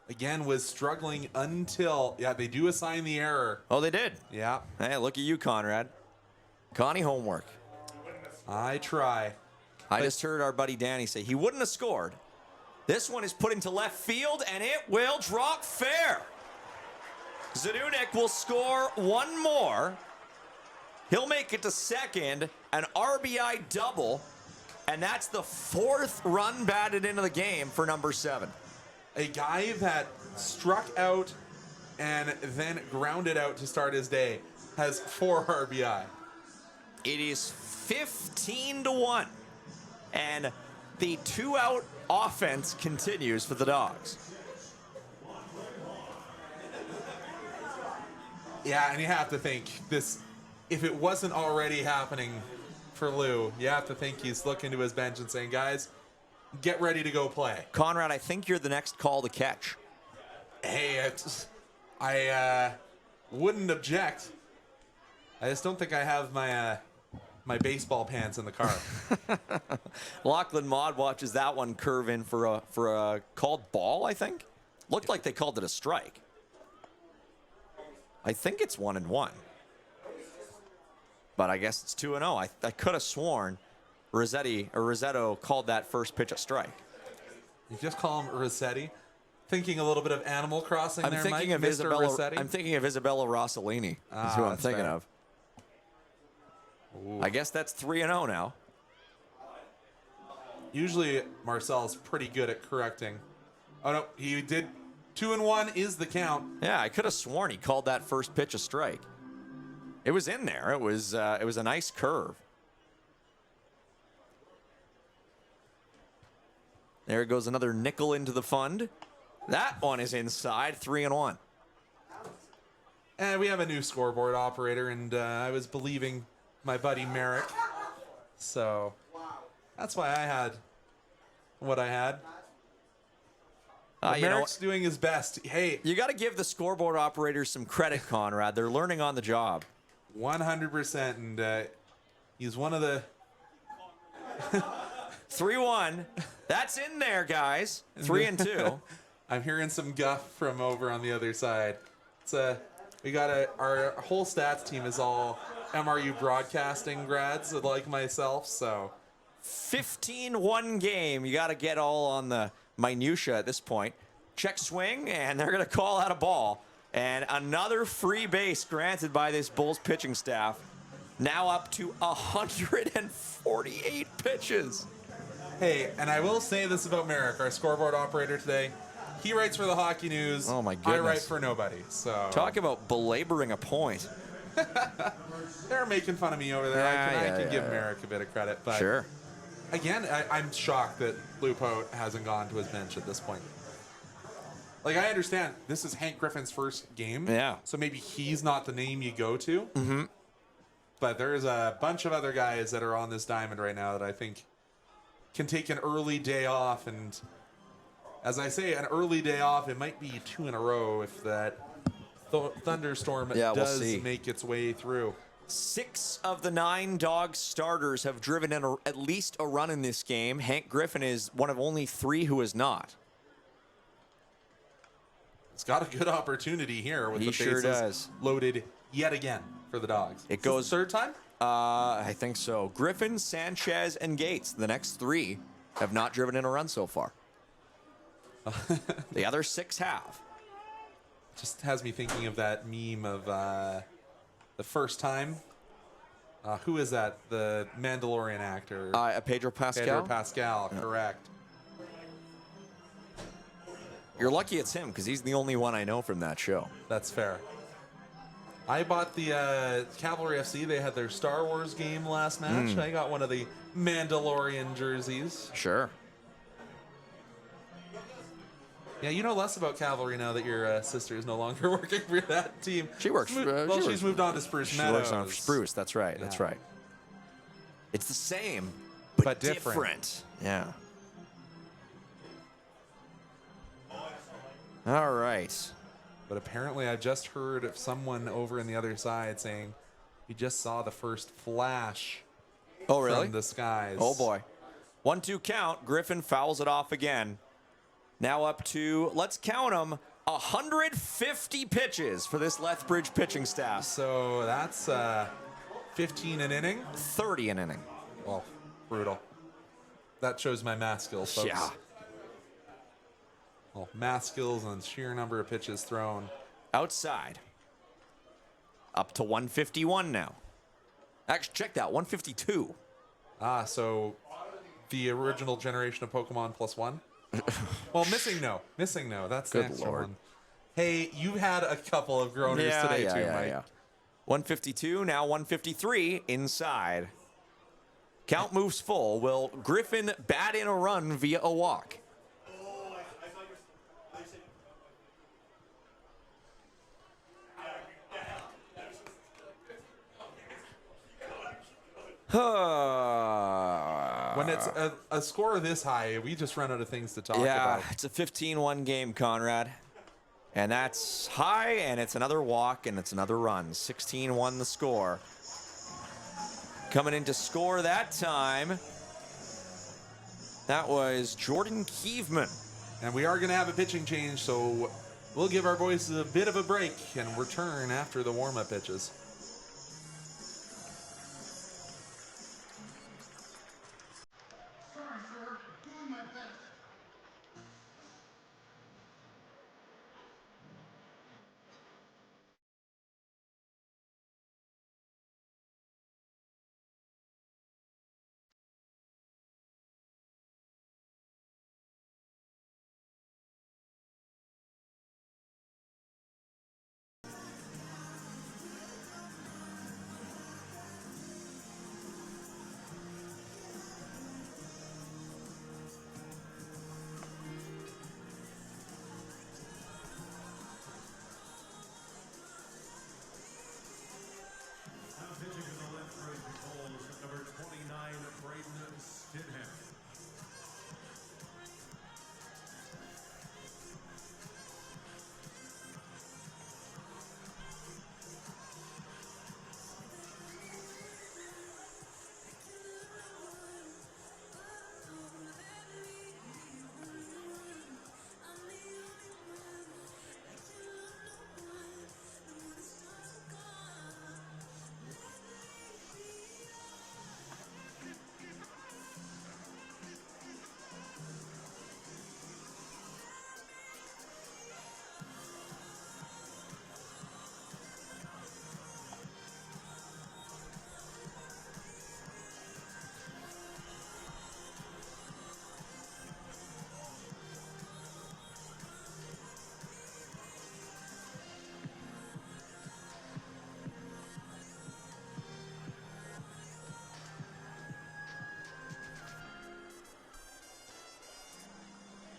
Again, was struggling until, they do assign the error. Oh, they did? Yeah. Hey, look at you, Conrad. Connie homework. I try. I just heard our buddy Danny say he wouldn't have scored. This one is put into left field, and it will drop fair. Zadunik will score one more. He'll make it to second, an RBI double, and that's the 4th run batted into the game for number 7. A guy that struck out and then grounded out to start his day has 4 RBI. It is 15-1, and the 2-out offense continues for the Dogs. Yeah, and you have to think this, if it wasn't already happening for Lou, you have to think he's looking to his bench and saying, guys, get ready to go play. Conrad, I think you're the next call to catch. Hey, I wouldn't object. I just don't think I have my baseball pants in the car. Lachlan Maud watches that one curve in for a called ball, I think. Looked like they called it a strike. I think it's 1-1. But I guess it's 2-0. I could have sworn Rossetto called that first pitch a strike. You just call him Rossetti? Thinking a little bit of Animal Crossing there, Mike? Mr. Rossetti? I'm thinking of Isabella Rossellini. Is who I'm thinking of. Ooh. I guess that's 3-0 now. Usually Marcel's pretty good at correcting. Oh, no, he did. 2-1 is the count. Yeah, I could have sworn he called that first pitch a strike. It was in there. It was a nice curve. There goes another nickel into the fund. That one is inside, 3-1. And we have a new scoreboard operator, and I was believing my buddy Merrick. So that's why I had what I had. Merrick's doing his best. Hey, you got to give the scoreboard operators some credit, Conrad. They're learning on the job. 100%, and he's one of the 3-1. That's in there, guys. 3-2. I'm hearing some guff from over on the other side. We got our whole stats team is all MRU broadcasting grads like myself, so 15-1 game. You got to get all on the minutia at this point. Check swing, and they're going to call out a ball. And another free base granted by this Bulls pitching staff. Now up to 148 pitches. Hey, and I will say this about Merrick, our scoreboard operator today. He writes for the Hockey News. Oh, my goodness. I write for nobody. So Talk about belaboring a point. They're making fun of me over there. I can give Merrick a bit of credit. But sure. Again, I'm shocked that Lupo hasn't gone to his bench at this point. Like, I understand this is Hank Griffin's first game. Yeah. So maybe he's not the name you go to. Mm-hmm. But there's a bunch of other guys that are on this diamond right now that I think can take an early day off. And as I say, an early day off, it might be 2 in a row if that thunderstorm does make its way through. 6 of the 9 Dawgs starters have driven in at least a run in this game. Hank Griffin is one of only 3 who is not. It's got a good opportunity here with the bases loaded yet again for the Dawgs. It goes third time? I think so. Griffin, Sanchez, and Gates. The next 3 have not driven in a run so far. The other 6 have. Just has me thinking of that meme of the first time. Who is that? The Mandalorian actor. Pedro Pascal? Pedro Pascal, correct. You're lucky it's him, because he's the only one I know from that show. That's fair. I bought the Cavalry FC. They had their Star Wars game last match. I got one of the Mandalorian jerseys. Sure. Yeah, you know less about Cavalry now that your sister is no longer working for that team. She works. She's moved on to Spruce Meadows. She works on Spruce. That's right. That's right. It's the same, but different. Yeah. All right. But apparently I just heard of someone over in the other side saying he just saw the first flash from the skies. Oh, boy. 1-2 count. Griffin fouls it off again. Now up to, let's count them, 150 pitches for this Lethbridge pitching staff. So that's 15 an inning? 30 an inning. Well, brutal. That shows my math skills, folks. Yeah. Well, math skills and sheer number of pitches thrown. Outside. Up to 151 now. Actually, check that, 152. So the original generation of Pokemon plus 1? Well, missing no. That's the extra one. Hey, you had a couple of groaners today too, Mike. Yeah. 152, now 153 inside. Count moves full. Will Griffin bat in a run via a walk? When it's a score this high, we just run out of things to talk about. Yeah, it's a 15-1 game, Conrad. And that's high, and it's another walk, and it's another run. 16-1 the score. Coming in to score that time, that was Jordan Keeveman. And we are going to have a pitching change, so we'll give our boys a bit of a break and return after the warm-up pitches.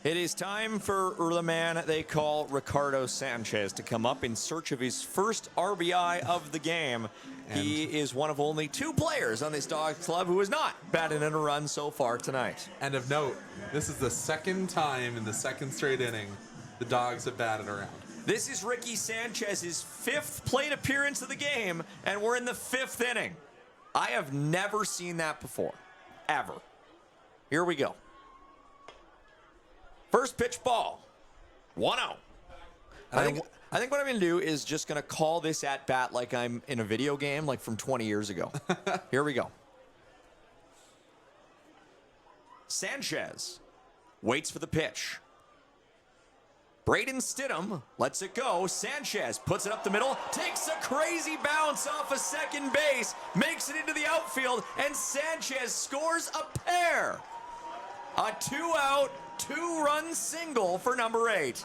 It is time for the man they call Ricardo Sanchez to come up in search of his first RBI of the game. He is one of only 2 players on this Dawgs club who has not batted in a run so far tonight. And of note, this is the second time in the second straight inning the Dawgs have batted around. This is Ricky Sanchez's 5th plate appearance of the game, and we're in the 5th inning. I have never seen that before, ever. Here we go. First pitch ball, 1-0. I think what I'm going to do is just going to call this at bat like I'm in a video game, like from 20 years ago. Here we go. Sanchez waits for the pitch. Braden Stidham lets it go. Sanchez puts it up the middle, takes a crazy bounce off of second base, makes it into the outfield, and Sanchez scores a pair. A 2-out, 2-run single for number 8.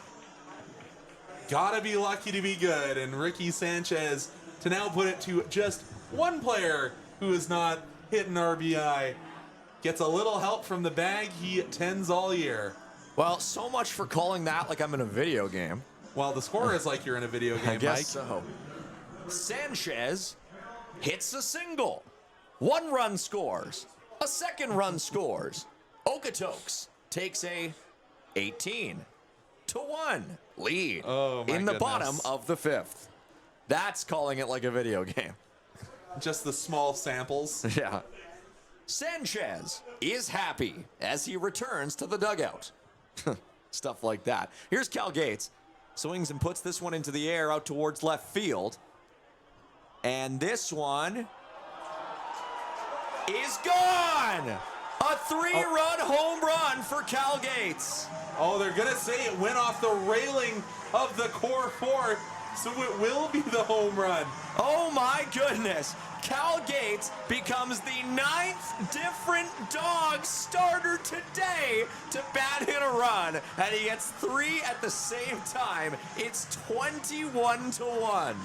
Gotta be lucky to be good, and Ricky Sanchez to now put it to just one player who has not hit an RBI. Gets a little help from the bag he tends all year. Well, so much for calling that like I'm in a video game. Well, the score is like you're in a video game, I guess Mike. so. Sanchez hits a single. 1 run scores. A 2nd run scores. Okotoks takes a 18-1 lead in the bottom of the 5th. That's calling it like a video game. Just the small samples. Yeah. Sanchez is happy as he returns to the dugout. Stuff like that. Here's Cal Gates. Swings and puts this one into the air out towards left field. And this one is gone! A 3-run home run for Cal Gates. Oh, they're going to say it went off the railing of the core 4, so it will be the home run. Oh my goodness. Cal Gates becomes the 9th different Dawgs starter today to bat in a run, and he gets 3 at the same time. It's 21-1.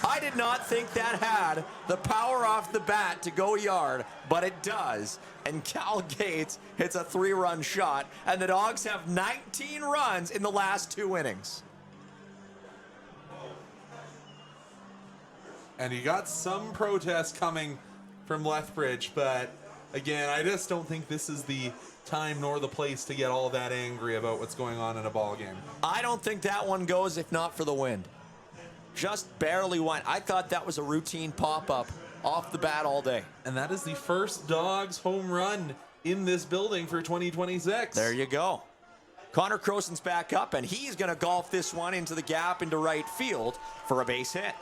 I did not think that had the power off the bat to go yard, but it does. And Cal Gates hits a 3-run shot, and the Dawgs have 19 runs in the last 2 innings. And you got some protest coming from Lethbridge, but again, I just don't think this is the time nor the place to get all that angry about what's going on in a ball game. I don't think that one goes if not for the wind. Just barely went. I thought that was a routine pop-up off the bat all day. And that is the first Dawgs home run in this building for 2026. There you go. Connor Croson's back up, and he's going to golf this one into the gap into right field for a base hit.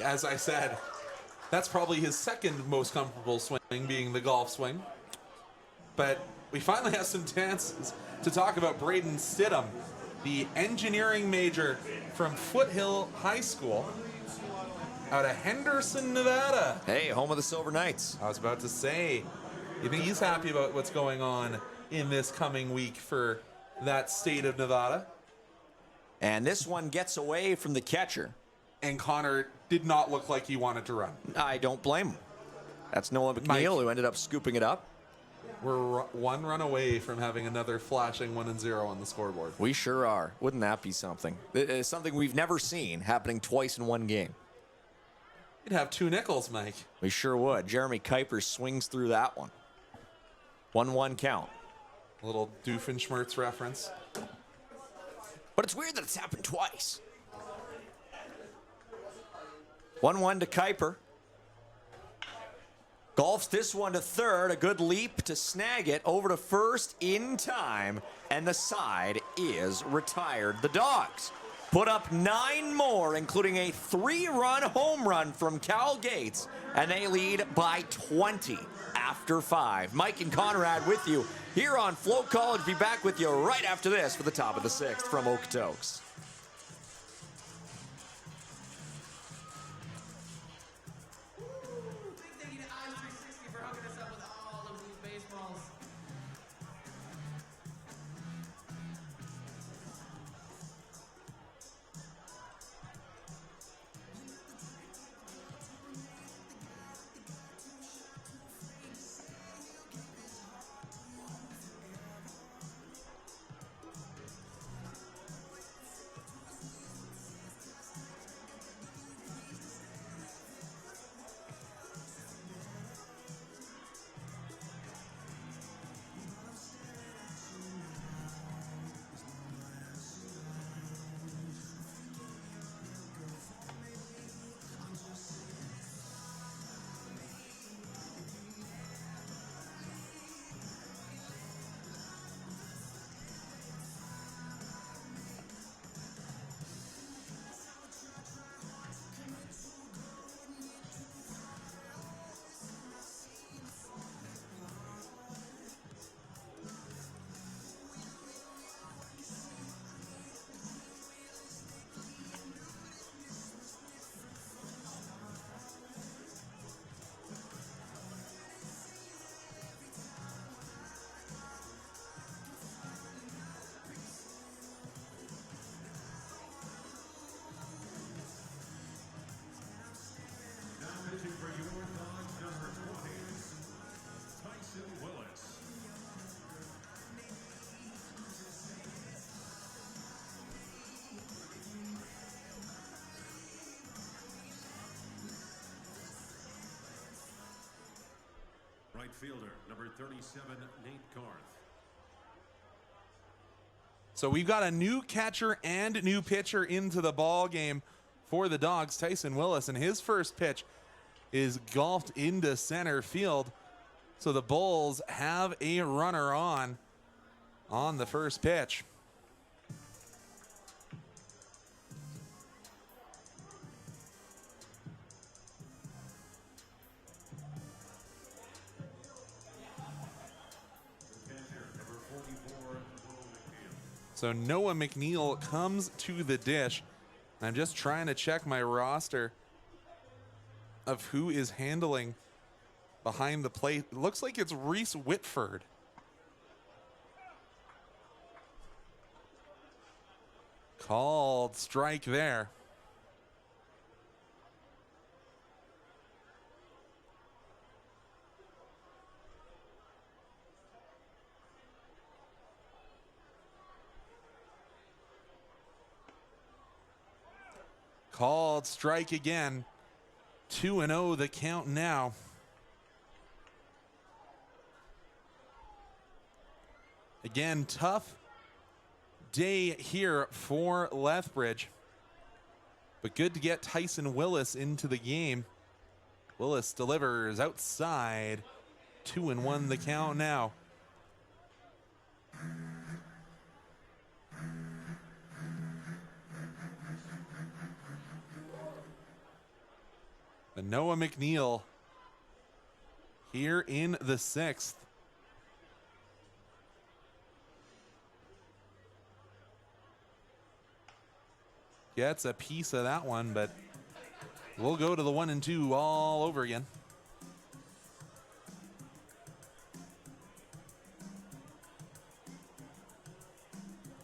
As I said, that's probably his 2nd most comfortable swing, being the golf swing. But we finally have some chances to talk about Braden Stidham, the engineering major from Foothill High School out of Henderson, Nevada. Hey, home of the Silver Knights. I was about to say, you think he's happy about what's going on in this coming week for that state of Nevada? And this one gets away from the catcher. And Connor did not look like he wanted to run. I don't blame him. That's Noah McNeil who ended up scooping it up. We're 1 run away from having another flashing 1-0 on the scoreboard. We sure are. Wouldn't that be something? It's something we've never seen happening twice in one game. You'd have 2 nickels, Mike. We sure would. Jeremy Kuiper swings through that one. 1-1 count. A little Doofenshmirtz reference. But it's weird that it's happened twice. 1-1 to Kuiper. Golfs this one to third. A good leap to snag it over to first in time. And the side is retired. The Dawgs put up 9 more, including a 3-run home run from Cal Gates. And they lead by 20 after 5. Mike and Conrad with you here on Float College. Be back with you right after this for the top of the 6th from Okotoks. right fielder, number 37, Nate Garth. So we've got a new catcher and new pitcher into the ball game for the Dawgs. Tyson Willis, and his first pitch is golfed into center field. So the Bulls have a runner on the first pitch. So Noah McNeil comes to the dish. I'm just trying to check my roster of who is handling behind the plate. It looks like it's Reese Whitford. Called strike there. Called strike again. 2-0 the count now. Again, tough day here for Lethbridge, but good to get Tyson Willis into the game. Willis delivers outside. 2-1 the count now. And Noah McNeil here in the 6th. Gets a piece of that one, but we'll go to the 1-2 all over again.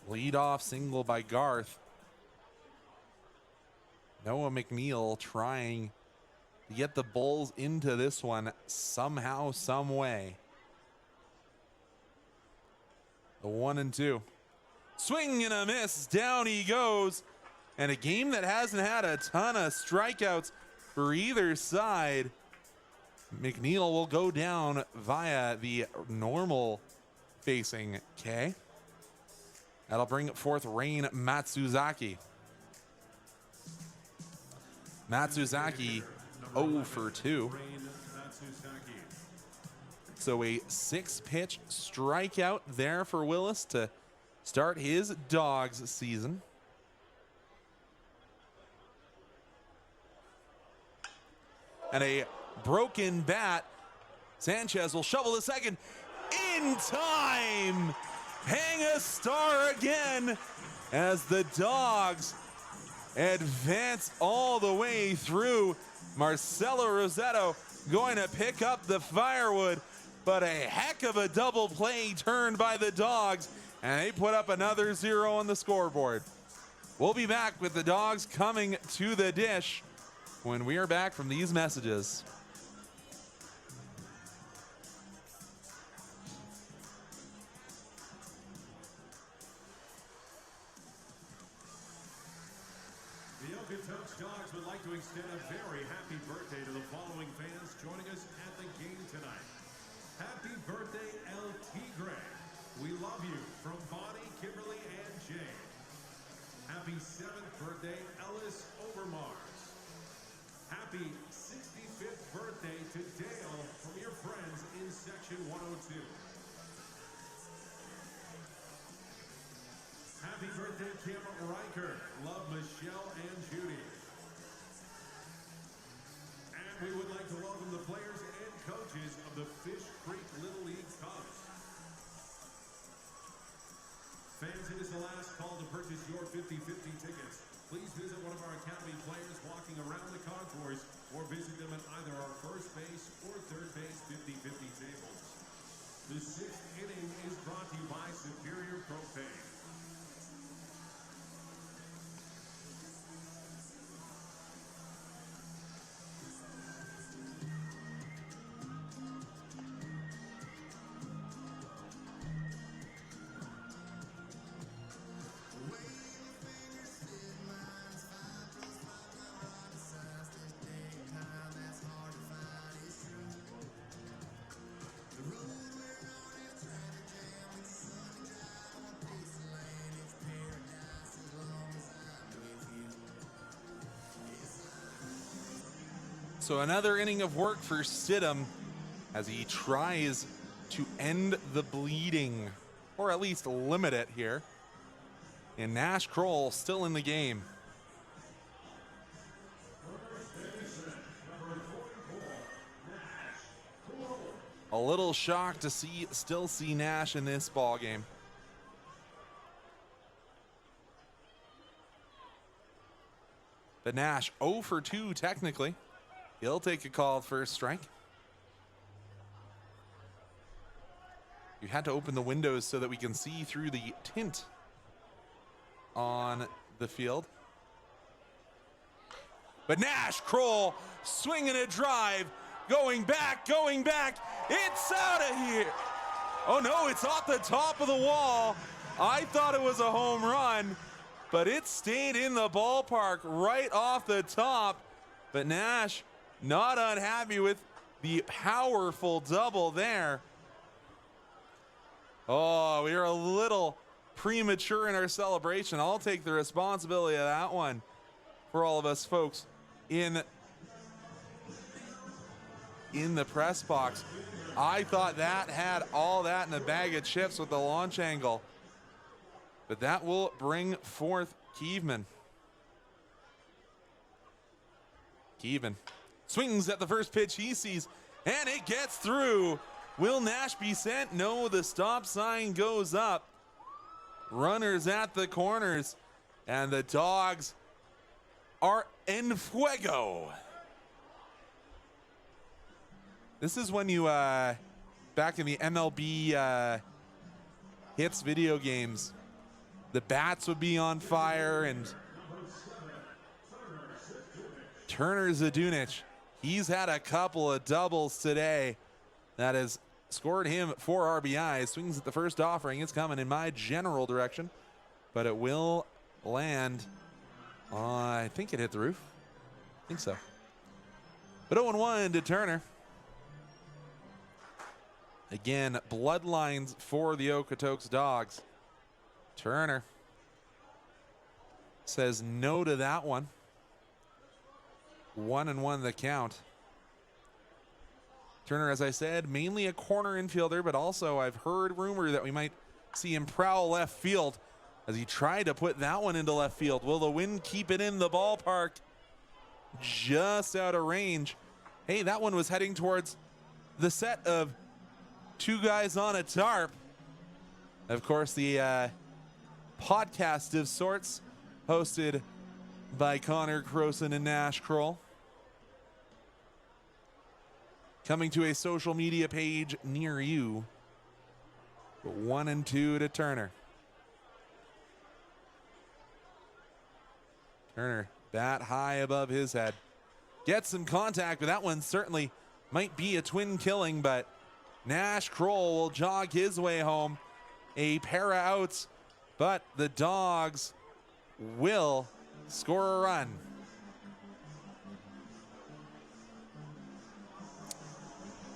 Leadoff single by Garth. Noah McNeil trying to get the Bulls into this one somehow, some way. The 1-2. Swing and a miss. Down he goes. And a game that hasn't had a ton of strikeouts for either side. McNeil will go down via the normal facing K. That'll bring forth Rain Matsuzaki. Matsuzaki 0 for 2. So a 6-pitch strikeout there for Willis to start his Dawgs season. And a broken bat. Sanchez will shovel to second in time. Hang a star again as the Dawgs advance all the way through. Marcelo Rosetto going to pick up the firewood, but a heck of a double play turned by the Dawgs, and they put up another 0 on the scoreboard. We'll be back with the Dawgs coming to the dish when we are back from these messages. The Okotoks Dawgs would like to extend a very happy birthday to the following fans joining us at the game tonight. Happy birthday, El Tigre. We love you from Bonnie, Kimberly, and Jay. Happy 7th birthday, Ellis Overmars. Happy 65th birthday to Dale from your friends in Section 102. Happy birthday, Kim Riker. Love Michelle and Judy. And we would like to welcome the players and coaches of the Fish Creek Little League Cubs. Fans, it is the last call to purchase your 50/50 tickets. Please visit one of our Academy players walking around the concourse or visit them at either our first base or third base 50/50 tables. The 6th inning is brought to you by Superior Propane. So another inning of work for Stidham as he tries to end the bleeding, or at least limit it here. And Nash Kroll still in the game. A little shocked to still see Nash in this ball game. But Nash 0 for 2 technically. He'll take a call at first strike. You had to open the windows so that we can see through the tint on the field. But Nash Kroll swinging a drive, going back, it's out of here. Oh no, it's off the top of the wall. I thought it was a home run, but it stayed in the ballpark right off the top. But Nash not unhappy with the powerful double there. Oh, we are a little premature in our celebration. I'll take the responsibility of that one for all of us folks in the press box. I thought that had all that in a bag of chips with the launch angle. But that will bring forth Keeveman. Keevan swings at the first pitch he sees, and it gets through. Will Nash be sent? No, the stop sign goes up. Runners at the corners, and the Dogs are en fuego. This is when you, back in the MLB hits video games, the bats would be on fire, and Turner Zadunich, he's had a couple of doubles today that has scored him 4 RBIs. Swings at the first offering. It's coming in my general direction, but it will land. I think it hit the roof. I think so. But 0-1 to Turner. Again, bloodlines for the Okotoks Dogs. Turner says no to that one. 1-1 the count. Turner, as I said, mainly a corner infielder, but also I've heard rumor that we might see him prowl left field as he tried to put that one into left field. Will the wind keep it in the ballpark? Just out of range. Hey, that one was heading towards the set of 2 guys on a tarp. Of course, the podcast of sorts hosted by Connor Croson and Nash Kroll. Coming to a social media page near you. 1-2 to Turner. Turner, bat high above his head. Gets some contact, but that one certainly might be a twin killing, but Nash Kroll will jog his way home. A pair of outs, but the Dogs will score a run.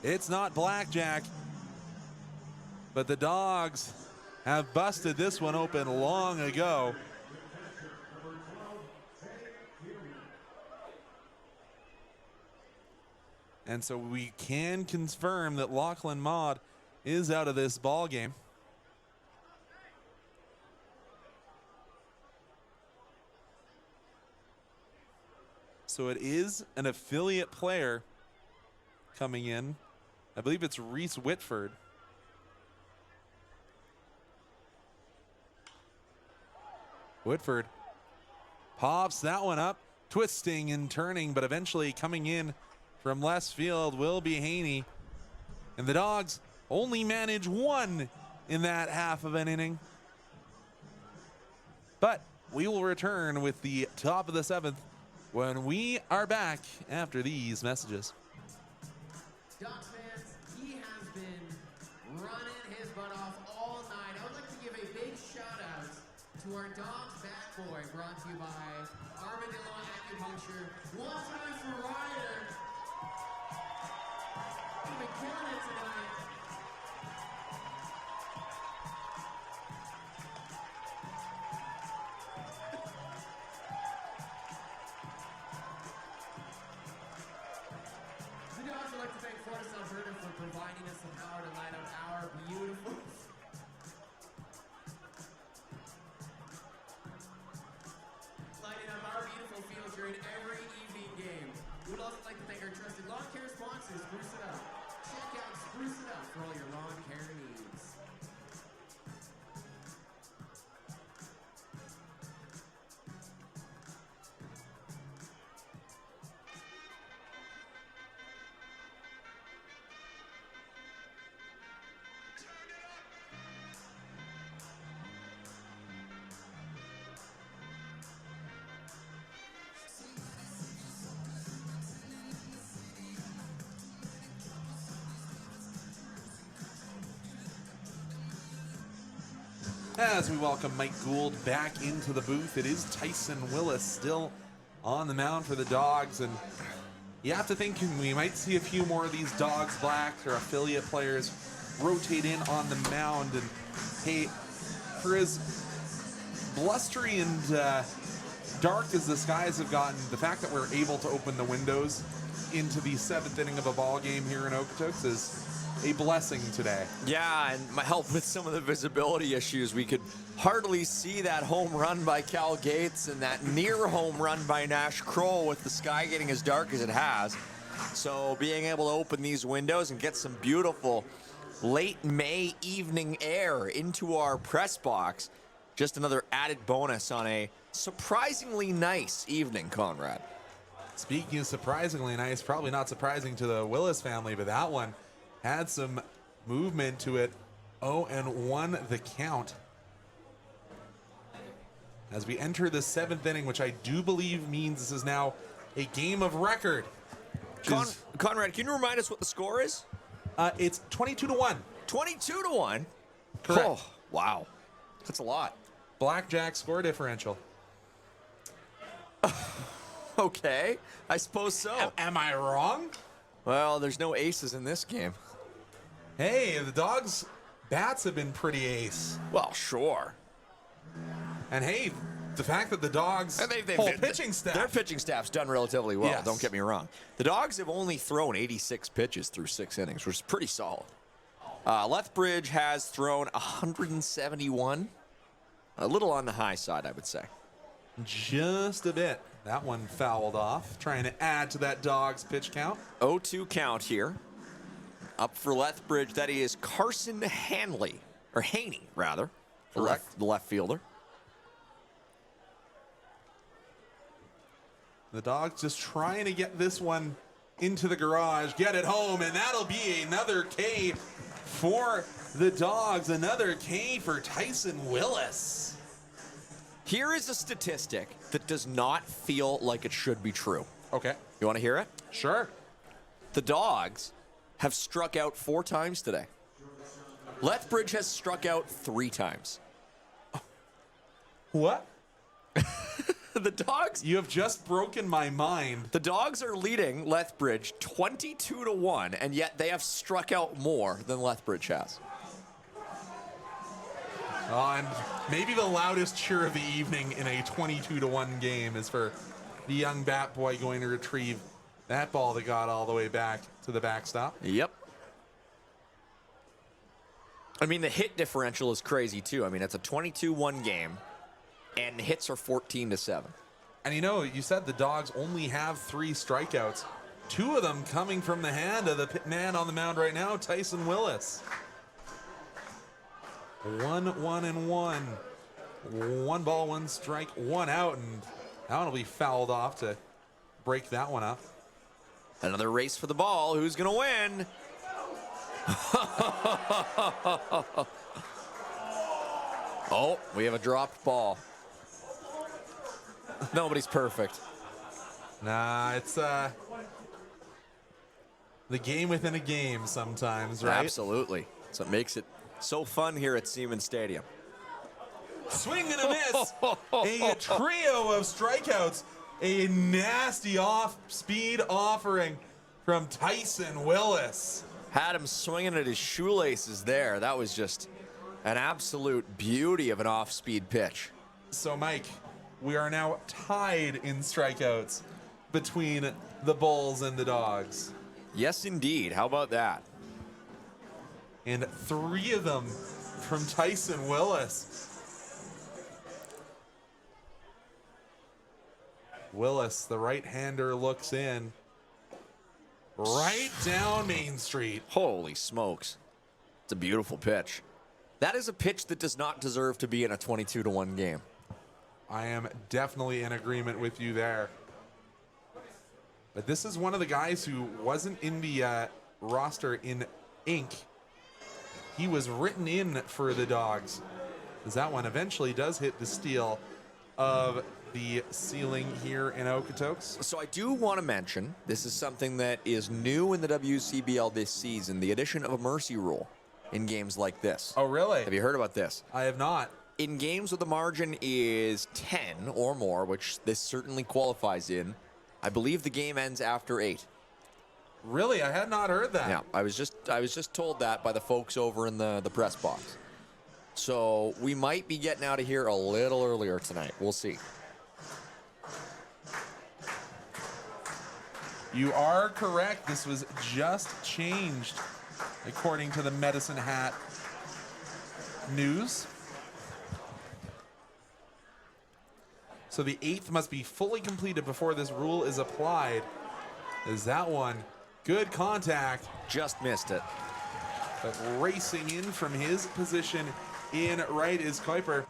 It's not blackjack, but the Dogs have busted this one open long ago. And so we can confirm that Lachlan Maud is out of this ball game. So it is an affiliate player coming in. I believe it's Reese Whitford. Whitford pops that one up, twisting and turning, but eventually coming in from left field will be Haney. And the Dogs only manage 1 in that half of an inning. But we will return with the top of the 7th when we are back after these messages. Dogs fans, he has been running his butt off all night. I would like to give a big shout out to our Dogs Bat Boy, brought to you by Armadillo Acupuncture. One time for Ryder. He's been killing it tonight. thank our trusted lawn care sponsors, Spruce It Up. Check out Spruce It Up for all your lawn care needs. As we welcome Mike Gould back into the booth, it is Tyson Willis still on the mound for the Dawgs, and you have to think we might see a few more of these Dawgs Blacks or affiliate players rotate in on the mound. And hey, for as blustery and dark as the skies have gotten, the fact that we're able to open the windows into the 7th inning of a ball game here in Okotoks is a blessing today. Yeah, and my help with some of the visibility issues, we could hardly see that home run by Cal Gates and that near home run by Nash Kroll with the sky getting as dark as it has. So being able to open these windows and get some beautiful late May evening air into our press box, just another added bonus on a surprisingly nice evening, Conrad. Speaking of surprisingly nice, probably not surprising to the Willis family, but that one had some movement to it. 0-1 the count as we enter the 7th inning, which I do believe means this is now a game of record. Conrad, can you remind us what the score is? It's 22-1. 22-1? Correct. Oh, wow. That's a lot. Blackjack score differential. Okay, I suppose so. Am I wrong? Well, there's no aces in this game. Hey, the Dawgs' bats have been pretty ace. Well, sure. And hey, the fact that the Dawgs' whole pitching staff... Their pitching staff's done relatively well, Yes. Don't get me wrong. The Dawgs have only thrown 86 pitches through 6 innings, which is pretty solid. Lethbridge has thrown 171. A little on the high side, I would say. Just a bit. That one fouled off, trying to add to that Dawgs pitch count. 0-2 count here. Up for Lethbridge, that is Carson Hanley, or Haney, rather. Correct. The left fielder. The Dawgs just trying to get this one into the garage, get it home, and that'll be another K for the Dawgs. Another K for Tyson Willis. Here is a statistic that does not feel like it should be true. Okay. You want to hear it? Sure. The Dawgs have struck out 4 times today. Lethbridge has struck out 3 times. What? The Dawgs? You have just broken my mind. The Dawgs are leading Lethbridge 22-1, and yet they have struck out more than Lethbridge has. And maybe the loudest cheer of the evening in a 22-1 game is for the young bat boy going to retrieve that ball that got all the way back to the backstop. Yep. I mean, the hit differential is crazy, too. I mean, it's a 22-1 game, and the hits are 14-7. And you know, you said the Dawgs only have 3 strikeouts. 2 of them coming from the hand of the man on the mound right now, Tyson Willis. 1-1-1. 1 ball, 1 strike, 1 out, and that one will be fouled off to break that one up. Another race for the ball. Who's going to win? Oh, we have a dropped ball. Nobody's perfect. Nah, it's the game within a game sometimes, right? Absolutely. So it makes it so fun here at Siemens Stadium. Swing and a miss. A trio of strikeouts. A nasty off-speed offering from Tyson Willis. Had him swinging at his shoelaces there. That was just an absolute beauty of an off-speed pitch. So, Mike, we are now tied in strikeouts between the Bulls and the Dawgs. Yes, indeed. How about that? And 3 of them from Tyson Willis. Willis, the right-hander, looks in. right down Main Street. Holy smokes. It's a beautiful pitch. That is a pitch that does not deserve to be in a 22-1 game. I am definitely in agreement with you there. But this is one of the guys who wasn't in the roster in ink. He was written in for the Dawgs, as that one eventually does hit the steel of the ceiling here in Okotoks. So I do want to mention, this is something that is new in the WCBL this season, the addition of a mercy rule in games like this. Oh, really? Have you heard about this? I have not. In games where the margin is 10 or more, which this certainly qualifies in, I believe the game ends after 8. Really? I had not heard that. Yeah, I was just told that by the folks over in the press box. So we might be getting out of here a little earlier tonight. We'll see. You are correct. This was just changed, according to the Medicine Hat news. So the 8th must be fully completed before this rule is applied. Is that one good contact? Just missed it. But racing in from his position in right is Kuiper.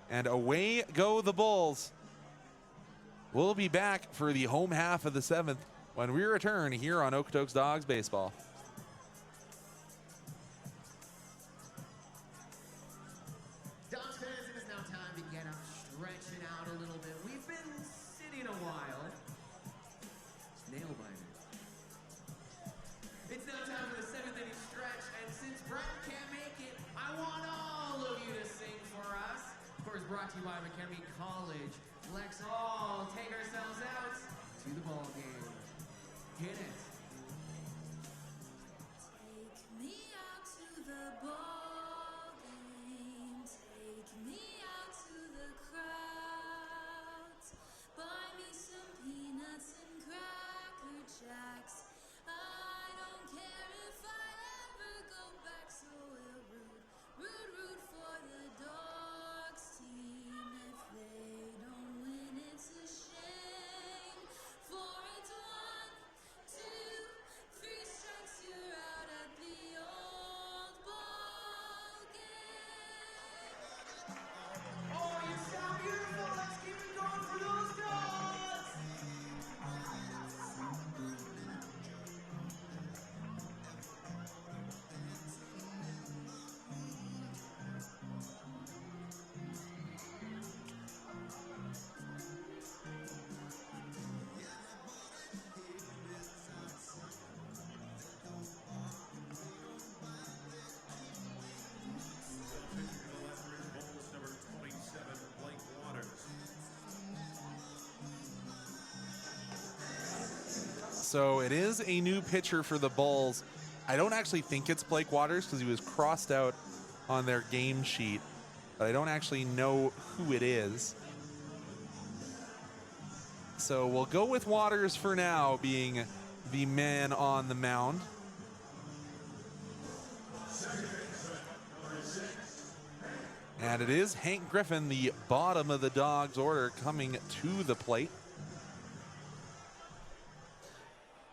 And away go the Bulls. We'll be back for the home half of the 7th when we return here on Okotoks Dawgs Baseball. Dawgs fans, it is now time to get up, stretching out a little bit. We've been sitting a while. Nail biter. It's now time for the 7th inning stretch, and since Brad can't make it, I want all of you to sing for us. Of course, brought to you by McHenry College. Let's all take ourselves out to the ball game. Hit it. Take me out to the ball game. Take me out to the crowds. Buy me some peanuts and Cracker Jacks. I don't care if I ever go back, so we'll root for the Dawgs team. If they don't win, it's a shame. For it's 1, 2, 3 strikes, you're out at the old ball game. Oh, you sound beautiful. Let's keep it going for those Dawgs. So it is a new pitcher for the Bulls. I don't actually think it's Blake Waters because he was crossed out on their game sheet, but I don't actually know who it is. So we'll go with Waters for now, being the man on the mound. And it is Hank Griffin, the bottom of the Dawgs order, coming to the plate.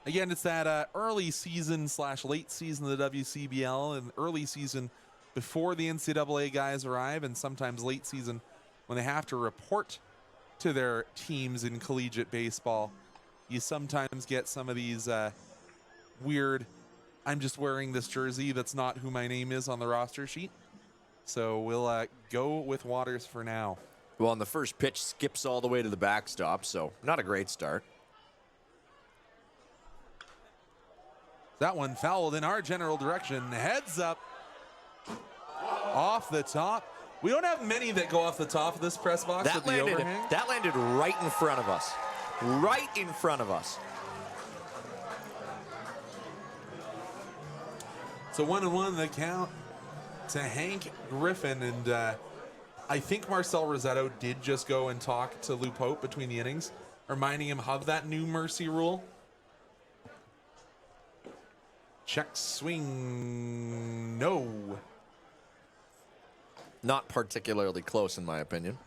Again, it's that early season / late season of the WCBL, and early season before the NCAA guys arrive, and sometimes late season when they have to report to their teams in collegiate baseball. You sometimes get some of these weird, I'm just wearing this jersey, that's not who my name is on the roster sheet. So we'll go with Waters for now. Well, and the first pitch skips all the way to the backstop, so not a great start. That one fouled in our general direction. Heads up. Off the top. We don't have many that go off the top of this press box with the overhang. That landed right in front of us. Right in front of us. So 1-1 the count to Hank Griffin. And I think Marcel Rossetto did just go and talk to Lou Pope between the innings, reminding him of that new mercy rule. Check swing, no. Not particularly close, in my opinion.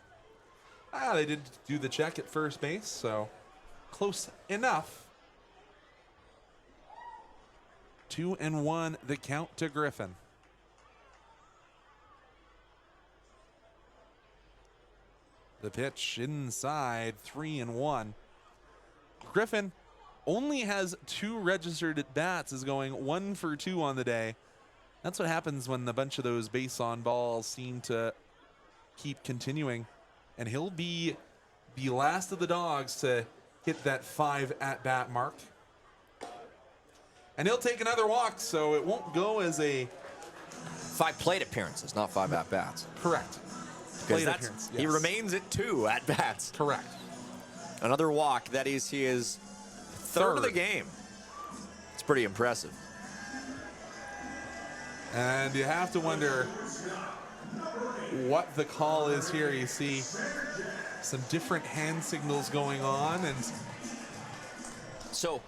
They did do the check at first base, so close enough. 2-1 the count to Griffin. The pitch inside, 3-1. Griffin only has 2 registered at bats, is going 1 for 2 on the day. That's what happens when a bunch of those base on balls seem to keep continuing. And he'll be the last of the Dogs to hit that 5 at-bat mark. And he'll take another walk, so it won't go as a 5 plate appearances, not 5 at-bats. Correct. Because Plate appearance, he yes. remains at 2 at-bats. Correct. Another walk. That is his third of the game. It's pretty impressive. And you have to wonder what the call is here. You see some different hand signals going on. And so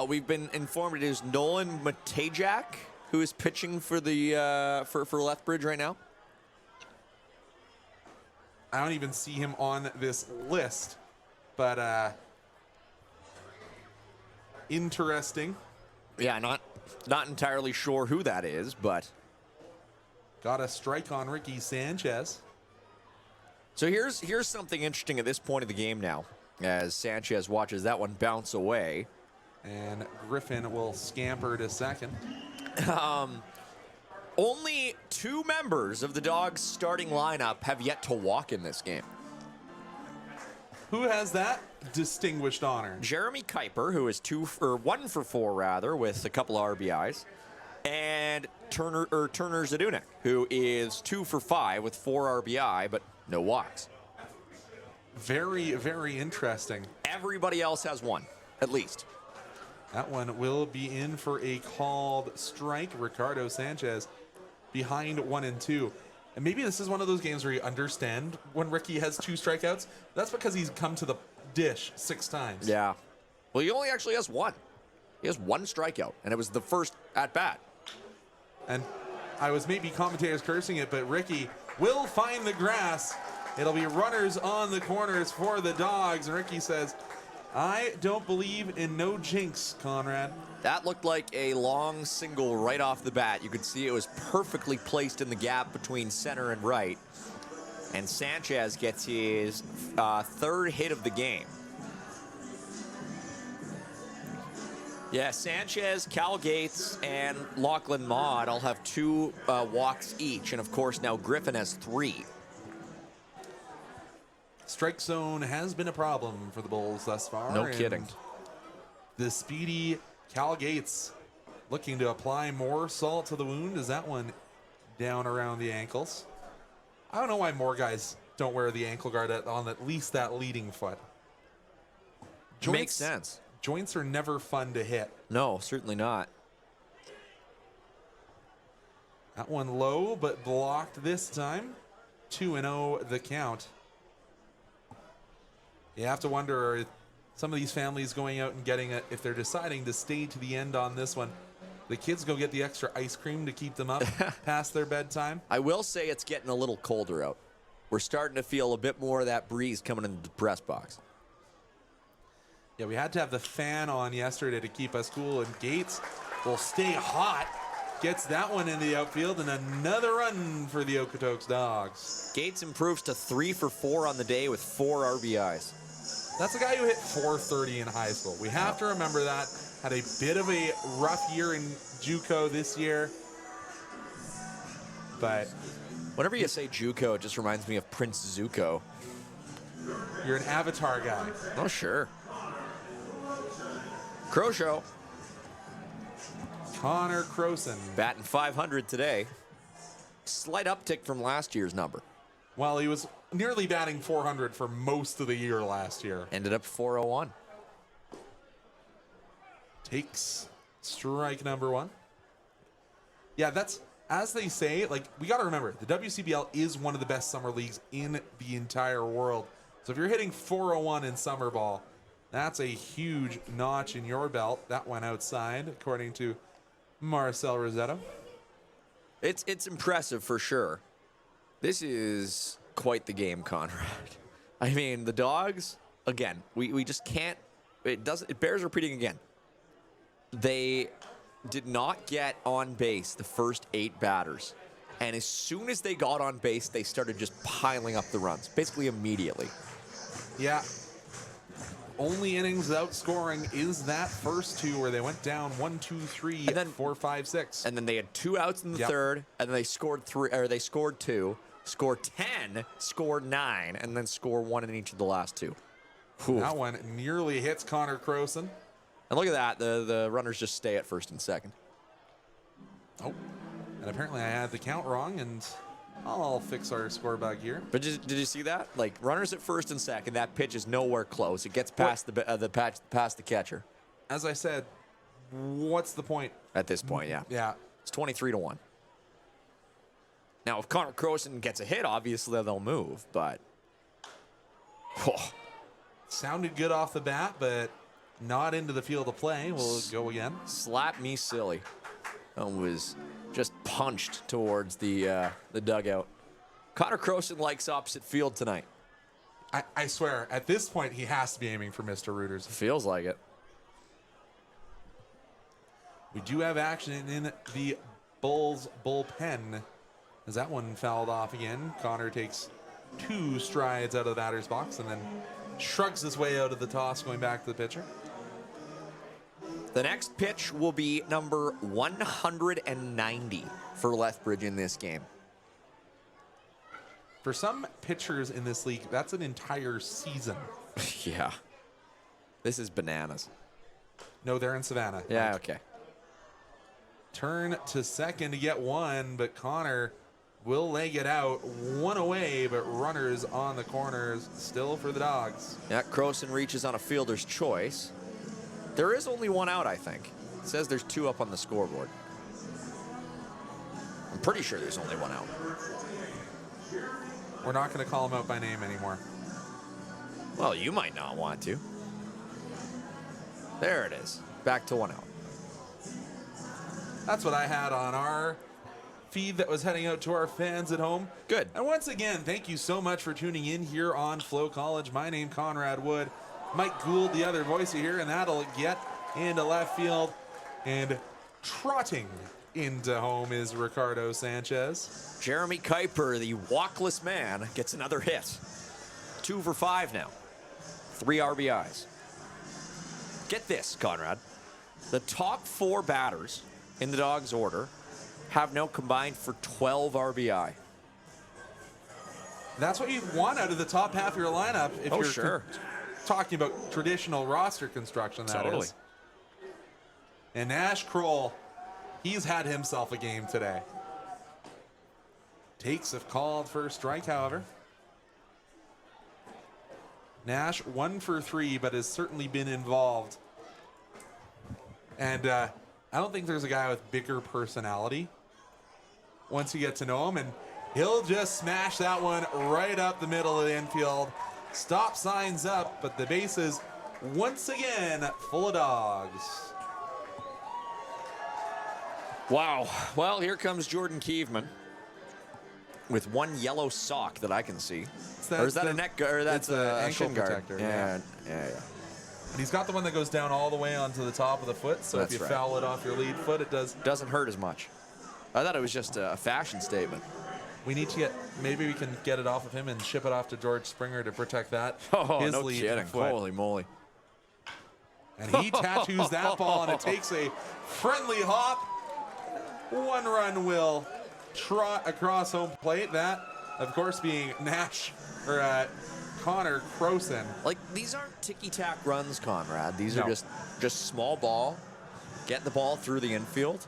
we've been informed it is Nolan Matejak who is pitching for the for Lethbridge right now. I don't even see him on this list, but interesting. Yeah, not entirely sure who that is, but got a strike on Ricky Sanchez. So here's something interesting at this point of the game now, as Sanchez watches that one bounce away, and Griffin will scamper to second. Only 2 members of the Dogs starting lineup have yet to walk in this game. Who has that distinguished honor? Jeremy Kuiper, who is 1 for 4 rather, with a couple of RBIs, and Turner Zadunik, who is 2 for 5 with 4 RBI, but no walks. Very, very interesting. Everybody else has 1, at least. That one will be in for a called strike. Ricardo Sanchez behind 1 and 2. And maybe this is one of those games where you understand when Ricky has 2 strikeouts. That's because he's come to the dish 6 times. Yeah. Well, he only actually has 1. He has 1 strikeout, and it was the first at bat. And I was maybe commentators cursing it, but Ricky will find the grass. It'll be runners on the corners for the Dogs. And Ricky says, I don't believe in no jinx, Conrad. That looked like a long single right off the bat. You could see it was perfectly placed in the gap between center and right. And Sanchez gets his 3rd hit of the game. Yeah, Sanchez, Cal Gates, and Lachlan Maud all have 2 walks each. And, of course, now Griffin has 3. Strike zone has been a problem for the Bulls thus far. No kidding. The speedy Cal Gates looking to apply more salt to the wound. Is that one down around the ankles? I don't know why more guys don't wear the ankle guard on at least that leading foot. Makes sense. Joints are never fun to hit. No, certainly not. That one low, but blocked this time. 2-0 the count. You have to wonder, are some of these families going out and getting it, if they're deciding to stay to the end on this one, the kids go get the extra ice cream to keep them up past their bedtime? I will say it's getting a little colder out. We're starting to feel a bit more of that breeze coming into the press box. Yeah, we had to have the fan on yesterday to keep us cool, and Gates will stay hot. Gets that one in the outfield, and another run for the Okotoks Dogs. Gates improves to 3 for 4 on the day with 4 RBIs. That's a guy who hit .430 in high school. We have to remember that. Had a bit of a rough year in JUCO this year. But whenever you say JUCO, it just reminds me of Prince Zuko. You're an Avatar guy. Oh, sure. Croshow. Connor Croson. Batting .500 today. Slight uptick from last year's number. Well, he was nearly batting .400 for most of the year last year. Ended up .401. Takes strike number 1. Yeah, that's, as they say, like, we got to remember, the WCBL is one of the best summer leagues in the entire world. So if you're hitting .401 in summer ball, that's a huge notch in your belt. That went outside, according to Marcel Rossetto. It's impressive for sure. This is quite the game, Conrad. I mean, the Dogs, again, we just can't, it bears repeating again. They did not get on base the first 8 batters. And as soon as they got on base, they started just piling up the runs, basically immediately. Yeah. Only innings without scoring is that first 2 where they went down 1, 2, 3, and then 4, 5, 6. And then they had 2 outs in the third, and then they scored 3, or they scored 2, scored 10, scored 9, and then score 1 in each of the last 2. Whew. That one nearly hits Connor Croson. And look at that, the runners just stay at first and second. Oh, and apparently I had the count wrong, and I'll fix our score bug here. But did you see that? Like, runners at first and second, that pitch is nowhere close. It gets past past the catcher. As I said, what's the point? At this point, yeah. Yeah. It's 23-1. Now, if Connor Croson gets a hit, obviously they'll move, but... Oh. Sounded good off the bat, but not into the field of play. We'll go again. Slap me silly. That was just punched towards the dugout. Connor Croson likes opposite field tonight. I swear, at this point, he has to be aiming for Mr. Rooters. Feels like it. We do have action in the Bulls bullpen. As that one fouled off again, Connor takes 2 strides out of the batter's box and then shrugs his way out of the toss, going back to the pitcher. The next pitch will be number 190 for Lethbridge in this game. For some pitchers in this league, that's an entire season. Yeah. This is bananas. No, they're in Savannah. Yeah, okay. Turn to second to get 1, but Connor will leg it out. 1 away, but runners on the corners still for the Dawgs. Yeah, Croson reaches on a fielder's choice. There is only 1 out, I think. It says there's 2 up on the scoreboard. I'm pretty sure there's only 1 out. We're not going to call him out by name anymore. Well, you might not want to. There it is. Back to 1 out. That's what I had on our feed that was heading out to our fans at home. Good. And once again, thank you so much for tuning in here on Flow College. My name, Conrad Wood. Mike Gould, the other voice here, and that'll get into left field. And trotting into home is Ricardo Sanchez. Jeremy Kuiper, the walkless man, gets another hit. 2 for 5 now. 3 RBIs. Get this, Conrad. The top 4 batters in the Dawgs order have now combined for 12 RBI. That's what you want out of the top half of your lineup if you're talking about traditional roster construction, that is. And Nash Kroll, he's had himself a game today. Takes if called for a strike, however. Nash 1 for 3, but has certainly been involved. And I don't think there's a guy with bigger personality once you get to know him. And he'll just smash that one right up the middle of the infield. Stop signs up, but the bases once again full of Dawgs. Wow. Well, here comes Jordan Keeveman with 1 yellow sock that I can see. Or is that a neck guard? Or that's a ankle shin protector. guard. Yeah. And he's got the one that goes down all the way onto the top of the foot, so That's if you right. foul it off your lead foot, it doesn't hurt as much. I thought it was just a fashion statement. We need to maybe we can get it off of him and ship it off to George Springer to protect that. Oh, his no lead kidding. foot. Holy moly. And he tattoos that ball, and it takes a friendly hop. 1 run will trot across home plate. That, of course, being Nash, or Connor Croson. Like, these aren't ticky-tack runs, Conrad. These are just small ball, getting the ball through the infield.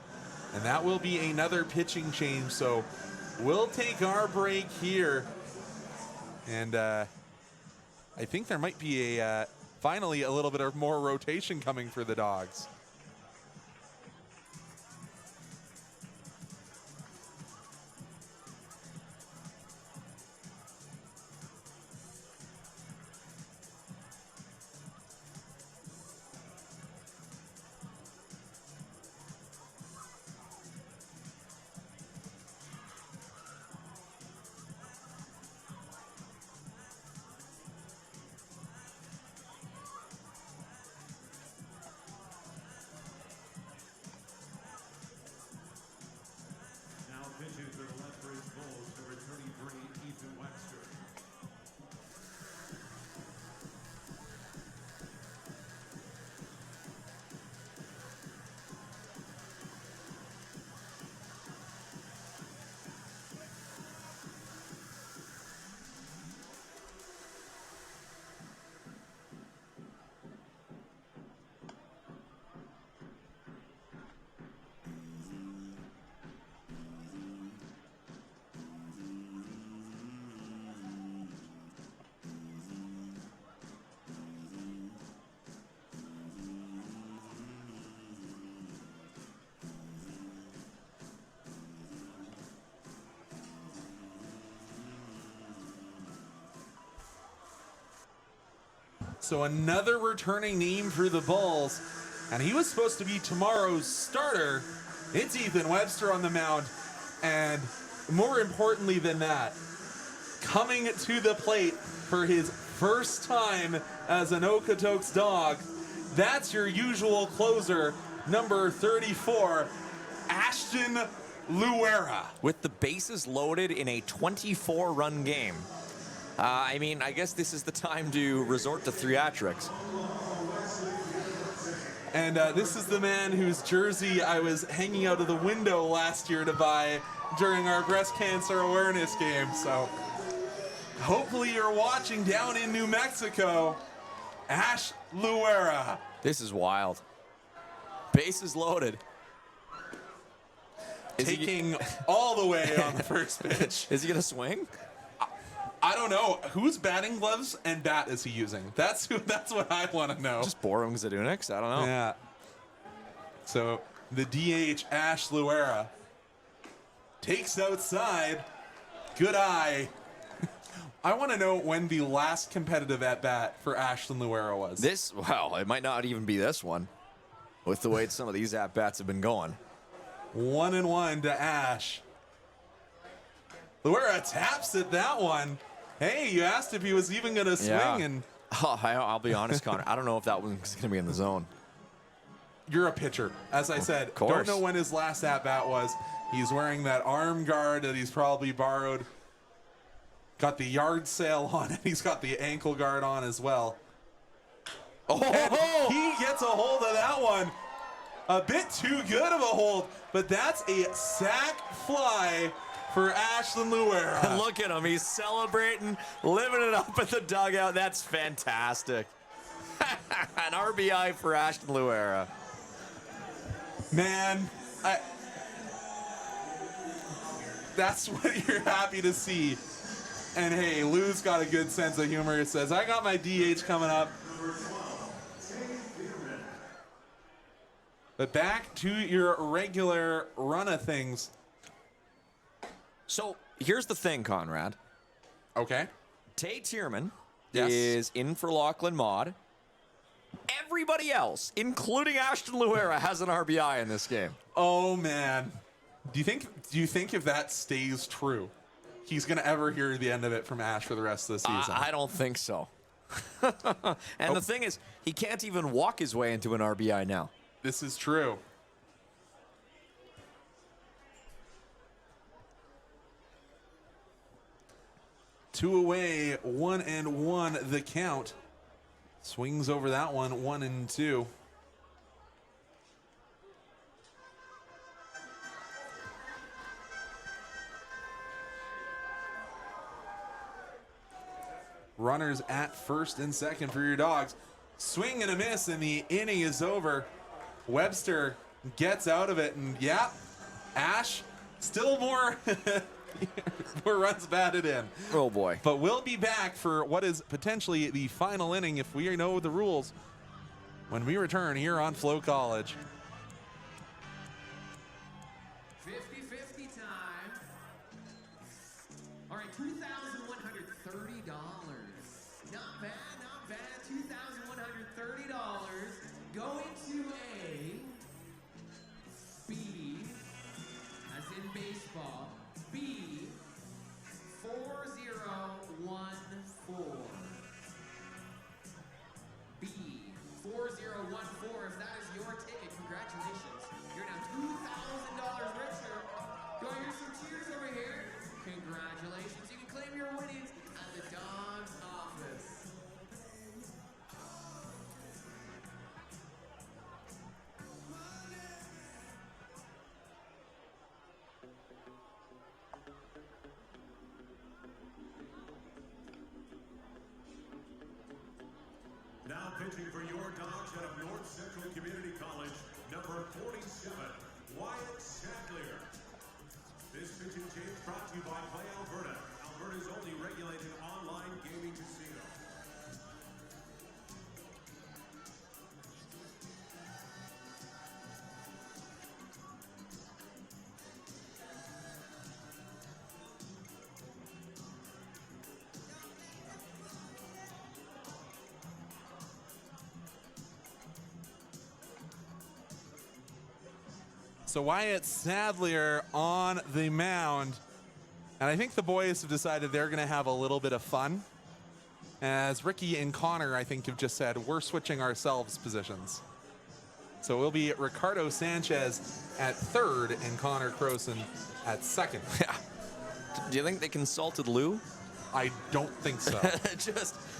And that will be another pitching change, so we'll take our break here. And I think there might be finally a little bit of more rotation coming for the Dawgs. So another returning name for the Bulls, and he was supposed to be tomorrow's starter. It's Ethan Webster on the mound, and more importantly than that, coming to the plate for his first time as an Okotoks Dog, that's your usual closer, number 34, Ashton Luera. With the bases loaded in a 24-run game. I mean, I guess this is the time to resort to theatrics. And this is the man whose jersey I was hanging out of the window last year to buy during our breast cancer awareness game. So hopefully you're watching down in New Mexico. Ash Luera. This is wild. Bases loaded. Taking all the way on the first pitch. Is he going to swing? I don't know. Whose batting gloves and bat is he using? That's what I want to know. Just Borum Zadunix? I don't know. Yeah. So the DH, Ash Luera, takes outside. Good eye. I want to know when the last competitive at-bat for Ashton Luera was. Well, it might not even be this one with the way some of these at-bats have been going. 1-1 to Ash. Luera taps at that one. Hey, you asked if he was even going to swing. Yeah. And I'll be honest, Connor. I don't know if that one's going to be in the zone. You're a pitcher. As I said, don't know when his last at-bat was. He's wearing that arm guard that he's probably borrowed. Got the yard sale on it. He's got the ankle guard on as well. Oh, he gets a hold of that one. A bit too good of a hold, but that's a sac fly for Ashton Luera. And look at him. He's celebrating, living it up at the dugout. That's fantastic. An RBI for Ashton Luera. Man, that's what you're happy to see. And hey, Lou's got a good sense of humor. He says, I got my DH coming up. But back to your regular run of things. So here's the thing, Conrad. Okay. Tay Tierman is in for Lachlan Maud. Everybody else, including Ashton Luera, has an RBI in this game. Oh man. Do you think if that stays true, he's gonna ever hear the end of it from Ash for the rest of the season? I don't think so. And the thing is, he can't even walk his way into an RBI now. This is true. Two away, 1-1 the count. Swings over that one, 1-2. Runners at first and second for your Dogs. Swing and a miss, and the inning is over. Webster gets out of it, and yeah, Ash still more more runs batted in. Oh boy. But we'll be back for what is potentially the final inning if we know the rules when we return here on Flow College. 50-50 time. All right, $2,130. Not bad, not bad. $2,130. Going to A, B, as in baseball, B, 4014. B, 4014. If that is your ticket, congratulations. You're now $2,000 richer. Do I hear some cheers over here? Congratulations. You can claim your winnings at the Dawgs office. Now pitching for your Dogs out of North Central Community College, number 47, Wyatt Sadler. This pitching change brought to you by Play Alberta, Alberta's only regulated online gaming casino. So Wyatt Sadlier on the mound. And I think the boys have decided they're going to have a little bit of fun. As Ricky and Connor, I think, have just said, we're switching ourselves positions. So it will be Ricardo Sanchez at third and Connor Croson at second. Yeah. Do you think they consulted Lou? I don't think so.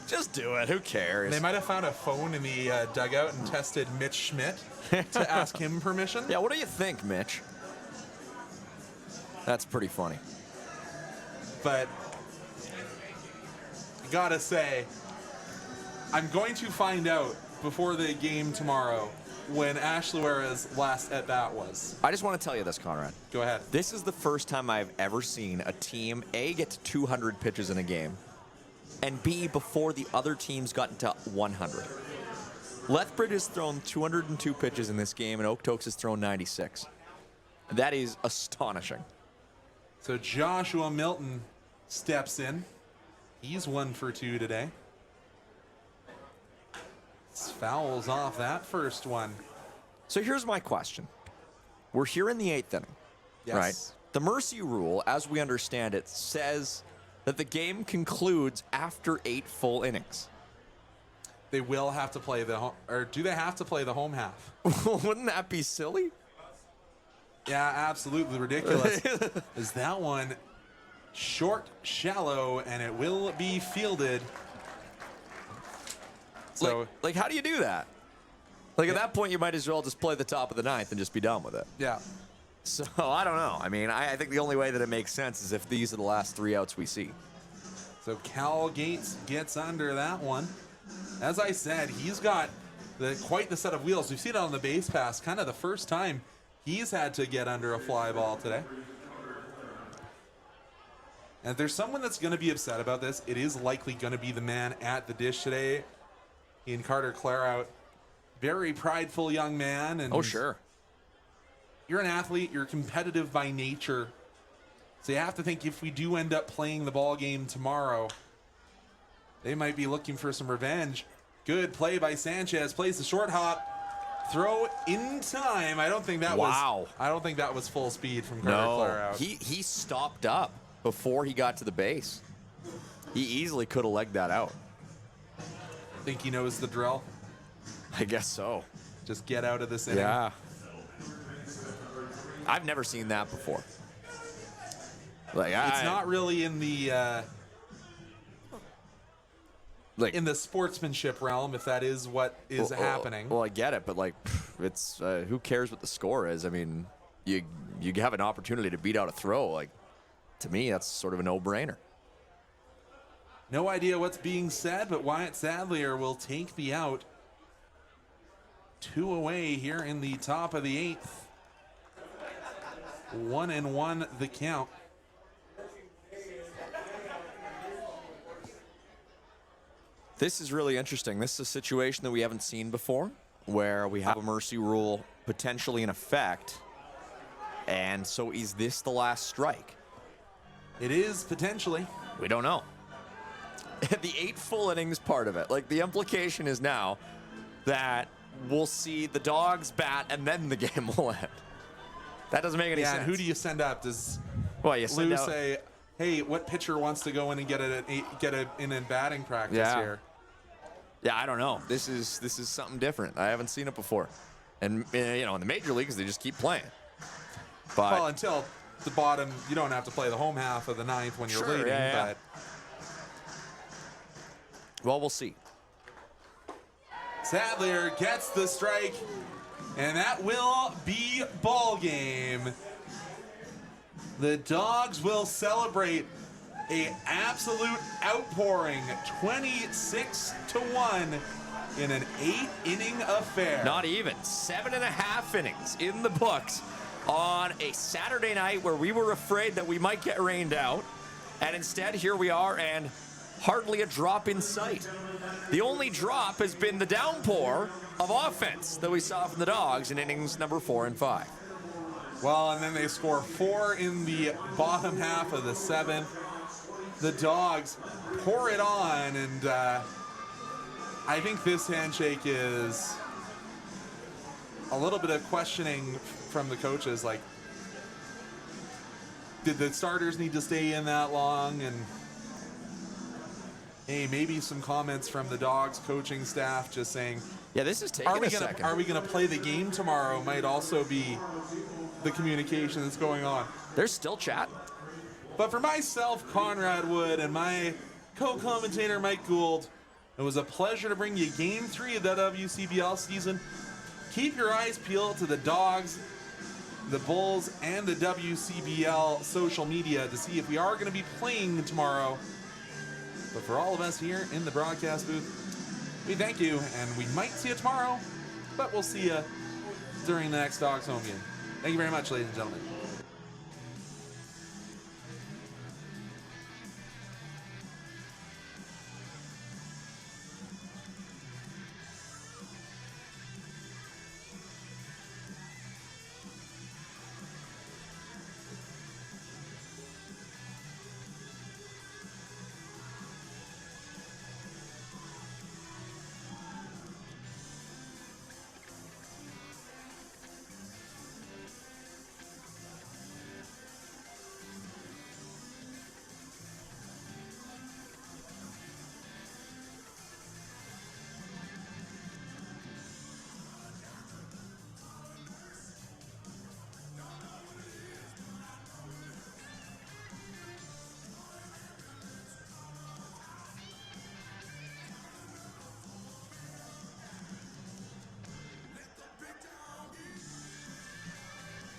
just do it. Who cares? They might have found a phone in the dugout and tested Mitch Schmidt to ask him permission. Yeah, what do you think, Mitch? That's pretty funny. But gotta say, I'm going to find out before the game tomorrow when Ash Luera's last at-bat was. I just want to tell you this, Conrad. Go ahead. This is the first time I've ever seen a team, A, get to 200 pitches in a game, and B, before the other team's gotten to 100. Lethbridge has thrown 202 pitches in this game, and Okotoks has thrown 96. That is astonishing. So Joshua Milton steps in. He's 1 for 2 today. Fouls off that first one. So here's my question. We're here in the 8th inning, Yes. right? The mercy rule, as we understand it, says that the game concludes after 8 full innings. They will have to play the home, or do they have to play the home half? Wouldn't that be silly? Yeah, absolutely ridiculous. Is that one short, shallow, and it will be fielded. So, like how do you do that? Like, at that point, you might as well just play the top of the 9th and just be done with it. Yeah. So, I don't know. I mean, I think the only way that it makes sense is if these are the last 3 outs we see. So Cal Gates gets under that one. As I said, he's got quite the set of wheels. We've seen it on the base pass, kind of the first time he's had to get under a fly ball today. And if there's someone that's going to be upset about this, it is likely going to be the man at the dish today, in Carter Clarout. Very prideful young man. And oh, sure. You're an athlete. You're competitive by nature. So you have to think, if we do end up playing the ball game tomorrow, they might be looking for some revenge. Good play by Sanchez. Plays the short hop. Throw in time. I don't think that was full speed from Carter Clarout. He stopped up before he got to the base. He easily could have legged that out. Think he knows the drill? I guess so. Just get out of this inning. Yeah. I've never seen that before. Like, it's not really in the in the sportsmanship realm, if that is what is happening. Well, I get it, but like, it's who cares what the score is? I mean, you have an opportunity to beat out a throw. Like, to me, that's sort of a no-brainer. No idea what's being said, but Wyatt Sadlier will take the out. 2 away here in the top of the 8th. 1-1 the count. This is really interesting. This is a situation that we haven't seen before, where we have a mercy rule potentially in effect. And so is this the last strike? It is, potentially. We don't know. The 8 full innings part of it. Like, the implication is now that we'll see the Dawgs bat and then the game will end. That doesn't make any sense. And who do you send up? Does you Lou say, hey, what pitcher wants to go in and get in a batting practice here? Yeah, I don't know. This is something different. I haven't seen it before. And, in the major leagues, they just keep playing. But, well, until the bottom, you don't have to play the home half of the 9th when you're leading. But well, we'll see. Sadlier gets the strike, and that will be ball game. The Dawgs will celebrate an absolute outpouring, 26-1 in an 8-inning affair. Not even 7.5 innings in the books on a Saturday night where we were afraid that we might get rained out, and instead here we are, and hardly a drop in sight. The only drop has been the downpour of offense that we saw from the Dawgs in innings number 4 and 5. Well, and then they score 4 in the bottom half of the 7th. The Dawgs pour it on, and I think this handshake is a little bit of questioning from the coaches, like, did the starters need to stay in that long? And hey, maybe some comments from the Dawgs coaching staff just saying, yeah, this is taking a second. Are we gonna play the game tomorrow? Might also be the communication that's going on. There's still chat. But for myself, Conrad Wood, and my co-commentator Mike Gould, it was a pleasure to bring you Game 3 of the WCBL season. Keep your eyes peeled to the Dawgs, the Bulls, and the WCBL social media to see if we are going to be playing tomorrow. But for all of us here in the broadcast booth, we thank you, and we might see you tomorrow, but we'll see you during the next Dawgs home game. Thank you very much, ladies and gentlemen.